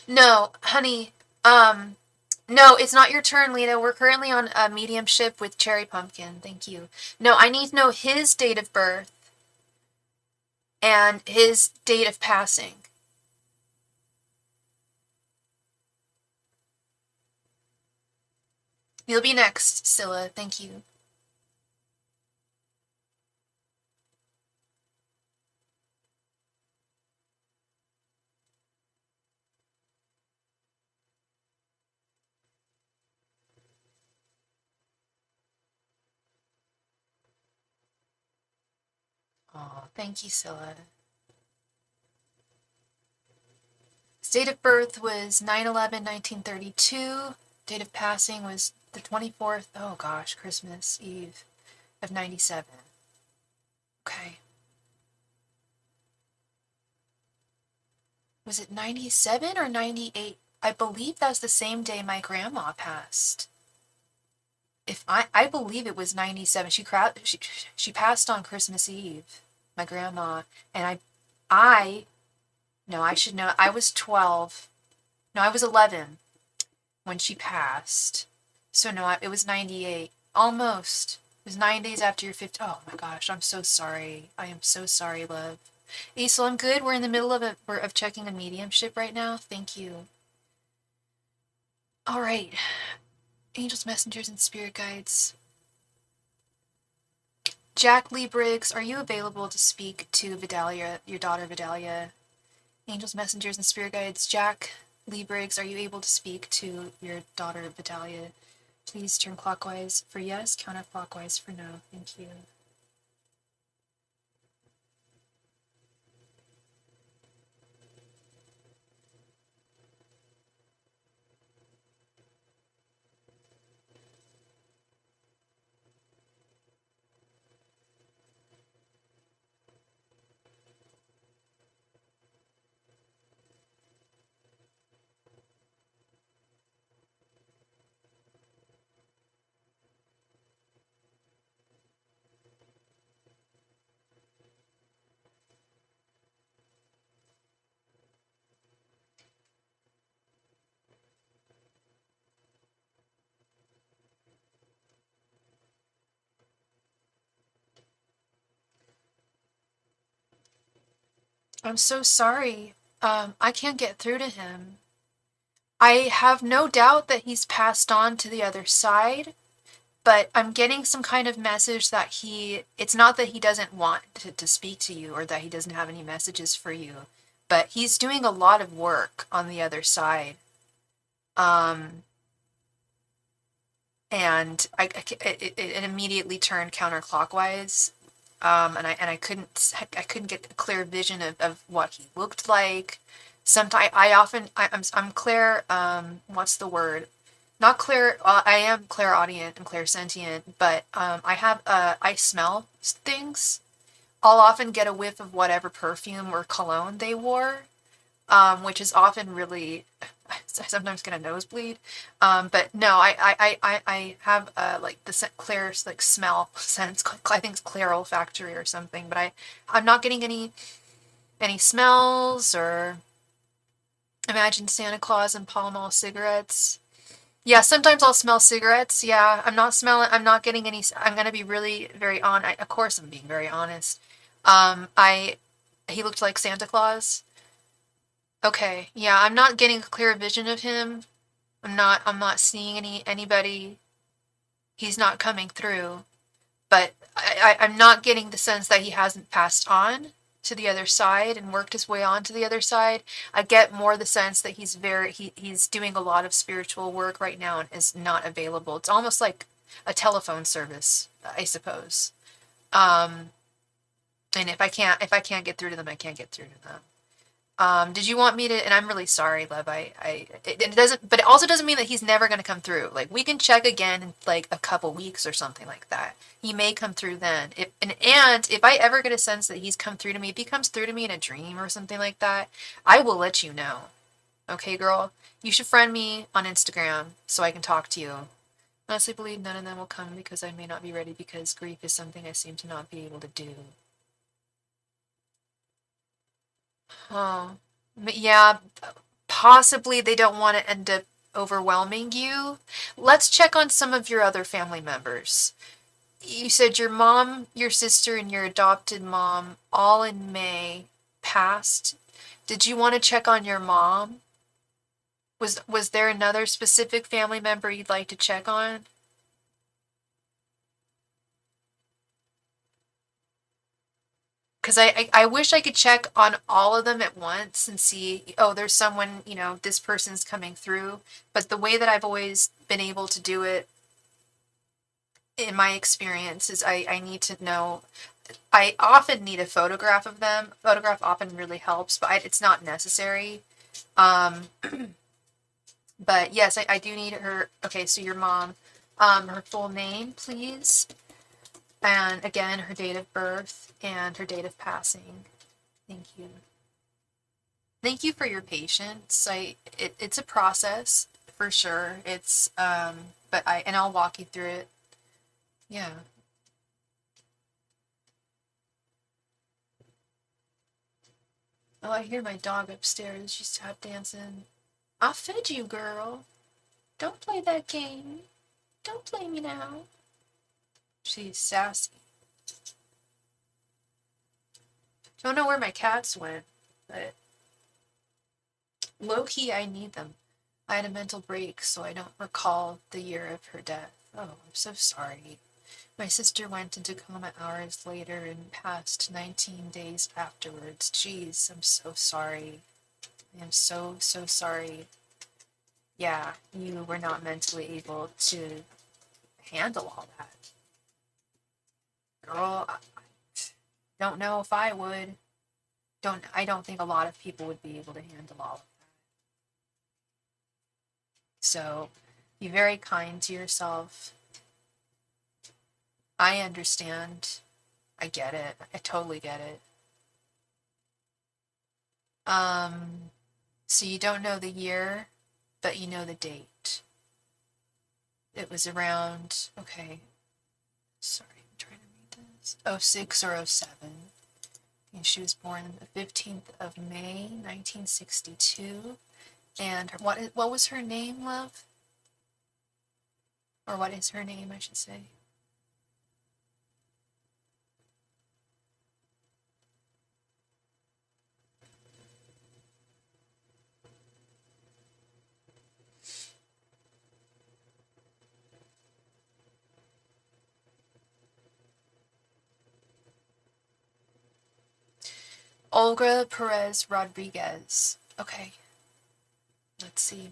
No, honey. No, it's not your turn, Lita. We're currently on a mediumship with Cherry Pumpkin. Thank you. No, I need to know his date of birth and his date of passing. You'll be next, Scylla. Thank you. Oh, thank you, Scylla. His date of birth was 9/11/1932. Date of passing was the 24th, oh gosh, Christmas Eve of 97. Okay. Was it 97 or 98? I believe that's the same day my grandma passed. If I believe it was 97. She passed on Christmas Eve, my grandma, and I no, I should know. I was 12. No, I was 11 when she passed. So no, it was 98. Almost. It was 9 days after your 50. Oh my gosh, I'm so sorry. I am so sorry, love. Aisel, I'm good. We're in the middle of checking a mediumship right now. Thank you. All right. Angels, messengers, and spirit guides. Jack Lee Briggs, are you available to speak to Vidalia, your daughter Vidalia? Angels, messengers, and spirit guides. Jack Lee Briggs, are you able to speak to your daughter Vidalia? Please turn clockwise for yes, counterclockwise for no. Thank you. I'm so sorry. I can't get through to him. I have no doubt that he's passed on to the other side, but I'm getting some kind of message that it's not that he doesn't want to speak to you or that he doesn't have any messages for you, but he's doing a lot of work on the other side. And it immediately turned counterclockwise. And I couldn't get a clear vision of what he looked like. Sometimes I'm clear, what's the word? Not clear, I am clairaudient and clairsentient, but I smell things. I'll often get a whiff of whatever perfume or cologne they wore, which is often really, I sometimes get a nosebleed. But no, I have like the clear like smell sense. I think it's clear olfactory or something. But I'm not getting any smells or imagine Santa Claus and Pall Mall cigarettes. Yeah, sometimes I'll smell cigarettes. Yeah, I'm not getting any. I'm gonna be really very of course, I'm being very honest. He looked like Santa Claus. Okay, yeah, I'm not getting a clear vision of him. I'm not seeing anybody. He's not coming through. But I'm not getting the sense that he hasn't passed on to the other side and worked his way on to the other side. I get more the sense that he's doing a lot of spiritual work right now and is not available. It's almost like a telephone service, I suppose. And if I can't get through to them, I can't get through to them. Did you want me to, and I'm really sorry, Lev, it doesn't, but it also doesn't mean that he's never going to come through. Like, we can check again in, like, a couple weeks or something like that. He may come through then. And if I ever get a sense that he's come through to me, if he comes through to me in a dream or something like that, I will let you know. Okay, girl? You should friend me on Instagram so I can talk to you. Honestly believe none of them will come because I may not be ready because grief is something I seem to not be able to do. Oh, yeah, possibly they don't want to end up overwhelming you. Let's check on some of your other family members. You said your mom, your sister, and your adopted mom all in May passed. Did you want to check on your mom? Was there another specific family member you'd like to check on? Because I wish I could check on all of them at once and see, oh, there's someone, this person's coming through. But the way that I've always been able to do it, in my experience, is I need to know. I often need a photograph of them. Photograph often really helps, but it's not necessary. Um, but yes, I do need her. Okay, so your mom, her full name, please. And again, her date of birth and her date of passing. Thank you. Thank you for your patience. It's a process for sure. But I'll walk you through it. Yeah. Oh, I hear my dog upstairs. She's tap dancing. I fed you, girl. Don't play that game. Don't play me now. She's sassy. Don't know where my cats went, but low-key, I need them. I had a mental break, so I don't recall the year of her death. Oh, I'm so sorry. My sister went into coma hours later and passed 19 days afterwards. Jeez, I'm so sorry. I am so, so sorry. Yeah, you were not mentally able to handle all that. Girl, I don't know if I would. I don't think a lot of people would be able to handle all of that. So, be very kind to yourself. I understand. I get it. I totally get it. So you don't know the year, but you know the date. It was around, okay, sorry, I'm trying to read this. 06 or 07. And she was born the 15th of May, 1962. And what was her name, love? Or what is her name, I should say? Olga Perez Rodriguez. Okay. Let's see.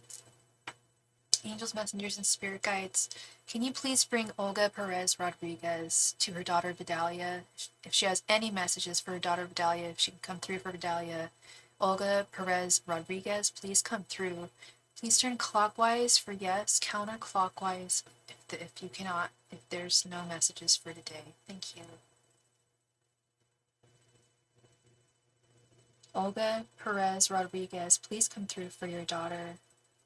Angels, messengers, and spirit guides. Can you please bring Olga Perez Rodriguez to her daughter Vidalia? If she has any messages for her daughter Vidalia, if she can come through for Vidalia. Olga Perez Rodriguez, please come through. Please turn clockwise for yes, counterclockwise if you cannot, if there's no messages for today. Thank you. Olga Perez Rodriguez, please come through for your daughter.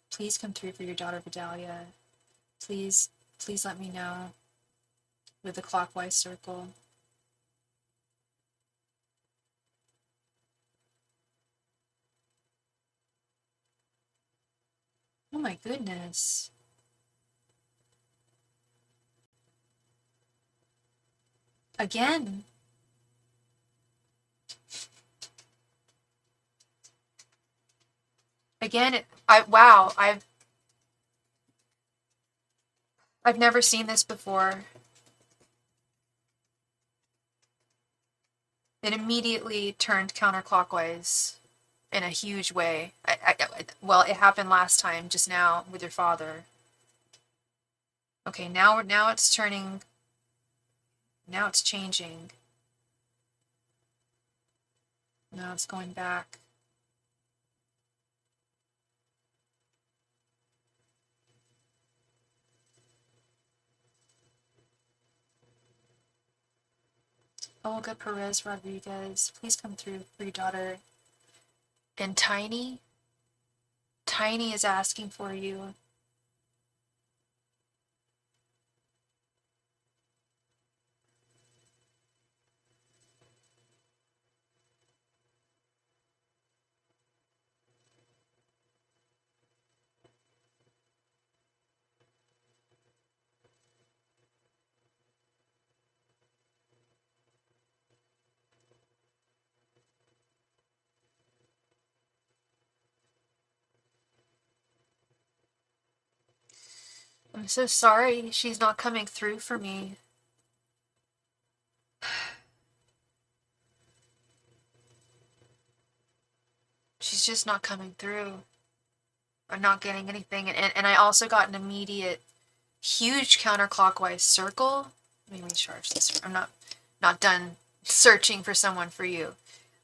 Please come through for your daughter Vidalia. Please let me know with the clockwise circle. Oh my goodness. Again. Again, wow, I've never seen this before. It immediately turned counterclockwise in a huge way. Well, it happened last time, just now, with your father. Okay, now it's turning. Now it's changing. Now it's going back. Olga Perez Rodriguez, please come through for your daughter. And Tiny is asking for you. I'm so sorry she's not coming through for me. She's just not coming through. I'm not getting anything. And I also got an immediate, huge counterclockwise circle. Let me recharge this. I'm not done searching for someone for you.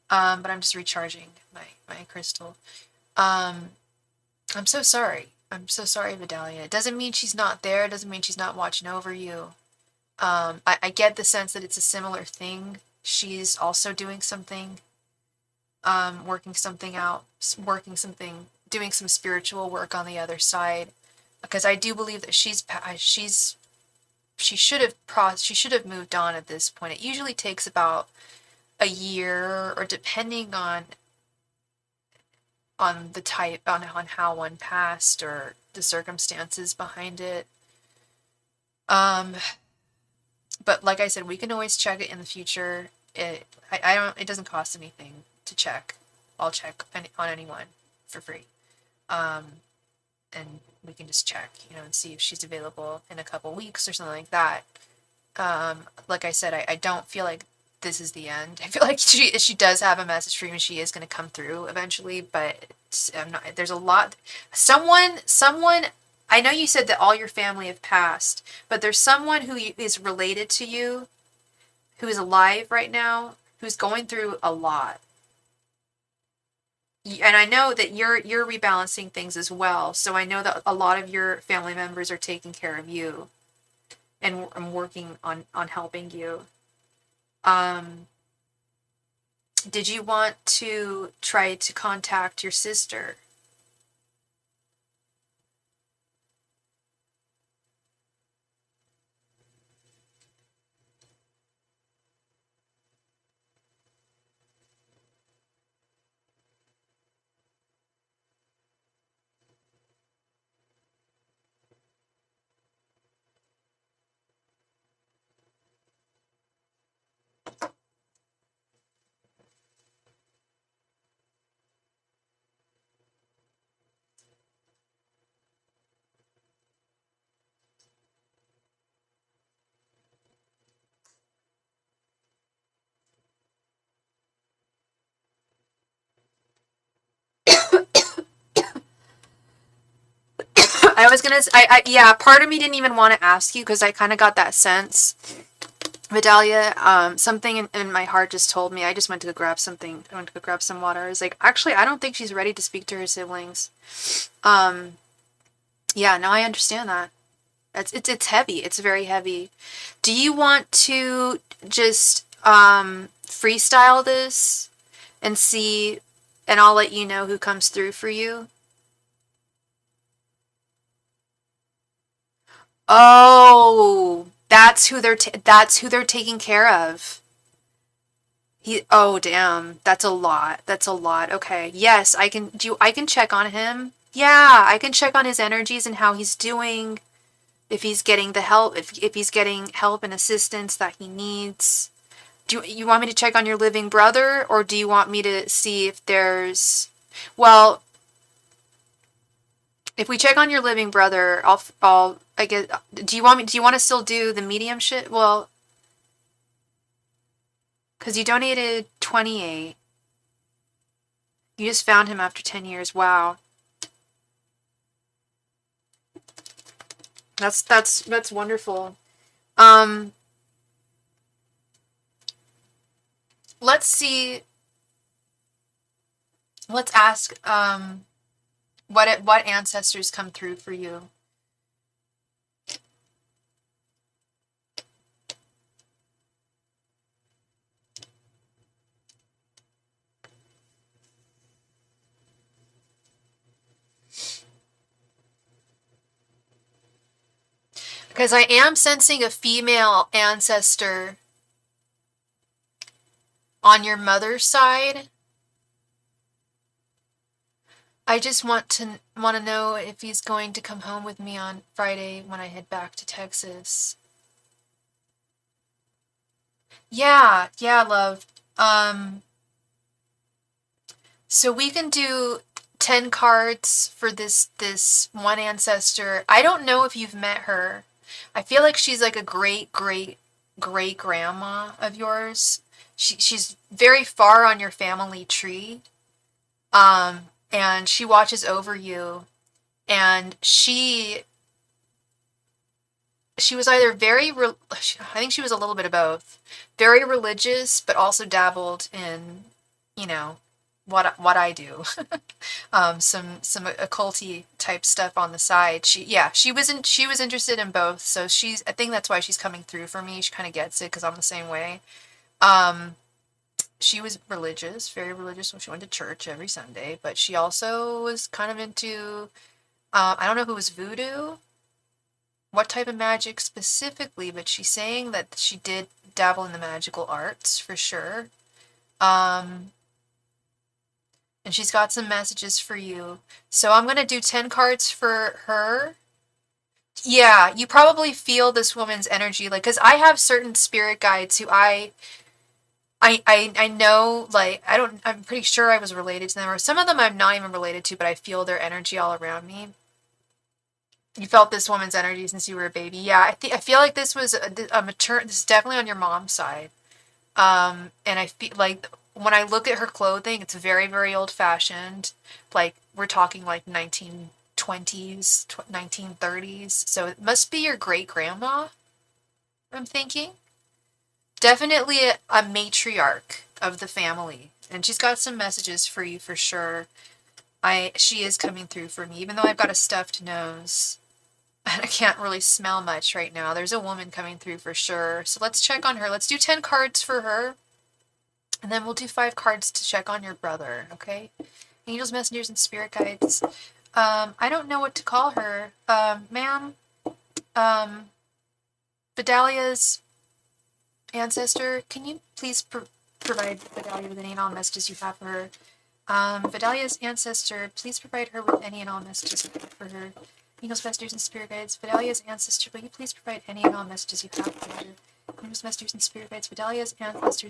But I'm just recharging my crystal. I'm so sorry. I'm so sorry, Vidalia. It doesn't mean she's not there. It doesn't mean she's not watching over you. I get the sense that it's a similar thing. She's also doing something, working something out, doing some spiritual work on the other side. Because I do believe that she should have moved on at this point. It usually takes about a year, or depending on the type, on how one passed, or the circumstances behind it. But like I said, we can always check it in the future. It doesn't cost anything to check. I'll check on anyone for free. And we can just check, and see if she's available in a couple weeks or something like that. Like I said, I don't feel like this is the end. I feel like she does have a message for you, and she is going to come through eventually, but there's a lot. Someone, I know you said that all your family have passed, but there's someone who is related to you, who is alive right now, who's going through a lot. And I know that you're rebalancing things as well, so I know that a lot of your family members are taking care of you, and I'm working on helping you. Did you want to try to contact your sister? I was gonna, yeah, part of me didn't even want to ask you, because I kind of got that sense, Vidalia. Something in my heart just told me. I just went to go grab something. I went to go grab some water. I was like, actually, I don't think she's ready to speak to her siblings. Yeah, no, I understand that. It's heavy. It's very heavy. Do you want to just freestyle this and see, and I'll let you know who comes through for you? Oh, that's who they're taking care of. Oh damn, that's a lot. That's a lot. Okay. Yes, I can check on him. Yeah, I can check on his energies and how he's doing, if he's getting the help, if he's getting help and assistance that he needs. Do you want me to check on your living brother, or do you want me to see if there's, well, if we check on your living brother, I guess, do you want to still do the mediumship? Well, because you donated 28. You just found him after 10 years. Wow. That's wonderful. Let's see. Let's ask what ancestors come through for you. Because I am sensing a female ancestor on your mother's side. I just want to know if he's going to come home with me on Friday when I head back to Texas. Yeah, love. So we can do 10 cards for this one ancestor. I don't know if you've met her. I feel like she's like a great grandma of yours. She's very far on your family tree. And she watches over you, and she was either I think she was a little bit of both. Very religious, but also dabbled in, you know, what I do. Some occulty type stuff on the side. She was interested in both. So I think that's why she's coming through for me. She kind of gets it because I'm the same way. She was religious, very religious when she went to church every Sunday, but she also was kind of into, I don't know if it was voodoo, what type of magic specifically, but she's saying that she did dabble in the magical arts for sure. And she's got some messages for you. So I'm going to do 10 cards for her. Yeah, you probably feel this woman's energy, like, because I have certain spirit guides who I know, like, I'm pretty sure I was related to them, or some of them I'm not even related to, but I feel their energy all around me. You felt this woman's energy since you were a baby. Yeah, I feel like this was a mature, this is definitely on your mom's side. And I feel like when I look at her clothing, it's very, very old fashioned. Like, we're talking like 1920s, 1930s. So it must be your great grandma, I'm thinking. Definitely a matriarch of the family. And she's got some messages for you for sure. She is coming through for me, even though I've got a stuffed nose. And I can't really smell much right now. There's a woman coming through for sure. So let's check on her. Let's do 10 cards for her. And then we'll do 5 cards to check on your brother, okay? Angels, messengers, and spirit guides. I don't know what to call her. Ma'am, Vidalia's ancestor, can you please provide Vidalia with any and all messages you have for her? Vidalia's ancestor, please provide her with any and all messages you have for her. Angels, messengers, and spirit guides. Vidalia's ancestor, will you please provide any and all messages you have for her? Angels, messengers, and spirit guides. Vidalia's ancestor,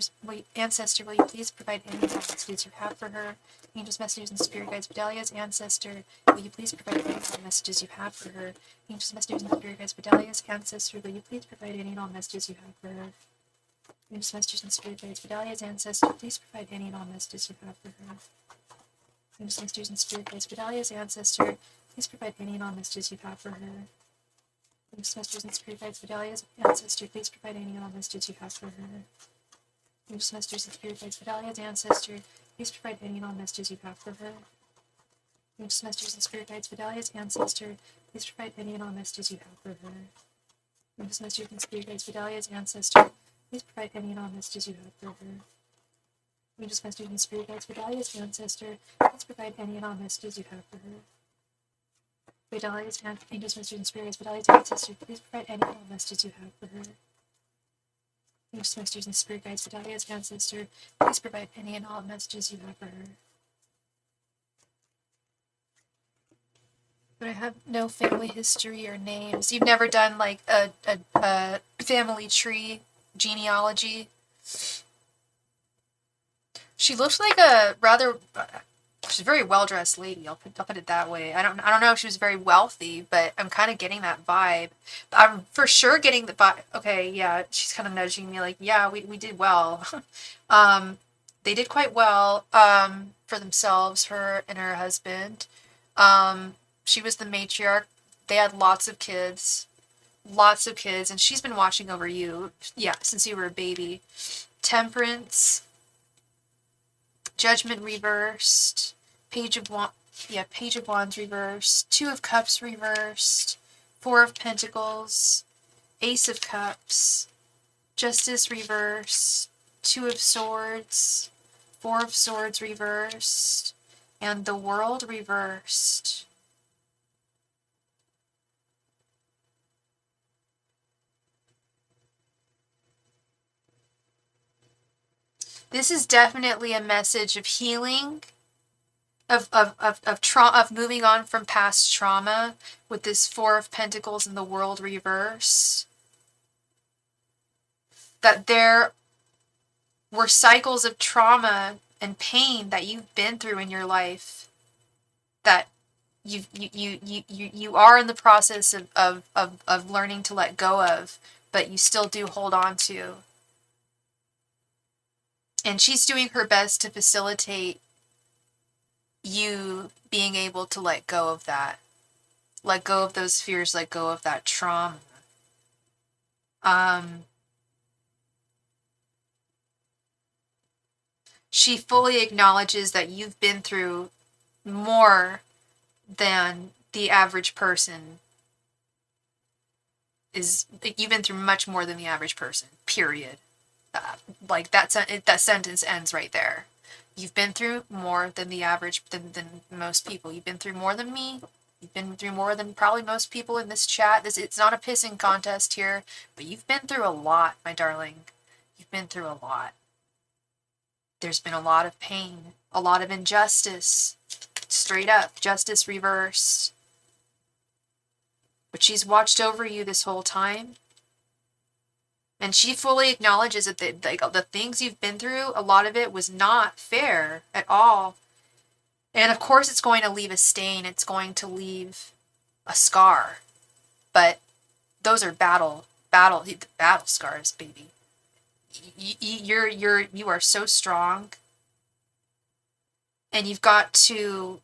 will you please provide any and all messages you have for her? Angels, messengers, and spirit guides. Vidalia's ancestor, will you please provide any and all messages you have for her? Angels, messengers, and spirit guides. Vidalia's ancestor, will you please provide any and all messages you have for her? Angels, messengers, and spirit guides. Vidalia's ancestor, please provide any and all messages you have for her. Angels, messengers, and spirit guides. Vidalia's ancestor, please provide any and all messages you have for her. Angels, messengers, and spirit guides. Vidalia's ancestor, please provide any and all messages you have for her. Angels, messengers, and spirit guides. Vidalia's ancestor, please provide any and all messages you have for her. Angels, messengers, and spirit guides. Vidalia's ancestor, please provide any and all messages you have for her. Angels, messengers, and spirit guides. Vidalia's ancestor, please provide any and all messages you have for her. Angels, messengers, and spirit guides. Vidalia's ancestor, please provide any and all messages you have for her. Vidalia's angels, messengers, and spirit guides. Vidalia's ancestor, please provide any and all messages you have for her. Angels, messengers, and spirit guides. Vidalia's ancestor, please provide any and all messages you have for her. But I have no family history or names. You've never done like a family tree genealogy. She looks like a rather, she's a very well-dressed lady. I'll put it that way. I don't know if she was very wealthy, but I'm kind of getting that vibe. I'm for sure getting the vibe. Okay, yeah, she's kind of nudging me like, yeah, we did well. They did quite well for themselves, her and her husband. She was the matriarch. They had lots of kids, and she's been watching over you, yeah, since you were a baby. Temperance, Judgment reversed, Page of Wands reversed, Two of Cups reversed, Four of Pentacles, Ace of Cups, Justice reversed, Two of Swords, Four of Swords reversed, and the World reversed. This is definitely a message of healing, of moving on from past trauma with this Four of Pentacles and the World reverse. That there were cycles of trauma and pain that you've been through in your life. that you are in the process of learning to let go of, but you still do hold on to. And she's doing her best to facilitate you being able to let go of that. Let go of those fears, let go of that trauma. She fully acknowledges that you've been through more than the average person is. You've been through much more than the average person, period. Like that sentence ends right there. You've been through more than the average, than most people. You've been through more than me. You've been through more than probably most people in this chat. It's not a pissing contest here, but you've been through a lot, my darling. You've been through a lot. There's been a lot of pain, a lot of injustice, straight up, justice reversed. But she's watched over you this whole time. And she fully acknowledges that the things you've been through, a lot of it was not fair at all. And of course it's going to leave a stain, it's going to leave a scar. But those are battle scars, baby. You are so strong. And you've got to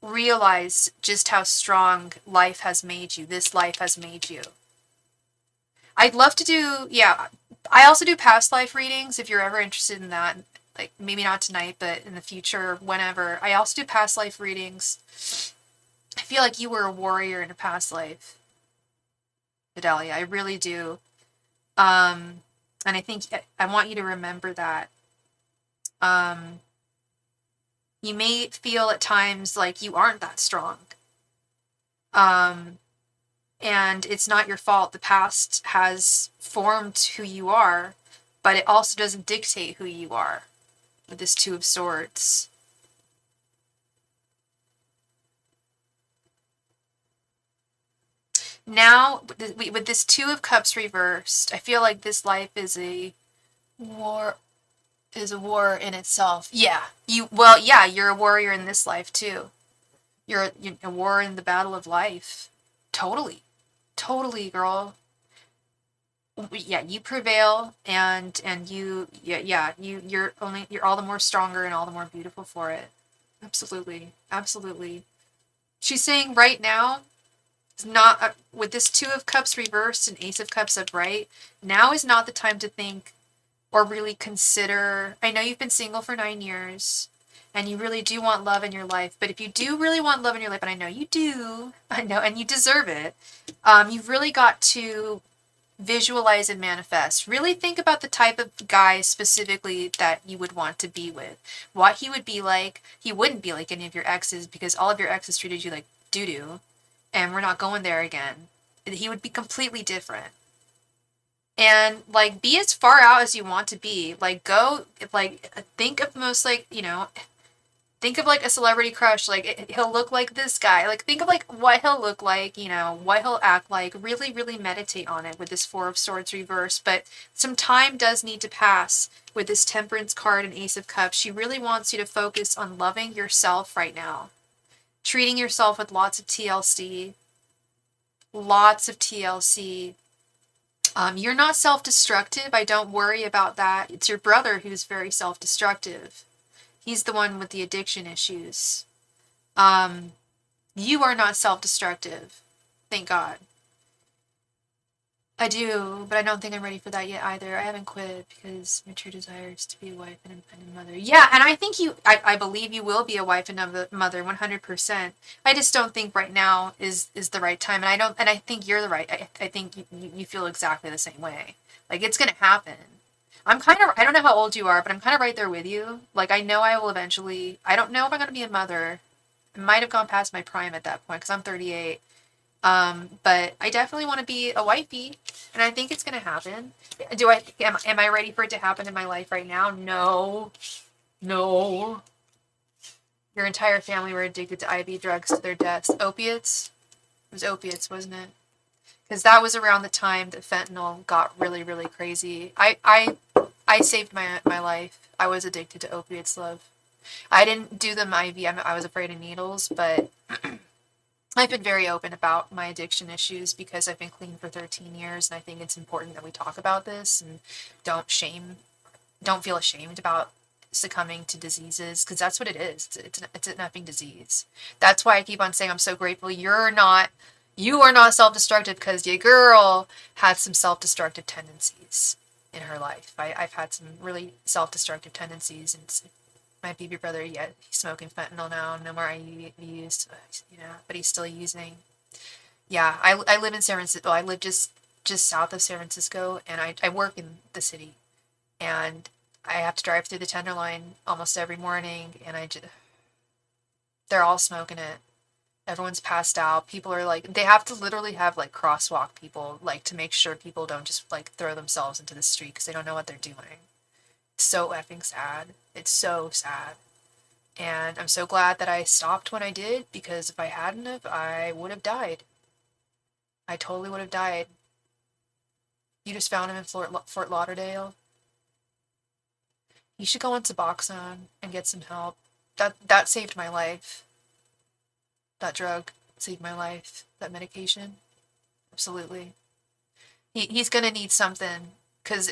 realize just how strong life has made you. This life has made you. I'd love to do, yeah, I also do past life readings if you're ever interested in that. Like, maybe not tonight, but in the future, whenever. I also do past life readings. I feel like you were a warrior in a past life, Fidelia. I really do. And I think I want you to remember that. You may feel at times like you aren't that strong. And it's not your fault. The past has formed who you are, but it also doesn't dictate who you are with this Two of Swords. Now, with this Two of Cups reversed, I feel like this life is a war in itself. Yeah. You're a warrior in this life too. You're a warrior in the battle of life. Totally, girl. Yeah, you prevail, and you're all the more stronger and all the more beautiful for it. Absolutely. She's saying right now, it's not with this Two of Cups reversed and Ace of Cups upright. Now is not the time to think or really consider. I know you've been single for 9 years. And you really do want love in your life. But if you do really want love in your life, and I know you do, and you deserve it, you've really got to visualize and manifest. Really think about the type of guy specifically that you would want to be with. What he would be like. He wouldn't be like any of your exes, because all of your exes treated you like doo-doo. And we're not going there again. He would be completely different. And, like, be as far out as you want to be. Like, go, like, think of the most, like, think of, like, a celebrity crush. Like, he'll look like this guy. Like, think of, like, what he'll look like, what he'll act like. Really, really meditate on it with this Four of Swords reversed. But some time does need to pass with this Temperance card and Ace of Cups. She really wants you to focus on loving yourself right now. Treating yourself with lots of TLC. Lots of TLC. You're not self-destructive. I don't worry about that. It's your brother who's very self-destructive. He's the one with the addiction issues. You are not self-destructive. Thank God. I do, but I don't think I'm ready for that yet either. I haven't quit because my true desire is to be a wife and independent mother. Yeah, and I think I believe you will be a wife and a mother 100%. I just don't think right now is the right time. And I think you're the right. I think you feel exactly the same way. Like, it's going to happen. I don't know how old you are, but I'm kind of right there with you. Like, I know I will eventually, I don't know if I'm going to be a mother. I might have gone past my prime at that point because I'm 38. But I definitely want to be a wifey, and I think it's going to happen. Am I ready for it to happen in my life right now? No. Your entire family were addicted to IV drugs to their deaths. Opiates? It was opiates, wasn't it? Because that was around the time that fentanyl got really, really crazy. I saved my life. I was addicted to opiates, love. I didn't do them IV. I was afraid of needles, but I've been very open about my addiction issues because I've been clean for 13 years, and I think it's important that we talk about this and don't feel ashamed about succumbing to diseases, because that's what it is. It's an effing disease. That's why I keep on saying I'm so grateful you are not self-destructive, because your girl had some self-destructive tendencies in her life. I've had some really self-destructive tendencies, and my baby brother, yeah, he's smoking fentanyl now, no more IUDs, but he's still using. Yeah, I live in San Francisco. I live just south of San Francisco, and I work in the city, and I have to drive through the Tenderloin almost every morning, and they're all smoking it. Everyone's passed out. People are like, they have to literally have like crosswalk people, like, to make sure people don't just like throw themselves into the street because they don't know what they're doing. So effing sad. It's so sad. And I'm so glad that I stopped when I did, because if I hadn't have, I would have died. I totally would have died. You just found him in Fort Lauderdale. You should go on Suboxone and get some help. That saved my life. That drug saved my life. That medication. Absolutely. He's gonna need something, because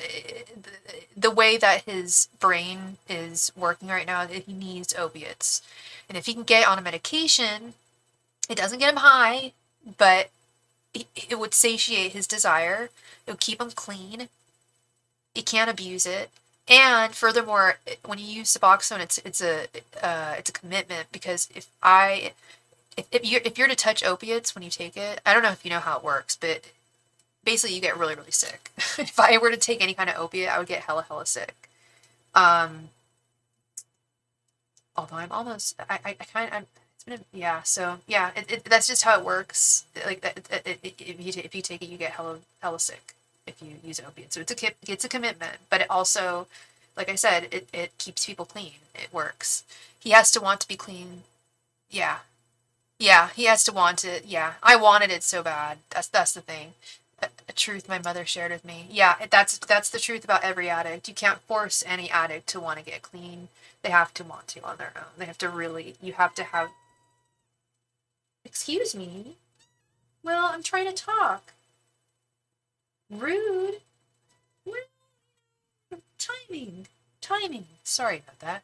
the way that his brain is working right now, he needs opiates. And if he can get on a medication, it doesn't get him high, but it would satiate his desire. It would keep him clean. He can't abuse it. And furthermore, when you use Suboxone, it's a commitment, because if you're to touch opiates when you take it, I don't know if you know how it works, but basically you get really, really sick. If I were to take any kind of opiate, I would get hella sick. Although I'm almost, I kind of, it's been, yeah, so, yeah, that's just how it works. Like, if you take it, you get hella sick if you use opiates. So it's a commitment, but it also, like I said, it keeps people clean. It works. He has to want to be clean. Yeah. Yeah, he has to want it. Yeah, I wanted it so bad. That's the thing. A truth my mother shared with me. Yeah, that's the truth about every addict. You can't force any addict to want to get clean. They have to want to on their own. They have to really. You have to have. Excuse me. Well, I'm trying to talk. Rude. Timing. Sorry about that.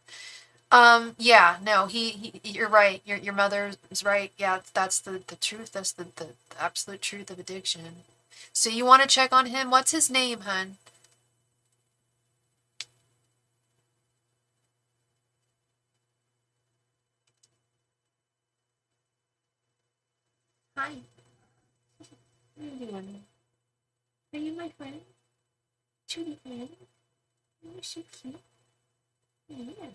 Yeah, no, you're right. Your mother is right. Yeah, that's the truth. That's the absolute truth of addiction. So you want to check on him? What's his name, hun? Hi. What are you doing? Are you my friend? Trudy friend? You're so cute. Yeah.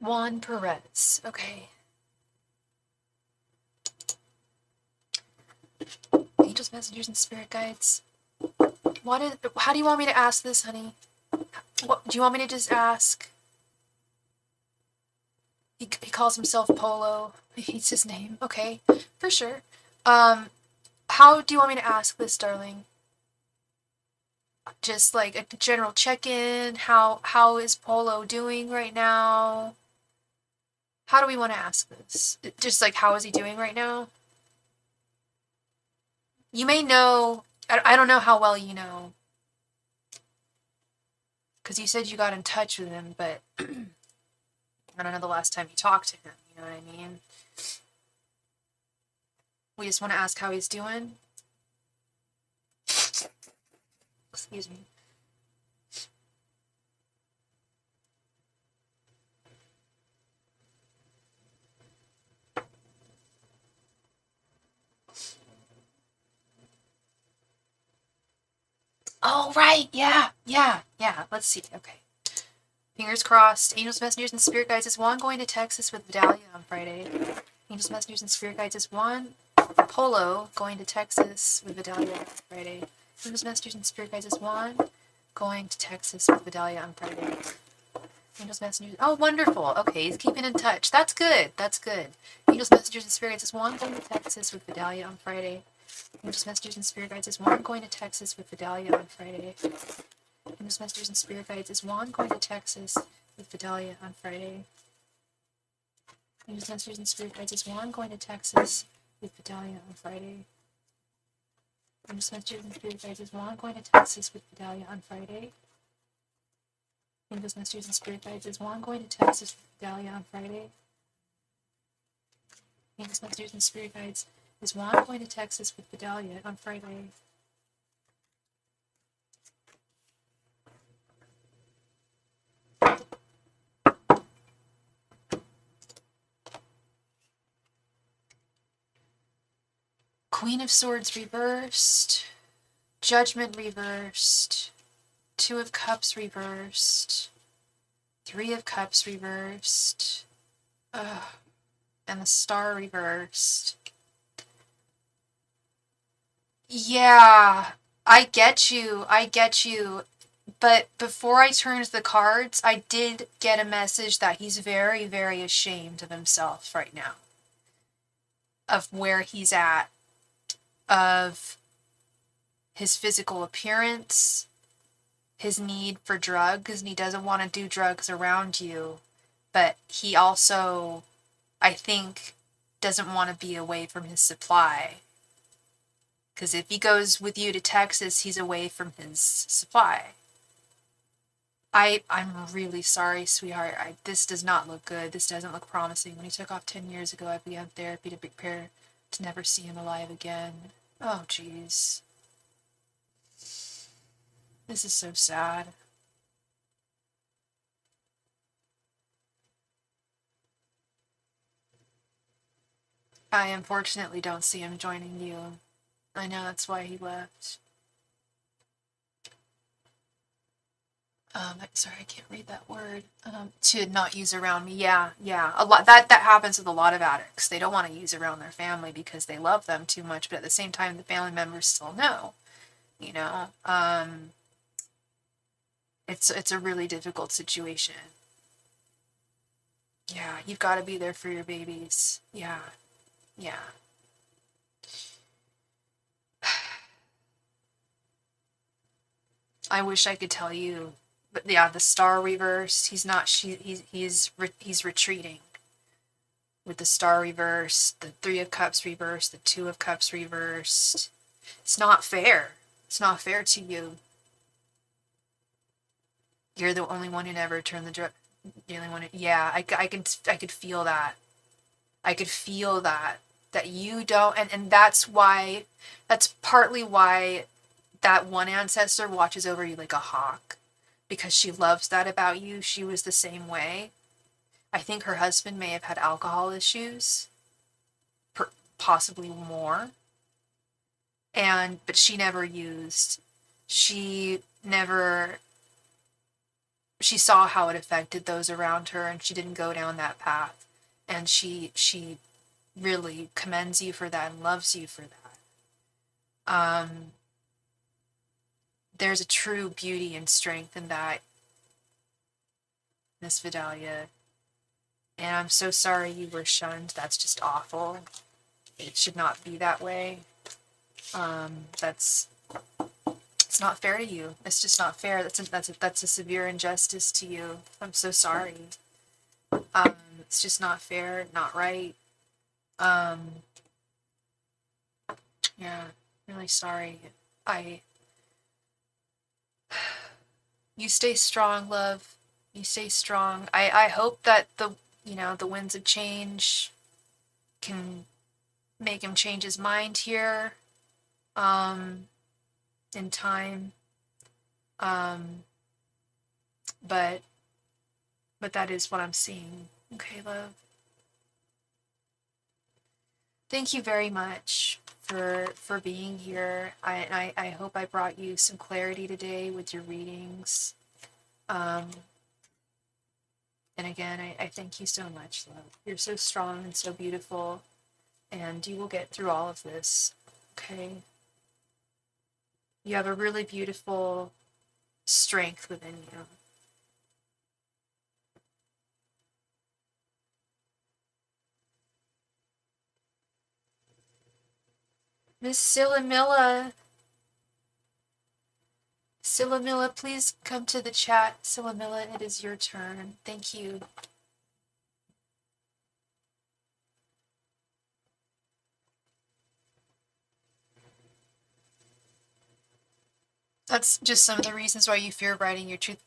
Juan Perez. Okay. Angels, messengers, and spirit guides. How do you want me to ask this, honey? What do you want me to just ask? He calls himself Polo. It's his name. Okay, for sure. How do you want me to ask this, darling? Just like a general check-in. How is Polo doing right now? How do we want to ask this? Just like, how is he doing right now? You may know. I don't know how well you know, because you said you got in touch with him, but I don't know the last time you talked to him. You know what I mean? We just want to ask how he's doing. Excuse me. Oh, right. Yeah. Let's see. Okay. Fingers crossed. Angels, messengers, and spirit guides is Juan going to Texas with Vidalia on Friday. Angels, messengers, and spirit guides is Juan Polo going to Texas with Vidalia on Friday. Angels, messengers, and spirit guides is Juan going to Texas with Vidalia on Friday. Angels, messengers. Oh, wonderful. Okay, he's keeping in touch. That's good. That's good. Angels, messengers, and spirit guides. Is Juan going to Texas with Vidalia on Friday? Angels, messengers, and spirit guides. Is Juan going to Texas with Vidalia on Friday? Angels, messengers, and spirit guides. Is Juan going to Texas with Vidalia on Friday? Angels, messengers, and spirit guides. Is Juan going to Texas with Vidalia on Friday? Angels, messengers, and spirit guides. Is Juan going to Texas with Vidalia on Friday? Angels, messengers, and spirit guides. Is Juan going to Texas with Vidalia on Friday? Angels, messengers, and spirit guides. Is Juan going to Texas with Vidalia on Friday? Queen of Swords reversed. Judgment reversed. Two of Cups reversed. Three of Cups reversed. And the Star reversed. Yeah, I get you. I get you. But before I turned the cards, I did get a message that he's very, very ashamed of himself right now. Of where he's at. Of his physical appearance. His need for drugs, and he doesn't want to do drugs around you. But he also, I think, doesn't want to be away from his supply. Because if he goes with you to Texas, he's away from his supply. I'm really sorry, sweetheart. This does not look good. This doesn't look promising. When he took off 10 years ago, I began therapy to prepare to never see him alive again. Oh, jeez. This is so sad. I unfortunately don't see him joining you. I know that's why he left. Sorry, I can't read that word. To not use around me. Yeah. A lot that happens with a lot of addicts. They don't want to use around their family because they love them too much, but at the same time, the family members still know. You know, it's a really difficult situation. Yeah, you've got to be there for your babies. Yeah. I wish I could tell you, but yeah, the Star reversed. He's not. He's retreating. With the Star reversed, the Three of Cups reversed, the Two of Cups reversed. It's not fair. It's not fair to you. You're the only one who never turned the drug. The only one. Yeah, I could feel that. I could feel that you don't, and that's why. That's partly why that one ancestor watches over you like a hawk, because she loves that about you. She was the same way. I think her husband may have had alcohol issues, possibly more, but she never used. She saw how it affected those around her, and she didn't go down that path. And she really commends you for that and loves you for that. There's a true beauty and strength in that, Miss Vidalia. And I'm so sorry you were shunned. That's just awful. It should not be that way. It's not fair to you. It's just not fair. That's a severe injustice to you. I'm so sorry. It's just not fair, not right. Yeah, really sorry. You stay strong, love. You stay strong. I hope that the winds of change can make him change his mind here, in time. But that is what I'm seeing. Okay, love. Thank you very much for being here. I hope I brought you some clarity today with your readings. And again, I thank you so much, love. You're so strong and so beautiful, and you will get through all of this, okay? You have a really beautiful strength within you. Miss Silamilla. Silamilla, please come to the chat. Silamilla, it is your turn. Thank you. That's just some of the reasons why you fear writing your truth.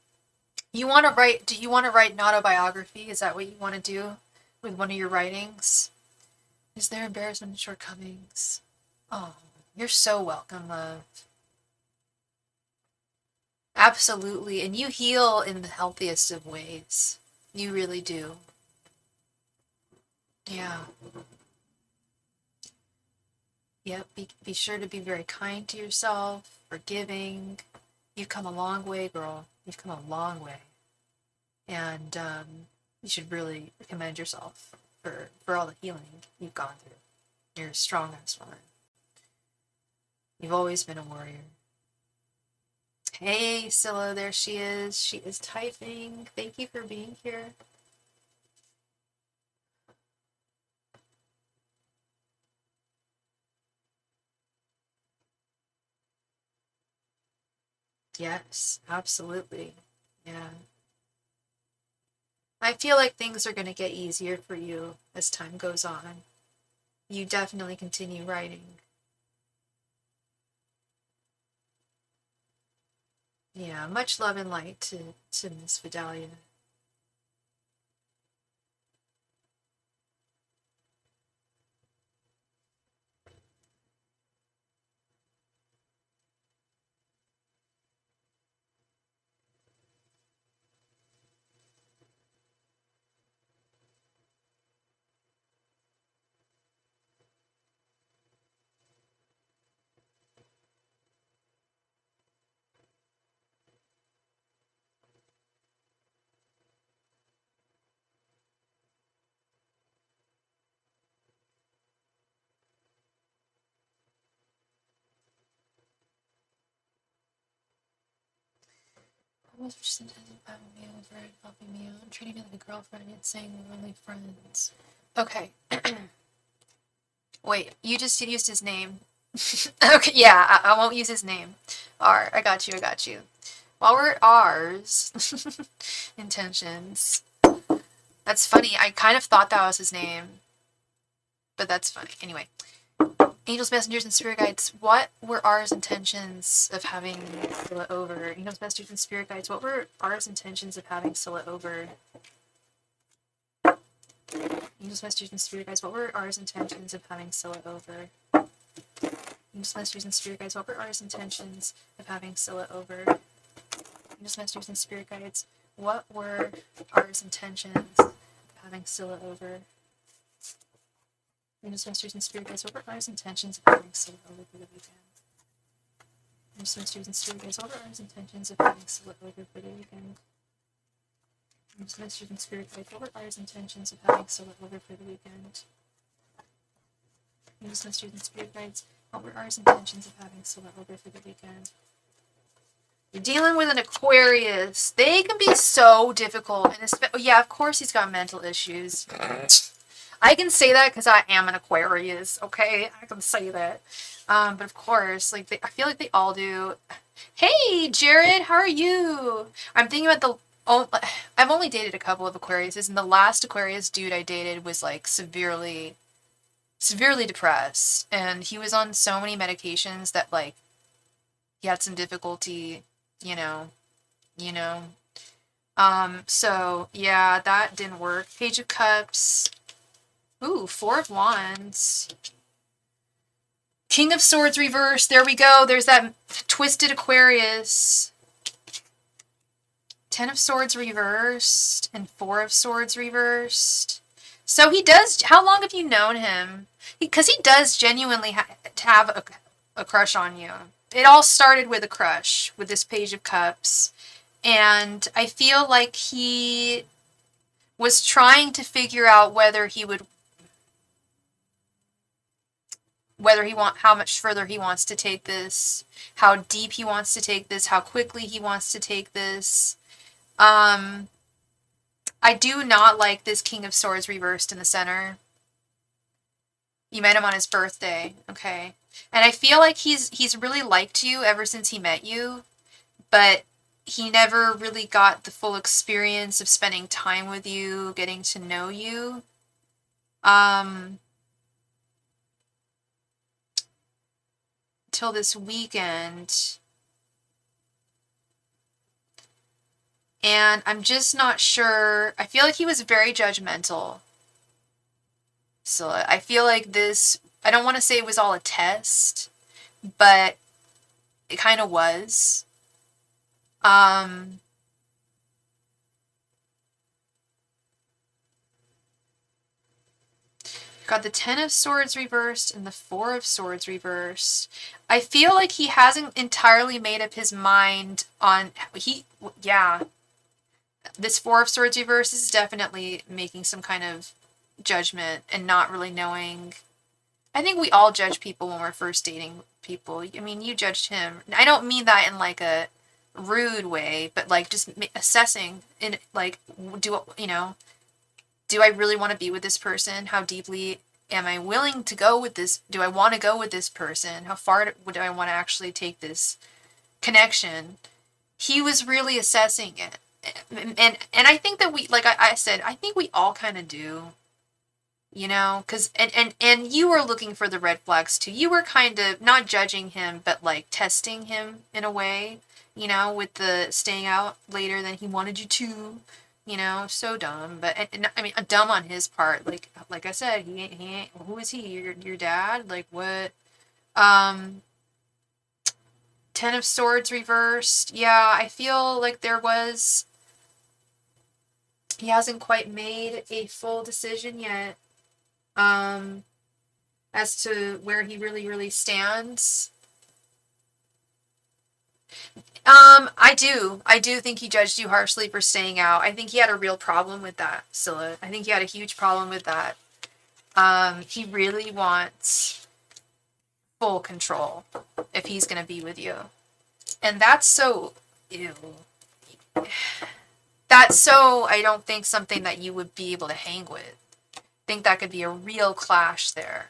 You want to write, do you want to write an autobiography? Is that what you want to do with one of your writings? Is there embarrassment and shortcomings? Oh, you're so welcome, love. Absolutely, and you heal in the healthiest of ways. You really do. Yeah. Yep, be sure to be very kind to yourself, forgiving. You've come a long way, girl. You've come a long way. And you should really commend yourself for all the healing you've gone through. You're a strong ass woman. You've always been a warrior. Hey, Scylla, there she is. She is typing. Thank you for being here. Yes, absolutely. Yeah. I feel like things are going to get easier for you as time goes on. You definitely continue writing. Yeah, much love and light to Miss Vidalia. Almost sometimes having me over and helping me out, treating me like a girlfriend and saying we're only friends. Okay. Wait, you just used his name. Okay, yeah, I won't use his name. R, I got you. While we're at R's, intentions. That's funny, I kind of thought that was his name. But that's funny. Anyway. Angels, messengers, and spirit guides, what were R's intentions of having Scylla over? Angels, messengers, and spirit guides, what were R's intentions of having Scylla over? Angels, messengers, and spirit guides, what were R's intentions of having Scylla over? Angels, messengers, and spirit guides, what were R's intentions of having Scylla over? Angels, messengers, and spirit guides, what were R's intentions of having Scylla over? Angels, messengers, and spirit guides, what were R's intentions of having Scylla over for the weekend? Angels, messengers, and spirit guides, what were R's intentions of having Scylla over for the weekend? Angels, messengers, and spirit guides, what were R's intentions of having Scylla over for the weekend? Angels, messengers, and spirit guides, what were R's intentions of having Scylla over for the weekend? You're dealing with an Aquarius. They can be so difficult. And yeah, of course he's got mental issues. I can say that because I am an Aquarius, okay? I can say that. But of course, like I feel like they all do. Hey, Jared, how are you? I'm thinking about I've only dated a couple of Aquariuses, and the last Aquarius dude I dated was like severely depressed, and he was on so many medications that like he had some difficulty, you know. So yeah, that didn't work. Page of Cups. Ooh, Four of Wands. King of Swords reversed. There we go. There's that twisted Aquarius. Ten of Swords reversed and Four of Swords reversed. So he does. How long have you known him? Because he does genuinely have a crush on you. It all started with a crush with this Page of Cups. And I feel like he was trying to figure out how much further he wants to take this, how deep he wants to take this, how quickly he wants to take this. I do not like this King of Swords reversed in the center. You met him on his birthday, okay? And I feel like he's really liked you ever since he met you, but he never really got the full experience of spending time with you, getting to know you. Till this weekend. And I'm just not sure. I feel like he was very judgmental. So I feel like this, I don't want to say it was all a test, but it kind of was. Got the Ten of Swords reversed and the Four of Swords reversed. I feel like he hasn't entirely made up his mind on, yeah. This Four of Swords reversed is definitely making some kind of judgment and not really knowing. I think we all judge people when we're first dating people. I mean, you judged him. I don't mean that in like a rude way, but like just assessing in like, do I really want to be with this person? How deeply am I willing to go with this? Do I want to go with this person? How far do I want to actually take this connection? He was really assessing it. And I think that we, like I said, I think we all kind of do. You know, because and you were looking for the red flags too. You were kind of not judging him, but like testing him in a way, you know, with the staying out later than he wanted you to, you know, so dumb. But and I mean, dumb on his part. Like I said, he ain't. Who is he? Your dad? Like what? Ten of Swords reversed. Yeah, I feel like he hasn't quite made a full decision yet. As to where he really, really stands. I do think he judged you harshly for staying out. I think he had a real problem with that, Scylla. I think he had a huge problem with that. He really wants full control if he's gonna be with you. And that's so, ew. That's so, I don't think something that you would be able to hang with. I think that could be a real clash there.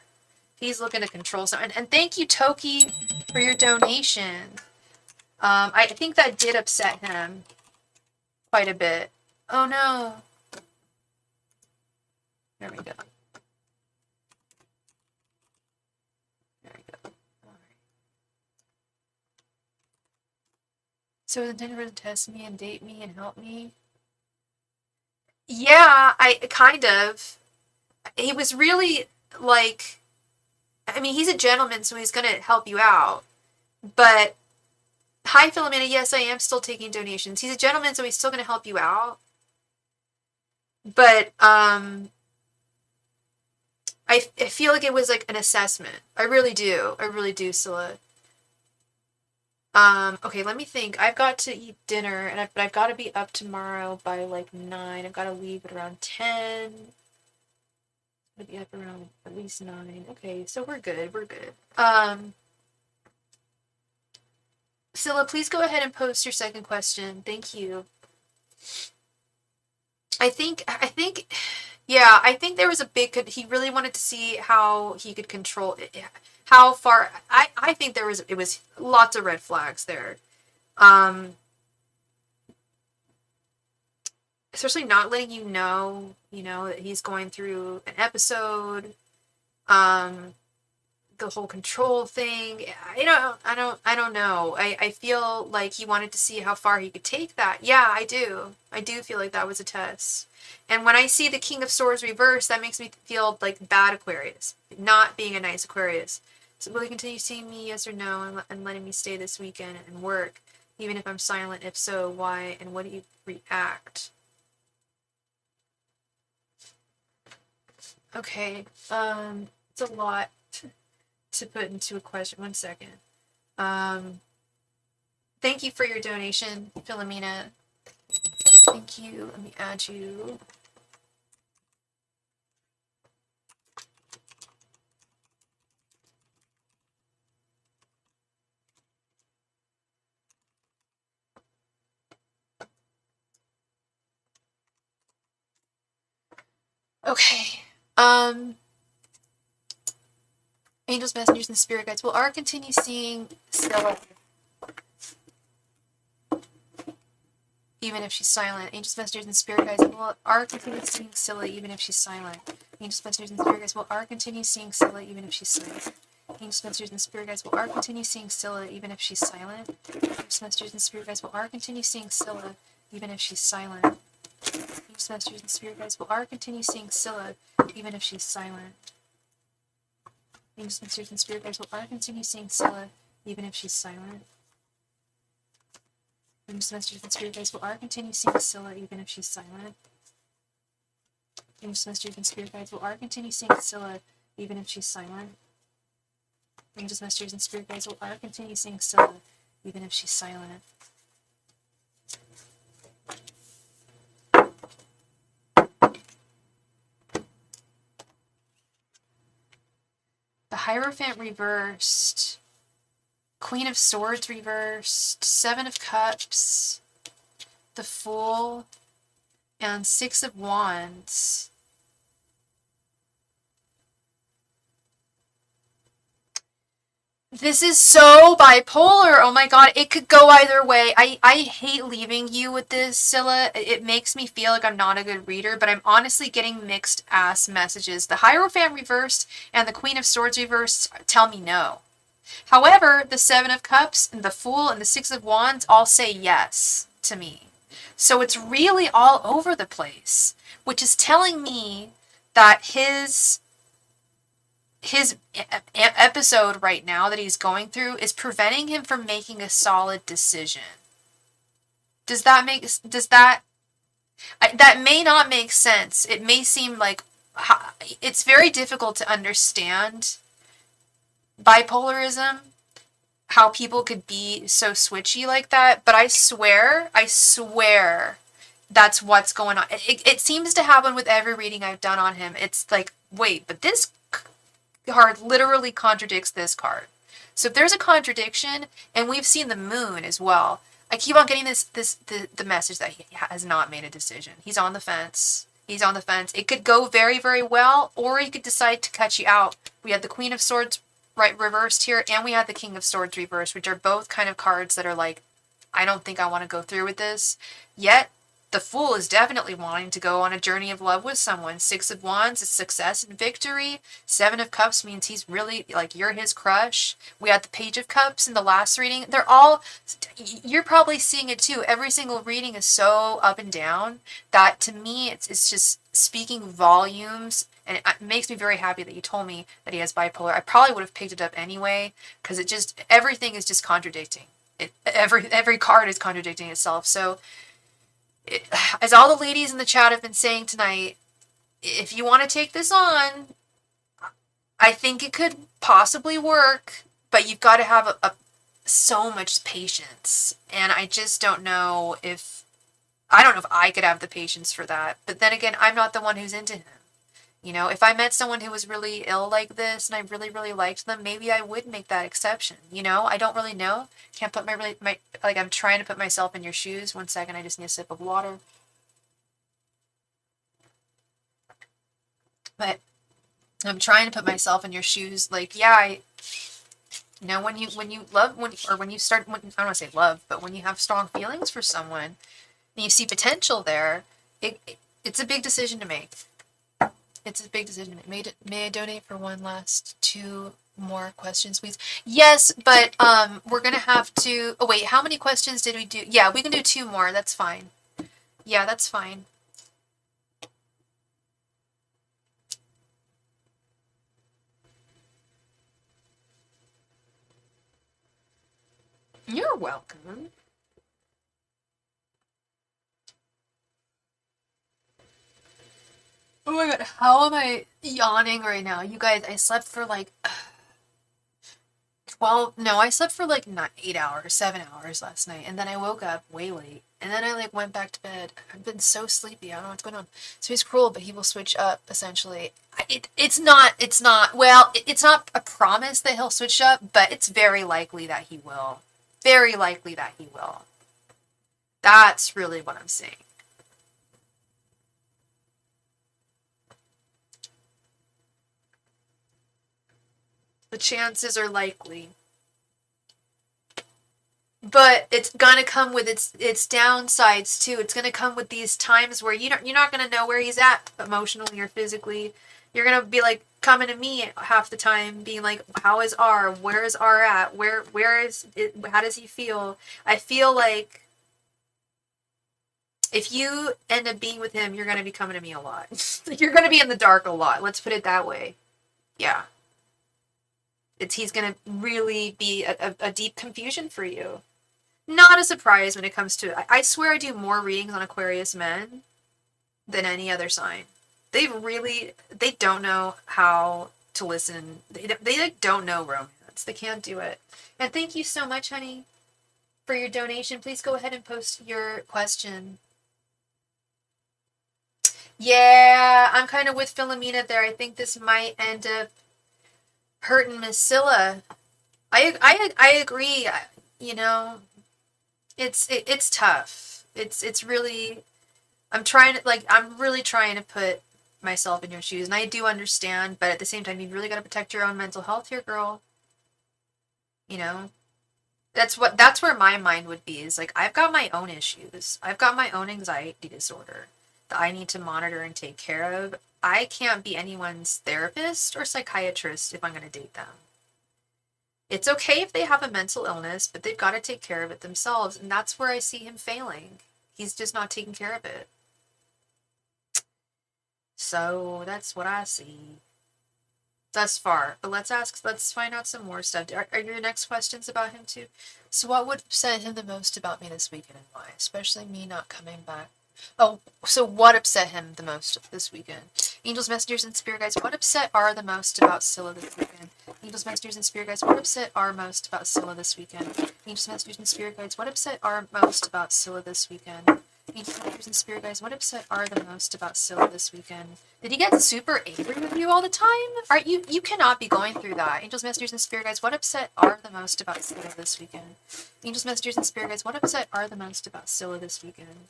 He's looking to control something. And thank you, Toki, for your donation. I think that did upset him quite a bit. Oh no. There we go. There we go. All right. So the intended to test me and date me and help me? Yeah, I kind of. He was really like, I mean, he's a gentleman, so he's gonna help you out. But hi, Philomena. Yes, I am still taking donations. He's a gentleman, so he's still gonna help you out. But I feel like it was like an assessment. I really do. I really do, Scylla. Okay, let me think. I've got to eat dinner, but I've got to be up tomorrow by like 9. I've got to leave at around 10. I'll be up around at least 9. Okay, so we're good. We're good. Scylla, please go ahead and post your second question. Thank you. I think, yeah, I think there was a big, he really wanted to see how he could control it, how far, I think it was lots of red flags there. Especially not letting you know, that he's going through an episode, the whole control thing. I don't know. I feel like he wanted to see how far he could take that. Yeah, I do. I do feel like that was a test. And when I see the King of Swords reversed, that makes me feel like bad Aquarius, not being a nice Aquarius. So will he continue seeing me, yes or no, and letting me stay this weekend and work, even if I'm silent? If so, why? And what do you react? Okay, it's a lot to put into a question. 1 second. Thank you for your donation, Philomena. Thank you. Let me add you. Okay. Angels, messengers, and spirit guides. Will R continue seeing Scylla even if she's silent? Angels, messengers, and spirit guides. Will R continue seeing Scylla even if she's silent? Angels, messengers, and spirit guides. Will R continue seeing Scylla even if she's silent? Angels, messengers, and spirit guides. Will R continue seeing Scylla even if she's silent? Angels, messengers, and spirit guides. Will R continue seeing Scylla even if she's silent? Angels, messengers, and spirit guides. Will R continue seeing Scylla even if she's silent? Angels, messengers, and spirit guides. Will R continue seeing Scylla even if she's silent? Angels, messengers, and spirit guides. Will R continue seeing Scylla even if she's silent? Angels, messengers, and spirit guides. Will R continue seeing Scylla even if she's silent? Angels, messengers, and spirit guides. Will R continue seeing Scylla even if she's silent? The Hierophant reversed. Queen of Swords reversed. Seven of Cups. The Fool. And Six of Wands. This is so bipolar. Oh my god, it could go either way. I hate leaving you with this, Scylla. It makes me feel like I'm not a good reader, but I'm honestly getting mixed ass messages. The Hierophant reversed and the Queen of Swords reversed tell me no. However, the Seven of Cups and the Fool and the Six of Wands all say yes to me. So it's really all over the place, which is telling me that his episode right now that he's going through is preventing him from making a solid decision. That may not make sense. It may seem like it's very difficult to understand bipolarism, how people could be so switchy like that, but I swear that's what's going on. It seems to happen with every reading I've done on him. It's like, wait, but this card literally contradicts this card. So if there's a contradiction, and we've seen the moon as well, I keep on getting the message that he has not made a decision. He's on the fence. He's on the fence. It could go very, very well, or he could decide to cut you out. We had the Queen of Swords reversed here, and we had the King of Swords reversed, which are both kind of cards that are like, I don't think I want to go through with this. Yet, the Fool is definitely wanting to go on a journey of love with someone. Six of Wands is success and victory. Seven of Cups means he's really, like, you're his crush. We had the Page of Cups in the last reading. They're all, you're probably seeing it too. Every single reading is so up and down that to me, it's just speaking volumes. And it makes me very happy that you told me that he has bipolar. I probably would have picked it up anyway, because it just, everything is just contradicting. Every card is contradicting itself. So, as all the ladies in the chat have been saying tonight, if you want to take this on, I think it could possibly work, but you've got to have so much patience. And I just don't know if I could have the patience for that. But then again, I'm not the one who's into him. You know, if I met someone who was really ill like this and I really, really liked them, maybe I would make that exception. You know, I don't really know. Can't put my like, I'm trying to put myself in your shoes. 1 second, I just need a sip of water. But I'm trying to put myself in your shoes. Like, yeah, you know, when you love, I don't want to say love, but when you have strong feelings for someone and you see potential there, it's a big decision to make. It's a big decision. May I donate for one last 2 more questions, please? Yes, but we're gonna have to. Oh wait, how many questions did we do? Yeah, we can do 2 more. That's fine. Yeah, that's fine. You're welcome. Oh my god, how am I yawning right now? You guys, I slept for like 8 hours, 7 hours last night, and then I woke up way late, and then I like went back to bed. I've been so sleepy, I don't know what's going on. So he's cruel, but he will switch up, essentially. It's not a promise that he'll switch up, but it's very likely that he will. Very likely that he will. That's really what I'm saying. The chances are likely. But it's gonna come with its downsides too. It's gonna come with these times where you're not gonna know where he's at emotionally or physically. You're gonna be like coming to me half the time, being like, "How is R? Where is R at? Where is it? How does he feel?" I feel like if you end up being with him, you're gonna be coming to me a lot. You're gonna be in the dark a lot. Let's put it that way. Yeah. He's gonna really be a deep confusion for you. Not a surprise when it comes to, I swear I do more readings on Aquarius men than any other sign. They don't know how to listen. They like don't know romance. They can't do it. And thank you so much, honey, for your donation. Please go ahead and post your question. Yeah, I'm kind of with Philomena there. I think this might end up hurting Miss Scylla. I agree. You know, it's tough. It's really, I'm really trying to put myself in your shoes, and I do understand, but at the same time, you've really got to protect your own mental health here, girl. You know, that's where my mind would be, is like, I've got my own issues. I've got my own anxiety disorder that I need to monitor and take care of. I can't be anyone's therapist or psychiatrist if I'm going to date them. It's okay if they have a mental illness, but they've got to take care of it themselves, and that's where I see him failing. He's just not taking care of it. So that's what I see thus far. But let's find out some more stuff. Are your next questions about him too? So what would upset him the most about me this weekend, and why? Especially me not coming back. Oh, so what upset him the most this weekend? Angels, messengers, and spirit guides, what upset R the most about Scylla this weekend? Angels, messengers, and spirit guides, what upset R most about Scylla this weekend? Angels, messengers, and spirit guides, what upset R most about Scylla this weekend? Angels, messengers, and spirit guides, what upset R the most about Scylla this weekend? Did he get super angry with you all the time? You cannot be going through that. Angels, messengers, and spirit guides, what upset R the most about Scylla this weekend? Angels, messengers, and spirit guides, what upset R the most about Scylla this weekend?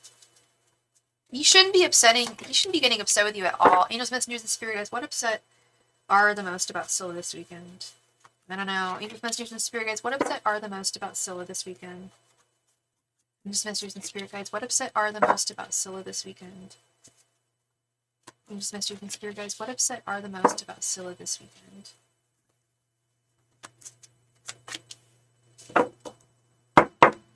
You shouldn't be getting upset with you at all. Angels, messengers, and spirit guides, what upset R the most about Scylla this weekend? I don't know. Angels, messengers, and spirit guides, what upset R the most about Scylla this weekend? Angels, messengers, and spirit guides, what upset R the most about Scylla this weekend? Angels, messengers, and spirit guides, what upset R the most about Scylla this weekend?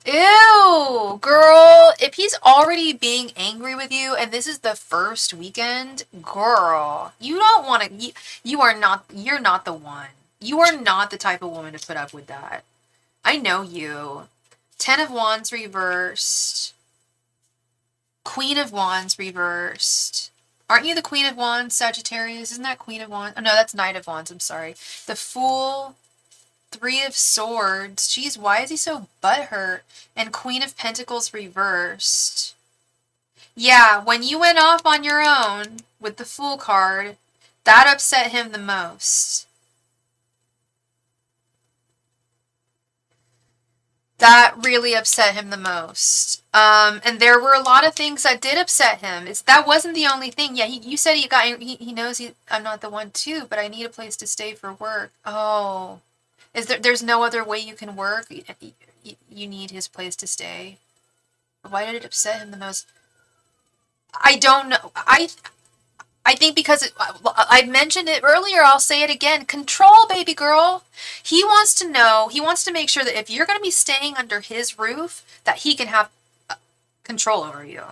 Ew, girl, if he's already being angry with you and this is the first weekend, girl, you don't want to, you're not the one. You are not the type of woman to put up with that. I know you. 10 of Wands reversed. Queen of Wands reversed. Aren't you the Queen of Wands, Sagittarius? Isn't that Queen of Wands? Oh, no, that's Knight of Wands. I'm sorry. The Fool, 3 of Swords. Jeez, why is he so butthurt? And Queen of Pentacles reversed. Yeah, when you went off on your own with the Fool card, that upset him the most. That really upset him the most. And there were a lot of things that did upset him. That wasn't the only thing. Yeah, you said he knows I'm not the one too, but I need a place to stay for work. Oh. There's no other way you can work? You need his place to stay. Why did it upset him the most? I don't know. I think because I mentioned it earlier, I'll say it again. Control, baby girl. He wants to know, he wants to make sure that if you're going to be staying under his roof, that he can have control over you.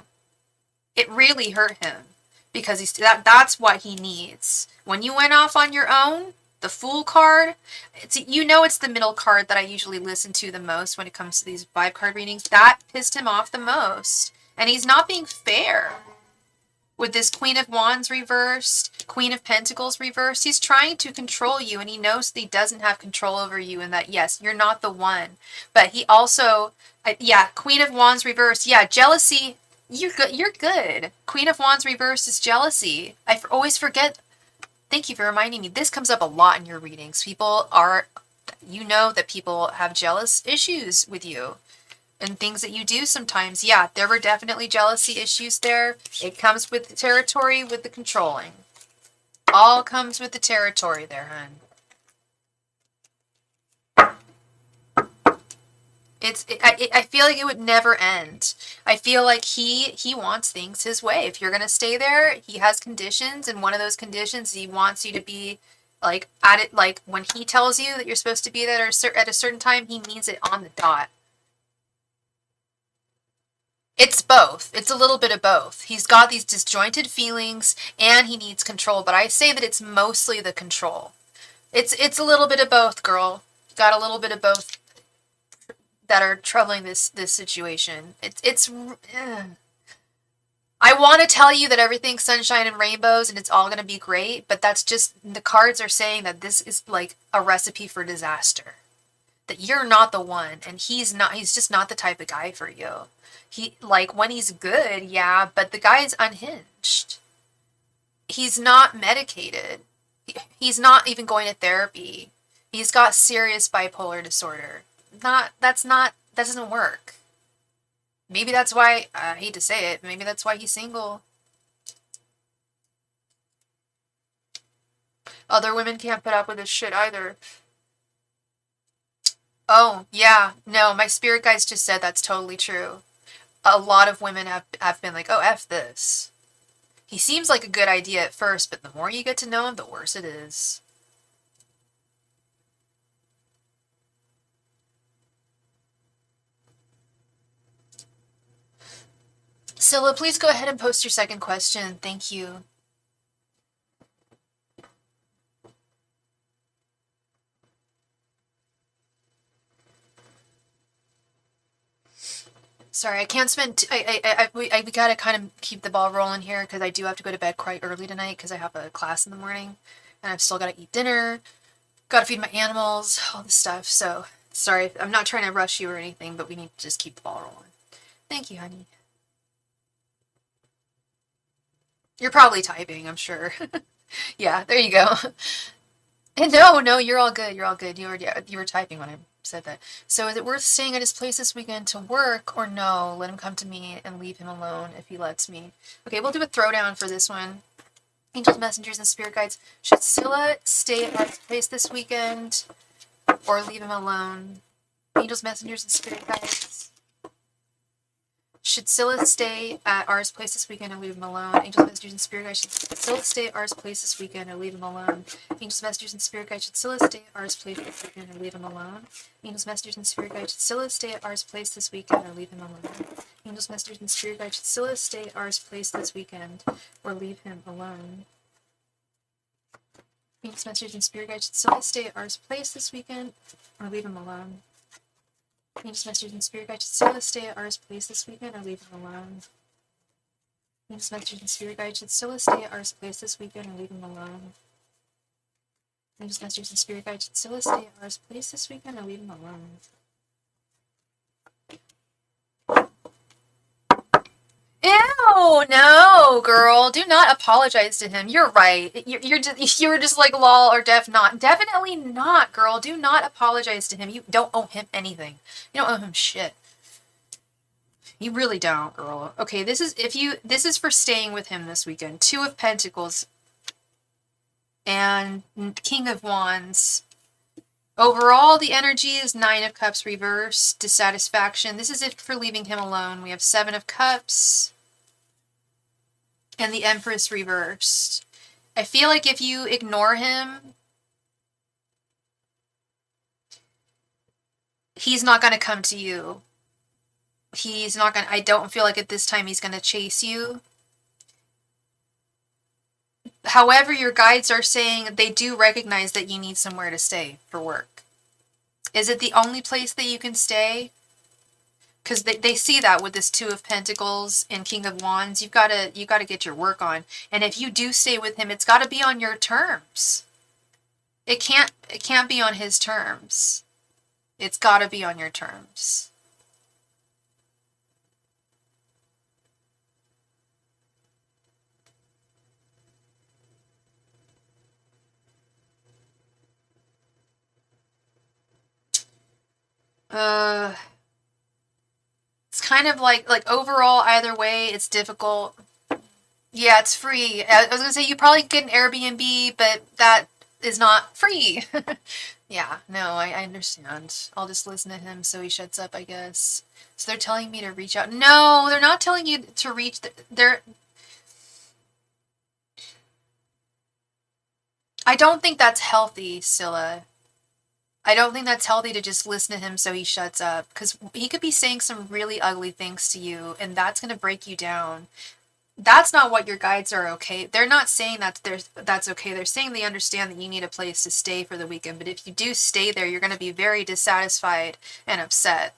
It really hurt him because that's what he needs. When you went off on your own, the Fool card, it's the middle card that I usually listen to the most when it comes to these vibe card readings. That pissed him off the most. And he's not being fair. With this Queen of Wands reversed, Queen of Pentacles reversed, he's trying to control you, and he knows that he doesn't have control over you, and that, yes, you're not the one. But he also, Queen of Wands reversed, jealousy, you're good. Queen of Wands reversed is jealousy. I always forget. Thank you for reminding me. This comes up a lot in your readings. People have jealous issues with you. And things that you do sometimes. Yeah, there were definitely jealousy issues there. It comes with the territory, with the controlling. All comes with the territory there, hun. I feel like it would never end. I feel like he wants things his way. If you're gonna stay there, he has conditions, and one of those conditions he wants you to be like at it. Like when he tells you that you're supposed to be there at a certain time, he means it on the dot. It's both. It's a little bit of both. He's got these disjointed feelings, and he needs control. But I say that it's mostly the control. It's a little bit of both, girl. Got a little bit of both that are troubling this situation. I want to tell you that everything's sunshine and rainbows and it's all going to be great, but that's just the cards are saying that this is like a recipe for disaster. That you're not the one and he's just not the type of guy for you. He like when he's good, yeah, but the guy's unhinged. He's not medicated. He's not even going to therapy. He's got serious bipolar disorder. That doesn't work. Maybe that's why, I hate to say it, maybe that's why he's single. Other women can't put up with this shit either. Oh, yeah, no, my spirit guides just said that's totally true. A lot of women have been like, oh, F this. He seems like a good idea at first, but the more you get to know him, the worse it is. Scylla, please go ahead and post your second question. Thank you. Sorry, I can't spend. We gotta kind of keep the ball rolling here because I do have to go to bed quite early tonight because I have a class in the morning, and I've still got to eat dinner, gotta feed my animals, all this stuff. So sorry, I'm not trying to rush you or anything, but we need to just keep the ball rolling. Thank you, honey. You're probably typing, I'm sure. Yeah, there you go. No, you're all good. You're all good. You were typing when I said that. So is it worth staying at his place this weekend to work or no? Let him come to me and leave him alone if he lets me. Okay, we'll do a throwdown for this one. Angels, messengers, and spirit guides. Should Scylla stay at his place this weekend or leave him alone? Angels, messengers, and spirit guides. Should Scylla stay at R's place this weekend and leave him alone? Angels, messengers, and spirit guides. Should Scylla stay at R's place this weekend or leave him alone? Angels, messengers, and spirit guides. Should Scylla stay at R's place this weekend or leave him alone? Angels, messengers, and spirit guides. Should Scylla stay at R's place this weekend or leave him alone? Angels, messengers, and spirit guides. Should Scylla stay at R's place this weekend or leave him alone? Angels, messengers, and spirit guides. Should Scylla stay at R's place this weekend or leave him alone? Angels, messengers, and spirit guides. Should Scylla stay at R's place this weekend or leave him alone? Angels, messengers, and spirit guides. Should Scylla stay at R's place this weekend or leave him alone? Angels, messengers, and spirit guides. Should Scylla stay at R's place this weekend or leave him alone? Ew, no, girl. Do not apologize to him. You're right. You're just like lol or not. Definitely not, girl. Do not apologize to him. You don't owe him anything. You don't owe him shit. You really don't, girl. Okay, this is for staying with him this weekend. 2 of Pentacles and King of Wands. Overall, the energy is 9 of Cups reversed, dissatisfaction. This is it for leaving him alone. We have 7 of Cups and the Empress reversed. I feel like if you ignore him, he's not going to come to you. He's not going to, I don't feel like at this time he's going to chase you. However, your guides are saying they do recognize that you need somewhere to stay for work. Is it the only place that you can stay? Because they see that with this 2 of Pentacles and King of Wands. You gotta get your work on. And if you do stay with him, it's gotta be on your terms. It can't be on his terms. It's gotta be on your terms. It's kind of like overall either way it's difficult. Yeah, it's free. I was gonna say you probably get an Airbnb, but that is not free. Yeah, no, I understand. I'll just listen to him so he shuts up, I guess. So they're telling me to reach out. No, they're not telling you to reach. They're. I don't think that's healthy, Scylla. I don't think that's healthy to just listen to him so he shuts up. Because he could be saying some really ugly things to you, and that's going to break you down. That's not what your guides are okay. They're not saying that's okay. They're saying they understand that you need a place to stay for the weekend. But if you do stay there, you're going to be very dissatisfied and upset.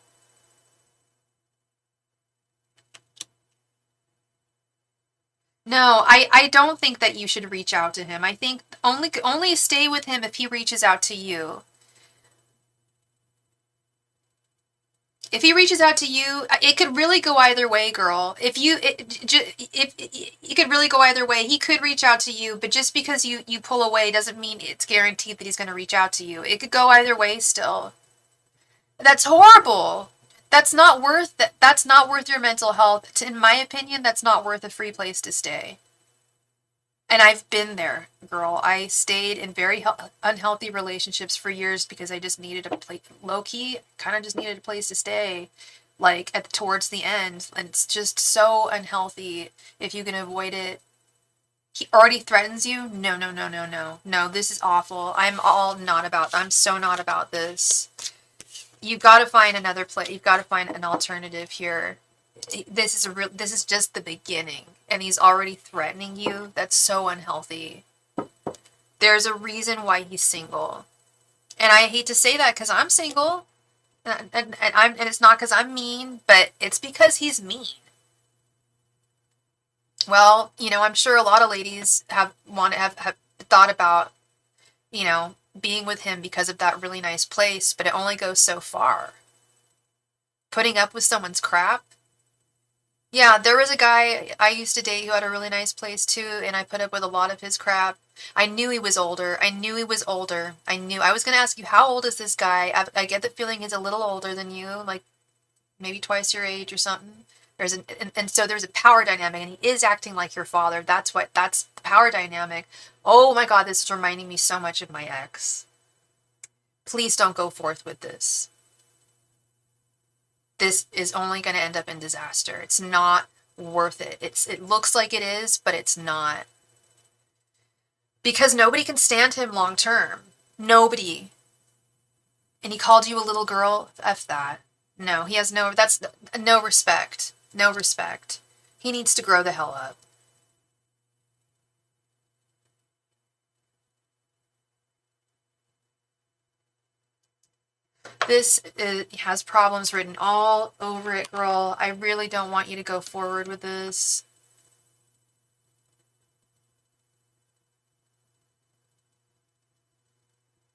No, I don't think that you should reach out to him. I think only stay with him if he reaches out to you. If he reaches out to you, it could really go either way, girl. If it could really go either way. He could reach out to you, but just because you pull away doesn't mean it's guaranteed that he's going to reach out to you. It could go either way still. That's horrible. That's not worth your mental health. In my opinion, that's not worth a free place to stay. And I've been there, girl. I stayed in very unhealthy relationships for years because I just needed a place, low key, kind of just needed a place to stay, like towards the end. And it's just so unhealthy if you can avoid it. He already threatens you? No, no, no, no, no. No, this is awful. I'm so not about this. You've got to find another place. You've got to find an alternative here. This is just the beginning, and he's already threatening you. That's so unhealthy. There's a reason why he's single, and I hate to say that because I'm single, and it's not because I'm mean, but it's because he's mean. Well, I'm sure a lot of ladies have thought about, being with him because of that really nice place, but it only goes so far. Putting up with someone's crap. Yeah, there was a guy I used to date who had a really nice place too, and I put up with a lot of his crap. I knew he was older. I was going to ask you, how old is this guy? I get the feeling he's a little older than you, like maybe twice your age or something. So there's a power dynamic, and he is acting like your father. That's the power dynamic. Oh my God, this is reminding me so much of my ex. Please don't go forth with this. This is only going to end up in disaster. It's not worth it. It looks like it is, but it's not. Because nobody can stand him long term. Nobody. And he called you a little girl? F that. No, that's no respect. No respect. He needs to grow the hell up. This has problems written all over it, girl. I really don't want you to go forward with this.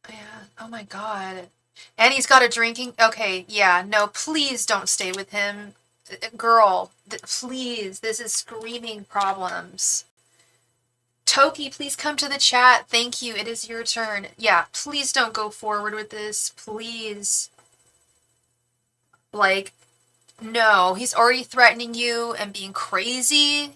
Yeah. Oh my God. And he's got a drinking. Okay, yeah. No, please don't stay with him. Girl, please. This is screaming problems. Toki, please come to the chat. Thank you. It is your turn. Yeah, please don't go forward with this. Please. Like, no, he's already threatening you and being crazy.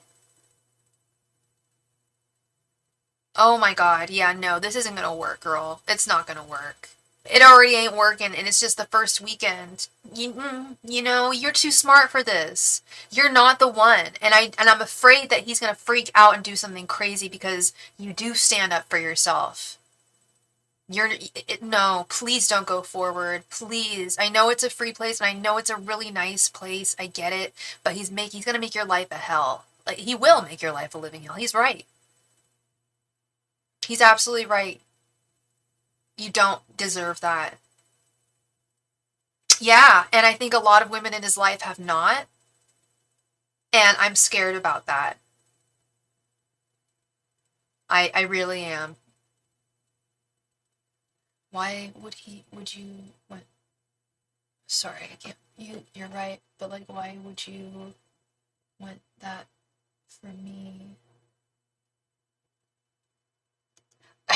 Oh my God. Yeah, no, this isn't gonna work, girl. It's not gonna work. It already ain't working, and it's just the first weekend. You're too smart for this. You're not the one, and I'm afraid that he's gonna freak out and do something crazy because you do stand up for yourself. No, please don't go forward. Please. I know it's a free place, and I know it's a really nice place. I get it, but he's gonna make your life a hell. Like, he will make your life a living hell. He's right. He's absolutely right. You don't deserve that. Yeah, and I think a lot of women in his life have not. And I'm scared about that. I really am. Why would you, what? Sorry, I can't, you're right, but like, why would you want that for me?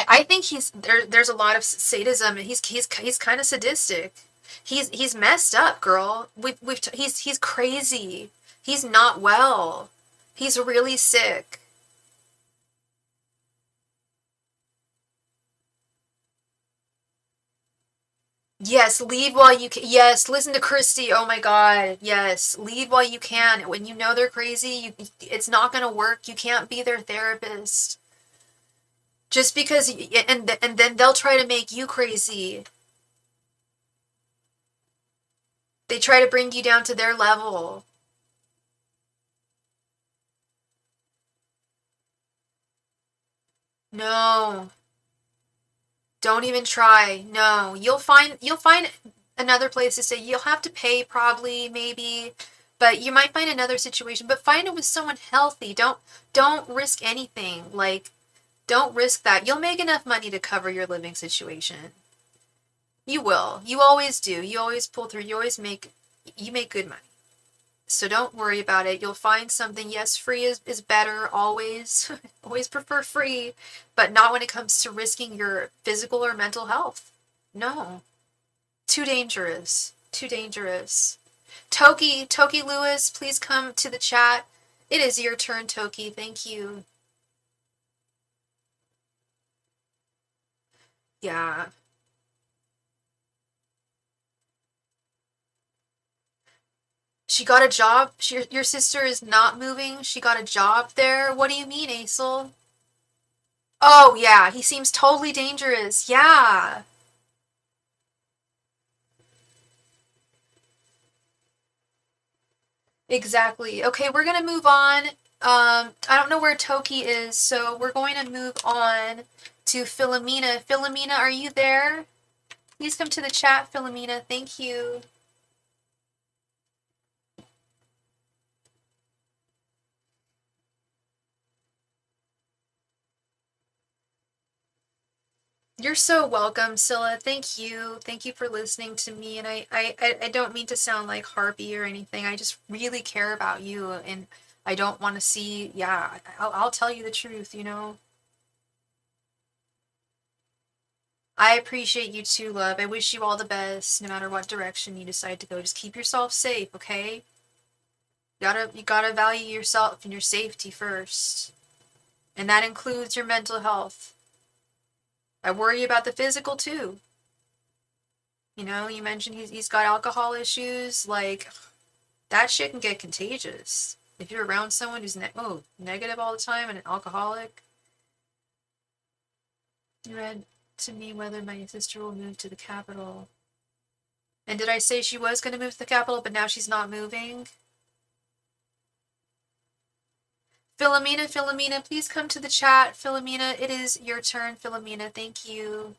I think there's a lot of sadism, and he's kind of sadistic. He's messed up, girl. He's crazy. He's not well. He's really sick. Yes, leave while you can. Yes, listen to Christy. Oh my God. Yes, leave while you can. When you know they're crazy, it's not gonna work. You can't be their therapist. Just because, and then they'll try to make you crazy. They try to bring you down to their level. No, don't even try. No, you'll find another place to stay. You'll have to pay probably, maybe, but you might find another situation. But find it with someone healthy. Don't risk anything. Like, don't risk that. You'll make enough money to cover your living situation. You will. You always do. You always pull through. You make good money. So don't worry about it. You'll find something. Yes, free is better always. Always prefer free, but not when it comes to risking your physical or mental health. No. Too dangerous. Too dangerous. Toki Lewis, please come to the chat. It is your turn, Toki. Thank you. Yeah. She got a job. Your sister is not moving. She got a job there. What do you mean, Aisel? Oh, yeah. He seems totally dangerous. Yeah. Exactly. Okay, we're gonna move on. I don't know where Toki is, so we're going to move on to Philomena. Philomena, are you there? Please come to the chat, Philomena. Thank you. You're so welcome, Scylla. Thank you. Thank you for listening to me. And I don't mean to sound like harpy or anything. I just really care about you, and I don't want to see. Yeah, I'll tell you the truth. I appreciate you too, love. I wish you all the best, no matter what direction you decide to go. Just keep yourself safe, okay? You gotta value yourself and your safety first. And that includes your mental health. I worry about the physical too. You mentioned he's got alcohol issues. Like, that shit can get contagious. If you're around someone who's negative all the time and an alcoholic. You read to me whether my sister will move to the capital. And did I say she was going to move to the capital, but now she's not moving? Philomena, please come to the chat. Philomena, it is your turn, Philomena. Thank you.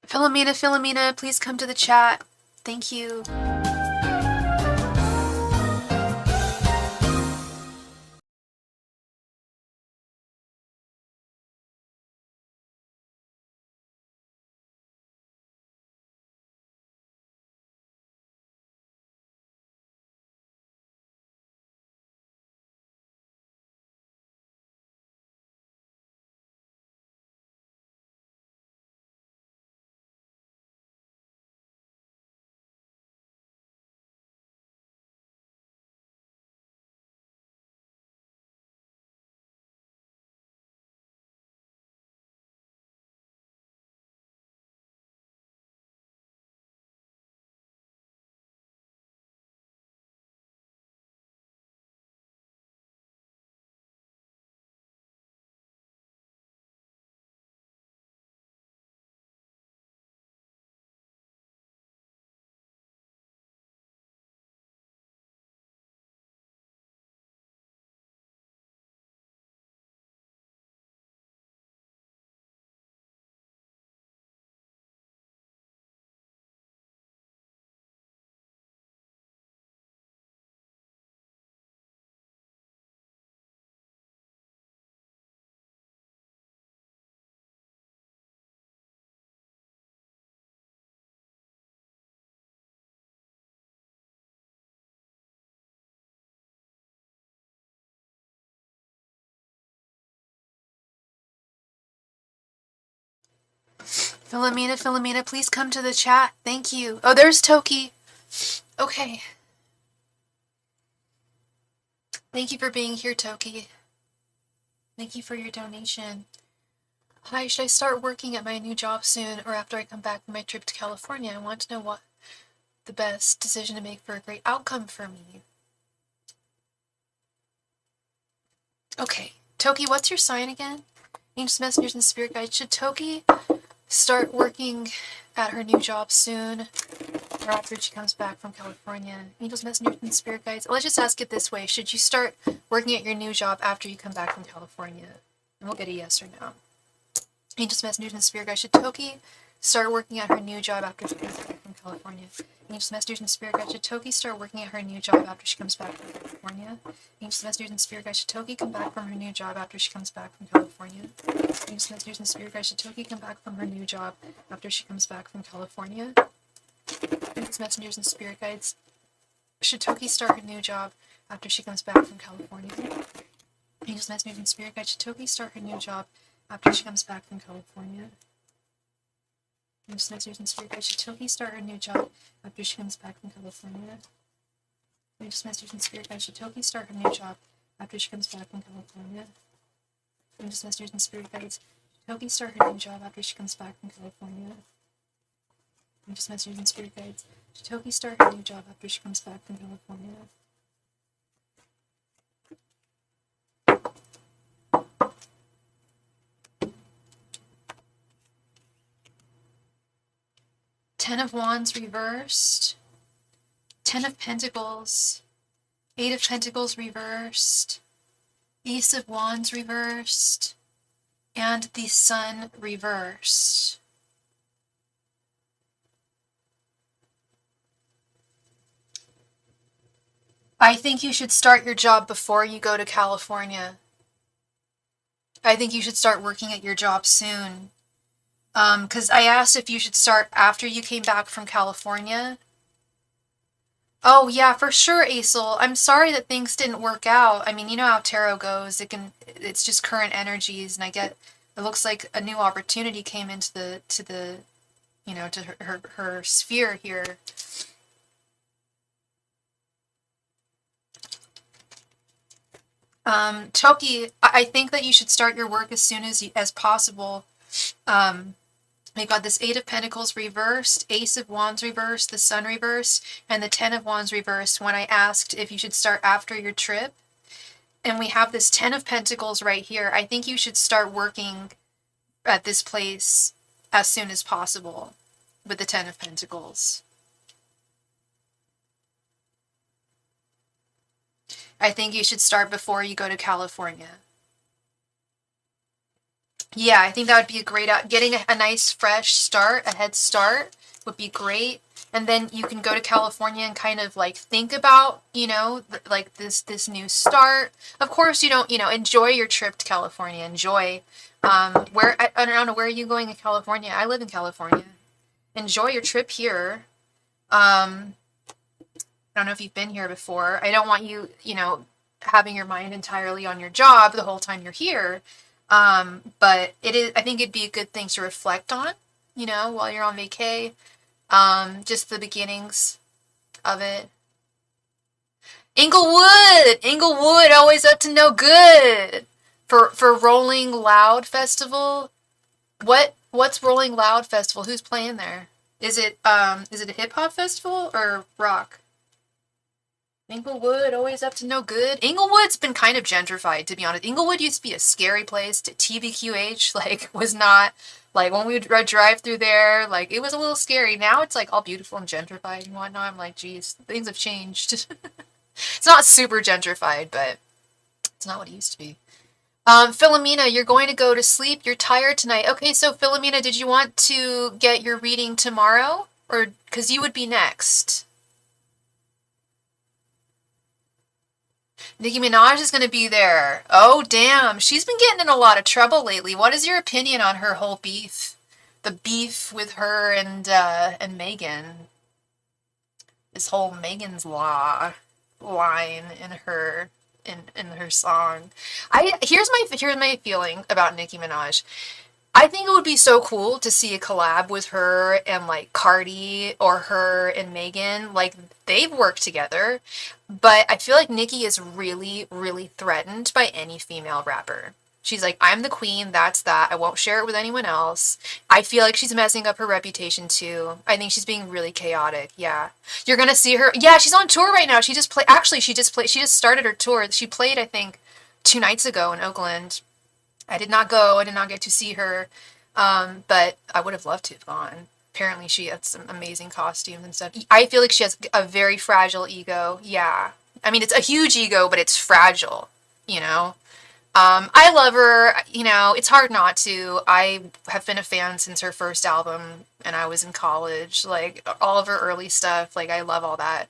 Philomena, please come to the chat. Thank you. Philomena, please come to the chat. Thank you. Oh, there's Toki. Okay. Thank you for being here, Toki. Thank you for your donation. Hi, should I start working at my new job soon or after I come back from my trip to California? I want to know what the best decision to make for a great outcome for me. Okay. Toki, what's your sign again? Angels, messengers, and spirit guides. Should Toki start working at her new job soon or after she comes back from California? Angels, messengers, and spirit guides. Let's just ask it this way. Should you start working at your new job after you come back from California? And we'll get a yes or no. Angels, messengers, and spirit guides. Should Toki start working at her new job after she comes back from California? Angels, messengers, and spirit guides. Should Toki start working at her new job after she comes back from California? Angels, messengers, and spirit guides. Should Toki come back from her new job after she comes back from California? Angels, messengers, and spirit guides. Should Toki come back from her new job after she comes back from California? Angels, messengers, and spirit guides. Should Toki start her new job after she comes back from California? Angels, messengers, and spirit guides. Should Toki start her new job after she comes back from California? Angels, messengers, and spirit guides. Should Toki start her new job after she comes back from California? Angels, messengers, and spirit guides. Should Toki start her new job after she comes back from California? Angels, messengers, and spirit guides. Should Toki start her new job after she comes back from California? Angels, messengers, and spirit guides. Should Toki start her new job after she comes back from California? Ten of Wands reversed. Ten of Pentacles. Eight of Pentacles reversed. Ace of Wands reversed. And the Sun reversed. I think you should start your job before you go to California. I think you should start working at your job soon. Because I asked if you should start after you came back from California. Oh, yeah, for sure, Aisel. I'm sorry that things didn't work out. I mean, you know how tarot goes. It's just current energies, and it looks like a new opportunity came into to her sphere here. Toki, I think that you should start your work as soon as possible. We've got this Eight of Pentacles reversed, Ace of Wands reversed, the Sun reversed, and the Ten of Wands reversed when I asked if you should start after your trip. And we have this Ten of Pentacles right here. I think you should start working at this place as soon as possible with the Ten of Pentacles. I think you should start before you go to California. Yeah, I think that would be a great, getting a nice fresh start, a head start would be great. And then you can go to California and kind of like think about, like this new start. Of course, enjoy your trip to California. Enjoy. I don't know, where are you going in California? I live in California. Enjoy your trip here. I don't know if you've been here before. I don't want you, having your mind entirely on your job the whole time you're here. But I think it'd be a good thing to reflect on, while you're on vacay. Just the beginnings of it. Inglewood, always up to no good. For Rolling Loud Festival. What's Rolling Loud Festival? Who's playing there? Is it a hip hop festival or rock? Inglewood, always up to no good. Inglewood's been kind of gentrified, to be honest. Inglewood used to be a scary place. TBQH, was not, when we would drive through there, it was a little scary. Now it's, all beautiful and gentrified and whatnot. I'm like, geez, things have changed. It's not super gentrified, but it's not what it used to be. Philomena, you're going to go to sleep. You're tired tonight. Okay, so Philomena, did you want to get your reading tomorrow? Or, because you would be next. Nicki Minaj is going to be there. Oh, damn. She's been getting in a lot of trouble lately. What is your opinion on her whole beef? The beef with her and Megan. This whole Megan's Law line in her song. Here's my feeling about Nicki Minaj. I think it would be so cool to see a collab with her and like Cardi or her and Megan. Like they've worked together, but I feel like Nicki is really, really threatened by any female rapper. She's like, I'm the queen, that's that. I won't share it with anyone else. I feel like she's messing up her reputation too. I think she's being really chaotic. Yeah. You're gonna see her. Yeah, she's on tour right now. She just played. Actually, she just started her tour. She played, I think, 2 nights ago in Oakland. I did not go. I did not get to see her, but I would have loved to have gone. Apparently, she had some amazing costumes and stuff. I feel like she has a very fragile ego. Yeah. I mean, it's a huge ego, but it's fragile, you know? I love her. You know, it's hard not to. I have been a fan since her first album, and I was in college. Like, all of her early stuff. Like, I love all that.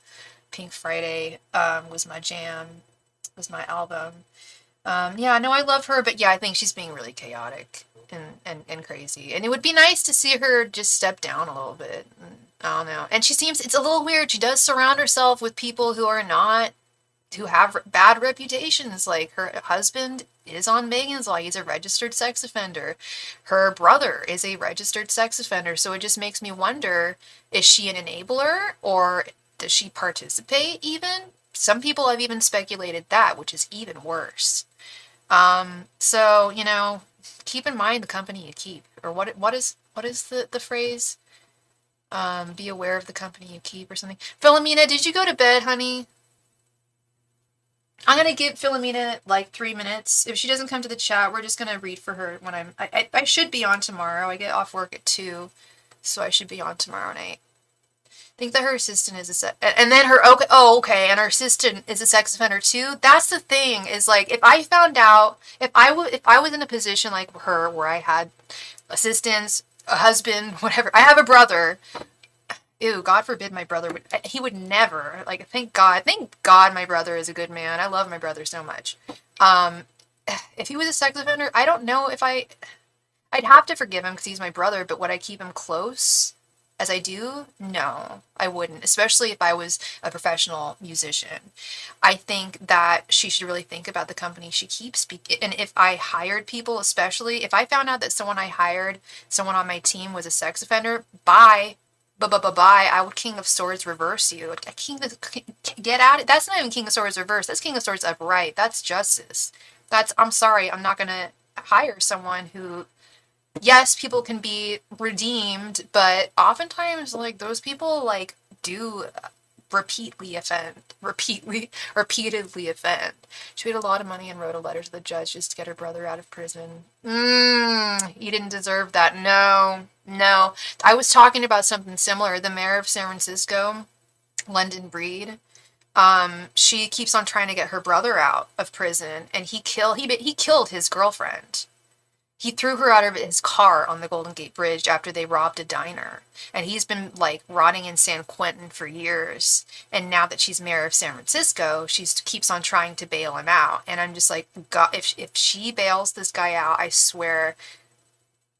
Pink Friday was my jam, was my album. Yeah, no, I love her, but yeah, I think she's being really chaotic and crazy. And it would be nice to see her just step down a little bit. I don't know. And she seems, it's a little weird. She does surround herself with people who are not, who have bad reputations. Like her husband is on Megan's Law. He's a registered sex offender. Her brother is a registered sex offender. So it just makes me wonder, is she an enabler or does she participate even? Some people have even speculated that, which is even worse. So, you know, keep in mind the company you keep. Or what is the phrase? Be aware of the company you keep or something. Philomena, did you go to bed, honey? I'm gonna give Philomena like 3 minutes. If she doesn't come to the chat, we're just gonna read for her when I should be on tomorrow. I get off work at 2, so I should be on tomorrow night. Think that her assistant is a sex, and then her, okay, oh, okay, and her assistant is a sex offender too. That's the thing, is like, if I found out, if I was in a position like her where I had assistants, a husband, whatever. I have a brother. Ew, God forbid my brother would, he would never, like, thank God my brother is a good man. I love my brother so much. If he was a sex offender, I don't know if I'd have to forgive him because he's my brother, but would I keep him close as I do? No, I wouldn't, especially if I was a professional musician. I think that she should really think about the company she keeps. And if I hired people, especially if I found out that someone I hired, someone on my team was a sex offender, bye. Bye. I would King of Swords reverse you. Get out. That's not even King of Swords reverse. That's King of Swords upright. That's justice. I'm sorry. I'm not going to hire someone who, yes, people can be redeemed, but oftentimes, like, those people, like, do repeatedly offend. She paid a lot of money and wrote a letter to the judge just to get her brother out of prison. You didn't deserve that. No. I was talking about something similar. The mayor of San Francisco, London Breed, she keeps on trying to get her brother out of prison, and he killed his girlfriend. He threw her out of his car on the Golden Gate Bridge after they robbed a diner. And he's been, like, rotting in San Quentin for years. And now that she's mayor of San Francisco, she keeps on trying to bail him out. And I'm just like, God, if she bails this guy out, I swear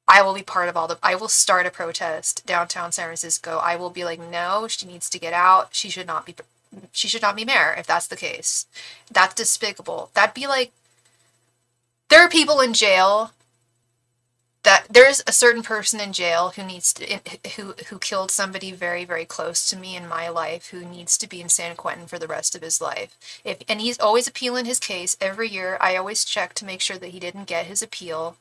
I will be part of I will start a protest downtown San Francisco. I will be like, no, she needs to get out. She should not be mayor if that's the case. That's despicable. That'd be like, there are people in jail that there's a certain person in jail who killed somebody very, very close to me in my life, who needs to be in San Quentin for the rest of his life. And he's always appealing his case every year. I always check to make sure that he didn't get his appeal.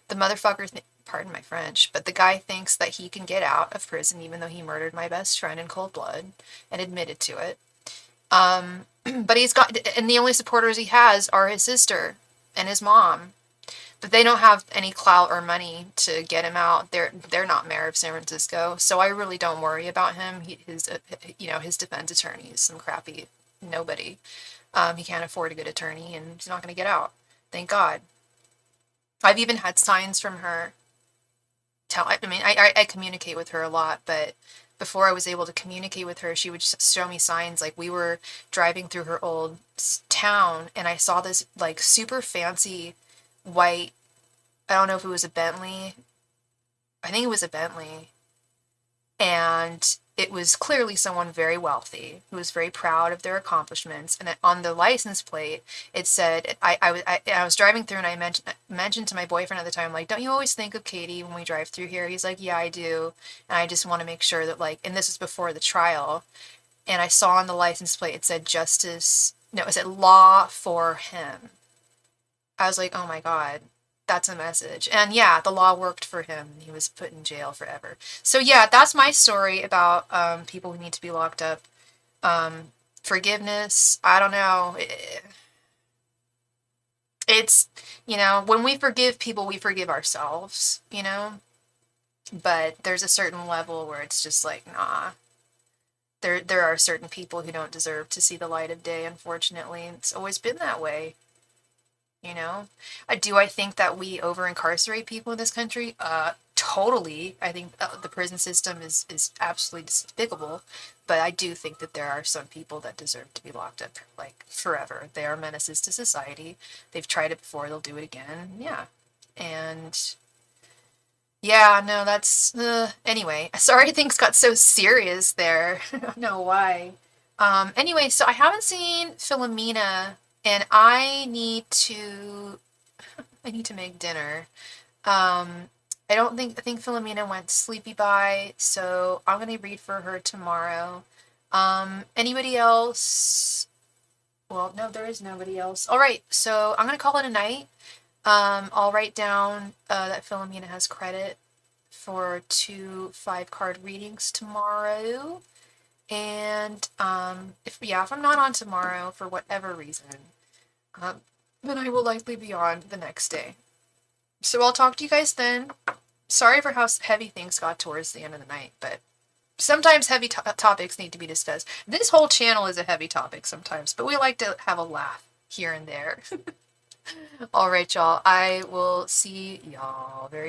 The motherfucker, pardon my French, but the guy thinks that he can get out of prison even though he murdered my best friend in cold blood and admitted to it. But and the only supporters he has are his sister and his mom. But they don't have any clout or money to get him out. They're not mayor of San Francisco, so I really don't worry about him. His defense attorney is some crappy nobody. He can't afford a good attorney, and he's not going to get out. Thank God. I've even had signs from her. I communicate with her a lot, but before I was able to communicate with her, she would show me signs. Like, we were driving through her old town, and I saw this, like, super fancy white, I don't know if it was a Bentley. I think it was a Bentley. And it was clearly someone very wealthy who was very proud of their accomplishments. And on the license plate, it said, I was driving through and I mentioned to my boyfriend at the time, like, don't you always think of Katie when we drive through here? He's like, yeah, I do. And I just want to make sure that, like, and this is before the trial. And I saw on the license plate, it said justice, no, it said law for him. I was like, oh my God. That's a message. And yeah, the law worked for him. He was put in jail forever. So yeah, that's my story about people who need to be locked up. Forgiveness, I don't know. It's, when we forgive people, we forgive ourselves, But there's a certain level where it's just like, nah. There are certain people who don't deserve to see the light of day, unfortunately. It's always been that way. I think that we over incarcerate people in this country. Totally. I think the prison system is absolutely despicable, but I do think that there are some people that deserve to be locked up like forever. They are menaces to society. They've tried it before, they'll do it again. Yeah. And yeah, no, that's anyway. Sorry things got so serious there. I don't know why. Anyway, so I haven't seen Philomena and I need to make dinner. I think Philomena went sleepy by, so I'm gonna read for her tomorrow. Anybody else? Well, no, there is nobody else. All right, so I'm gonna call it a night. I'll write down that Philomena has credit for 2 5-card readings tomorrow. And if I'm not on tomorrow for whatever reason, then I will likely be on the next day. So I'll talk to you guys then. Sorry for how heavy things got towards the end of the night, but sometimes heavy topics need to be discussed. This whole channel is a heavy topic sometimes, but we like to have a laugh here and there. All right, y'all. I will see y'all very